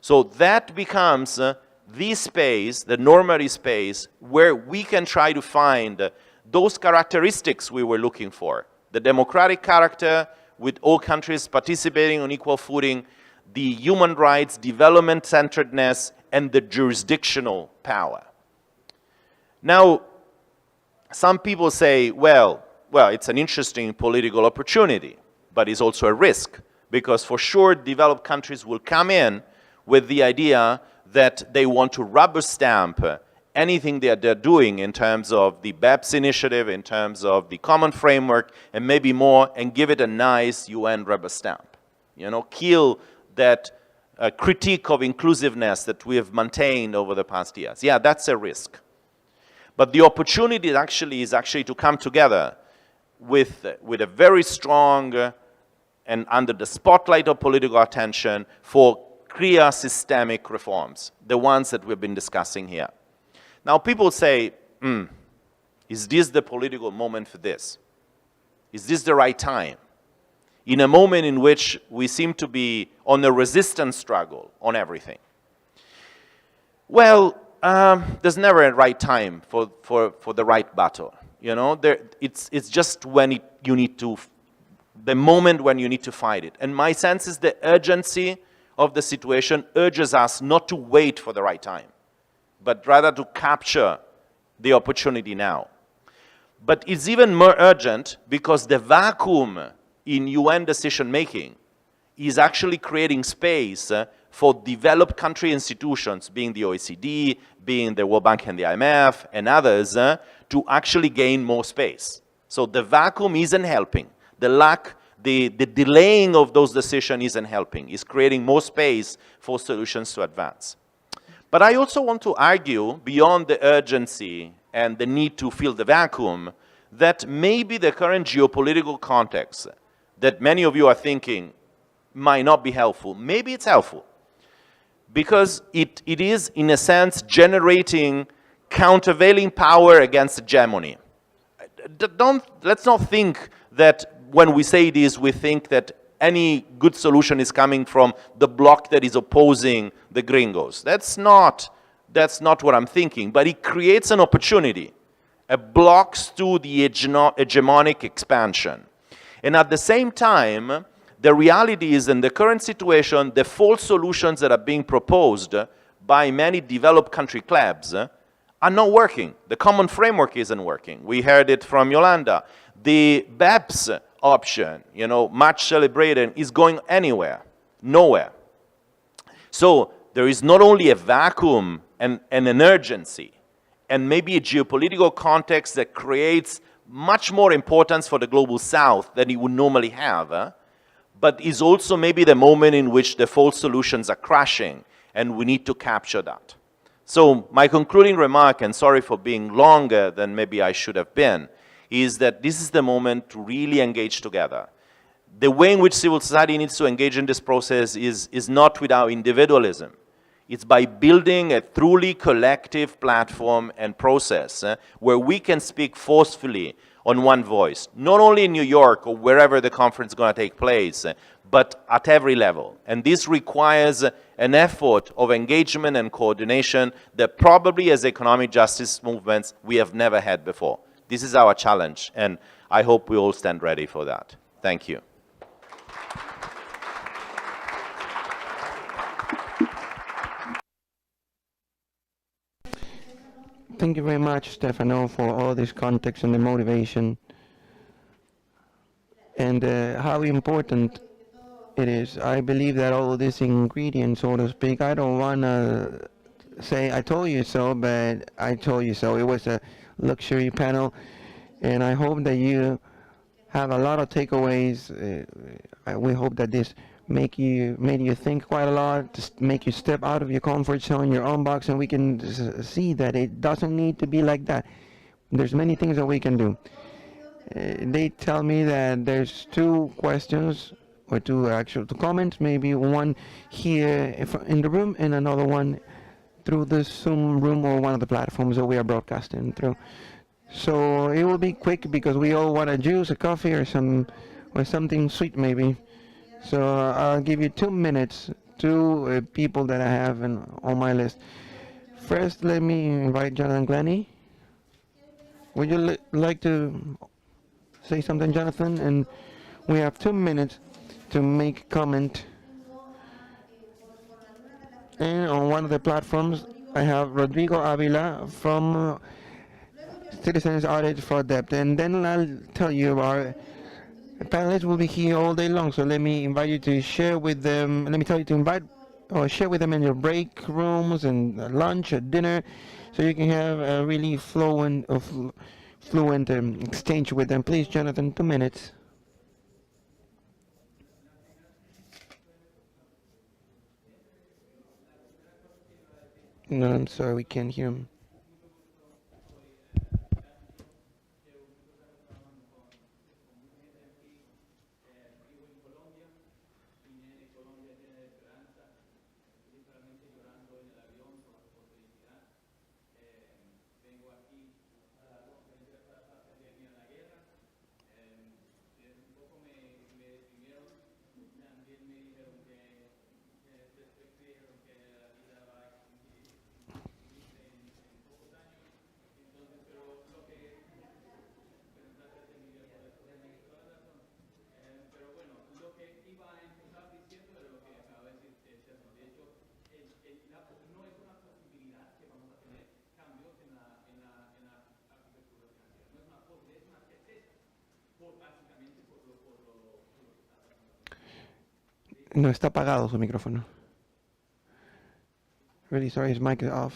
So that becomes the space, the normative space, where we can try to find those characteristics we were looking for. The democratic character, with all countries participating on equal footing, the human rights, development-centeredness, and the jurisdictional power. Now, some people say, well, it's an interesting political opportunity, but it's also a risk, because for sure developed countries will come in with the idea that they want to rubber stamp anything that they're doing in terms of the BEPS initiative, in terms of the common framework, and maybe more, and give it a nice UN rubber stamp. Kill that critique of inclusiveness that we have maintained over the past years. Yeah, that's a risk. But the opportunity is actually to come together with a very strong and under the spotlight of political attention for clear systemic reforms, the ones that we've been discussing here. Now people say, is this the political moment for this? Is this the right time? In a moment in which we seem to be on a resistance struggle on everything. Well, there's never a right time for the right battle. You know, it's just when you need to, the moment when you need to fight it. And my sense is the urgency of the situation urges us not to wait for the right time, but rather to capture the opportunity now. But it's even more urgent because the vacuum in UN decision-making is actually creating space for developed country institutions, being the OECD, being the World Bank and the IMF, and others, to actually gain more space. So the vacuum isn't helping. The delaying of those decisions isn't helping. It's creating more space for solutions to advance. But I also want to argue, beyond the urgency and the need to fill the vacuum, that maybe the current geopolitical context that many of you are thinking might not be helpful. Maybe it's helpful because it is, in a sense, generating countervailing power against hegemony. Let's not think that when we say this, we think that any good solution is coming from the bloc that is opposing the gringos. That's not what I'm thinking, but it creates an opportunity, a blocks to the hegemonic expansion. And at the same time, the reality is in the current situation, the false solutions that are being proposed by many developed country clubs are not working. The common framework isn't working. We heard it from Iolanda. The BEPS option, you know, much celebrated, is going anywhere, nowhere. So there is not only a vacuum and an urgency, and maybe a geopolitical context that creates much more importance for the global south than it would normally have, but is also maybe the moment in which the false solutions are crashing, and we need to capture that. So my concluding remark, and sorry for being longer than maybe I should have been, is that this is the moment to really engage together. The way in which civil society needs to engage in this process is not without individualism. It's by building a truly collective platform and process where we can speak forcefully on one voice, not only in New York or wherever the conference is going to take place, but at every level. And this requires an effort of engagement and coordination that probably as economic justice movements we have never had before. This is our challenge, and I hope we all stand ready for that. Thank you. Thank you very much, Stefano, for all this context and the motivation and how important it is. I believe that all of these ingredients, so to speak, I don't want to say I told you so, but I told you so. It was a luxury panel, and I hope that you have a lot of takeaways. We hope that this made you think quite a lot, just make you step out of your comfort zone, your own box, and we can see that it doesn't need to be like that. There's many things that we can do. They tell me that there's two questions or two comments, maybe one here in the room and another one through the Zoom room or one of the platforms that we are broadcasting through. So it will be quick because we all want a juice, a coffee, or something sweet maybe. So I'll give you 2 minutes, two people that I have on my list. First, let me invite Jonathan Glennie. Would you like to say something, Jonathan? And we have 2 minutes to make a comment. And on one of the platforms, I have Rodrigo Avila from Citizens Audit for Debt. And then I'll tell you our panelists will be here all day long, so let me invite you to share with them. Let me tell you to invite or share with them in your break rooms and lunch or dinner, so you can have a really fluent exchange with them. Please, Jonathan, 2 minutes. No, I'm sorry, we can't hear him. No, está apagado su micrófono. Really sorry, his mic is off.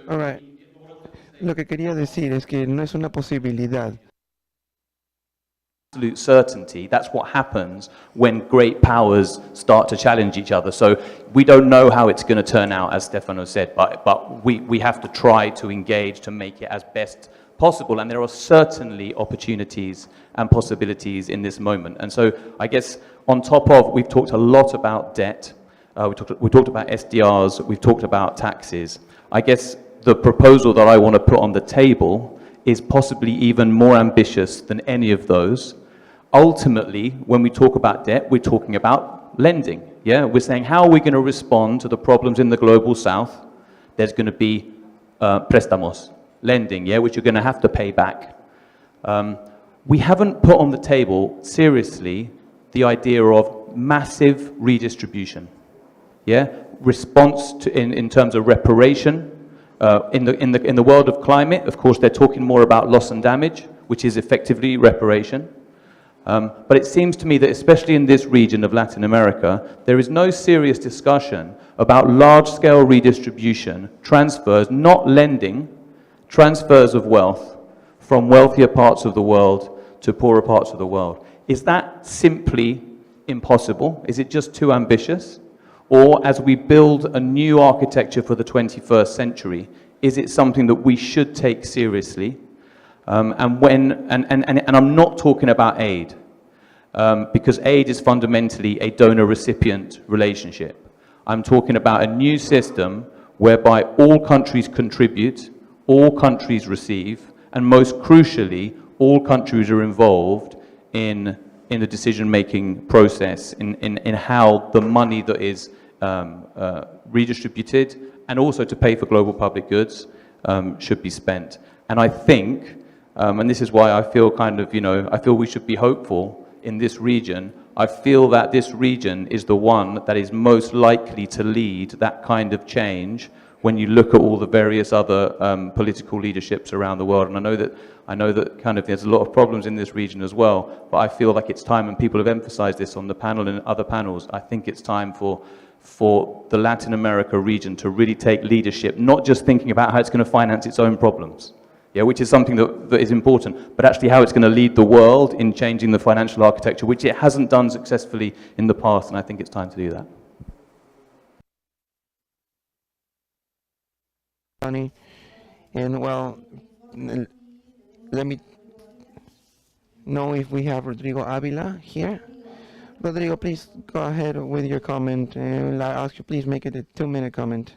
All right. Lo que quería decir es que no es una posibilidad. Absolute certainty. That's what happens when great powers start to challenge each other. So we don't know how it's going to turn out, as Stefano said, but we have to try to engage to make it as best possible. And there are certainly opportunities and possibilities in this moment. And so I guess on top of, we've talked a lot about debt, we talked about SDRs, we've talked about taxes. I guess the proposal that I want to put on the table is possibly even more ambitious than any of those. Ultimately, when we talk about debt, we're talking about lending. Yeah, we're saying how are we going to respond to the problems in the global south? There's going to be préstamos, lending, yeah, which you're going to have to pay back. We haven't put on the table seriously the idea of massive redistribution. Yeah, response to in terms of reparation. In the world of climate, of course, they're talking more about loss and damage, which is effectively reparation. But it seems to me that especially in this region of Latin America, there is no serious discussion about large-scale redistribution, transfers, not lending, transfers of wealth from wealthier parts of the world to poorer parts of the world. Is that simply impossible? Is it just too ambitious? Or as we build a new architecture for the 21st century, is it something that we should take seriously? And I'm not talking about aid, because aid is fundamentally a donor-recipient relationship. I'm talking about a new system whereby all countries contribute, all countries receive, and most crucially, all countries are involved in the decision-making process, in how the money that is redistributed and also to pay for global public goods should be spent. And I think, and this is why I feel kind of, I feel we should be hopeful in this region. I feel that this region is the one that is most likely to lead that kind of change when you look at all the various other political leaderships around the world. And I know that kind of there's a lot of problems in this region as well, but I feel like it's time, and people have emphasized this on the panel and other panels, I think it's time for the Latin America region to really take leadership, not just thinking about how it's going to finance its own problems, yeah, which is something that is important, but actually how it's going to lead the world in changing the financial architecture, which it hasn't done successfully in the past, and I think it's time to do that. Funny. And well, let me know if we have Rodrigo Avila here. Rodrigo, please go ahead with your comment. I ask you, please make it a 2-minute comment.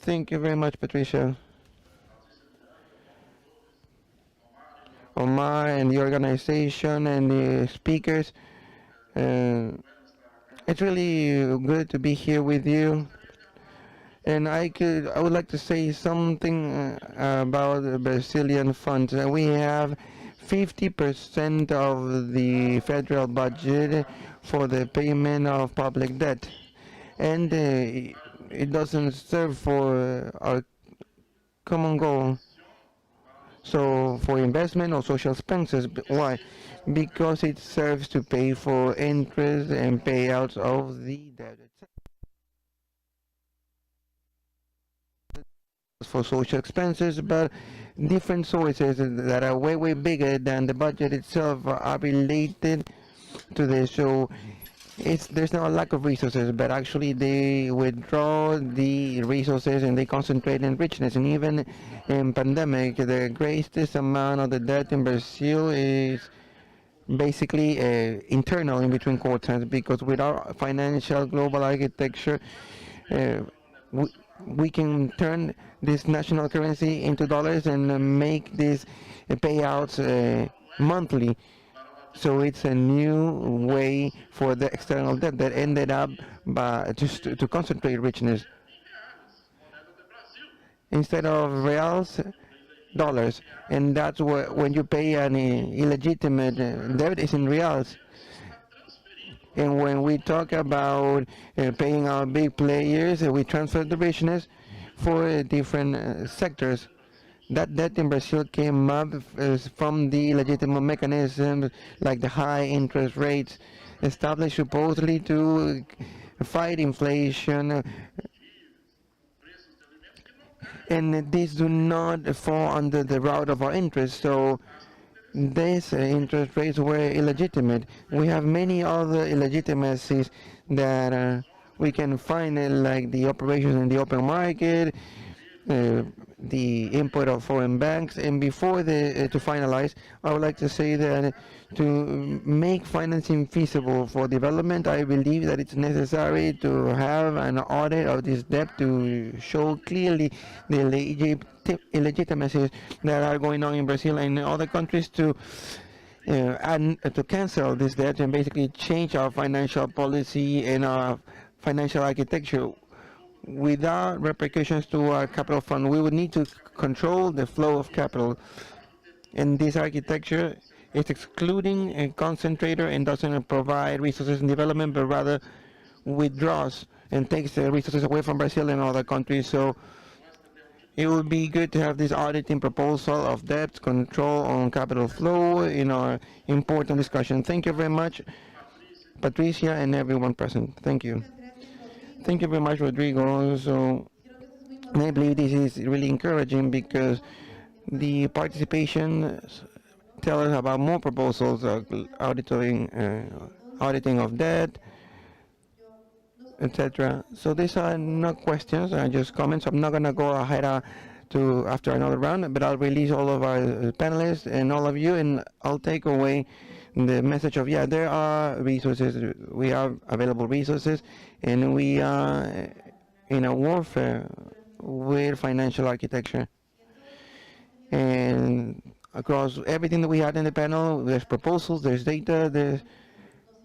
Thank you very much, Patricia. Omar and the organization and the speakers. It's really good to be here with you. And I would like to say something about the Brazilian funds. We have 50% of the federal budget for the payment of public debt, and it doesn't serve for our common goal. So for investment or social expenses. Why? Because it serves to pay for interest and payouts of the debt. For social expenses, but different sources that are way bigger than the budget itself are related to this. So there's not a lack of resources, but actually they withdraw the resources and they concentrate in richness. And even in pandemic, the greatest amount of the debt in Brazil is basically internal in between quarters, because without financial global architecture, we can turn this national currency into dollars and make these payouts monthly. So it's a new way for the external debt that ended up by just to concentrate richness. Instead of reals, dollars. And that's when you pay an illegitimate debt is in reals. And when we talk about paying our big players, we transfer the business for different sectors. That debt in Brazil came up from the legitimate mechanisms like the high interest rates established supposedly to fight inflation. And these do not fall under the route of our interest. So these interest rates were illegitimate. We have many other illegitimacies that we can find, like the operations in the open market, the input of foreign banks. And before to finalize, I would like to say that to make financing feasible for development, I believe that it's necessary to have an audit of this debt to show clearly the illegitimacies that are going on in Brazil and in other countries to cancel this debt and basically change our financial policy and our financial architecture. Without repercussions to our capital fund, we would need to control the flow of capital. And this architecture is excluding a concentrator and doesn't provide resources in development, but rather withdraws and takes the resources away from Brazil and other countries. So it would be good to have this auditing proposal of debt control on capital flow in our important discussion. Thank you very much, Patricia, and everyone present. Thank you. Thank you very much, Rodrigo. So I believe this is really encouraging because the participation tells us about more proposals, auditing of debt, etc. So these are not questions, just comments. I'm not going to go ahead after another round, but I'll release all of our panelists and all of you, and I'll take away the message of, there are resources, we have available resources, and we are in a warfare with financial architecture. And across everything that we had in the panel, there's proposals, there's data, there's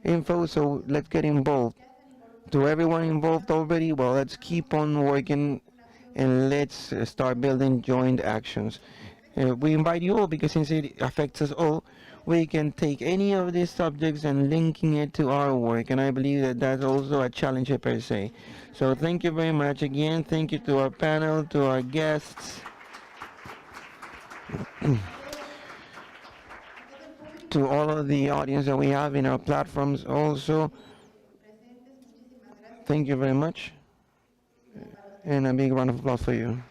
info, so let's get involved. To everyone involved already, well, let's keep on working and let's start building joint actions. We invite you all because since it affects us all, we can take any of these subjects and linking it to our work, and I believe that that's also a challenge per se. So thank you very much again. Thank you to our panel, to our guests, to all of the audience that we have in our platforms also. Thank you very much, and a big round of applause for you.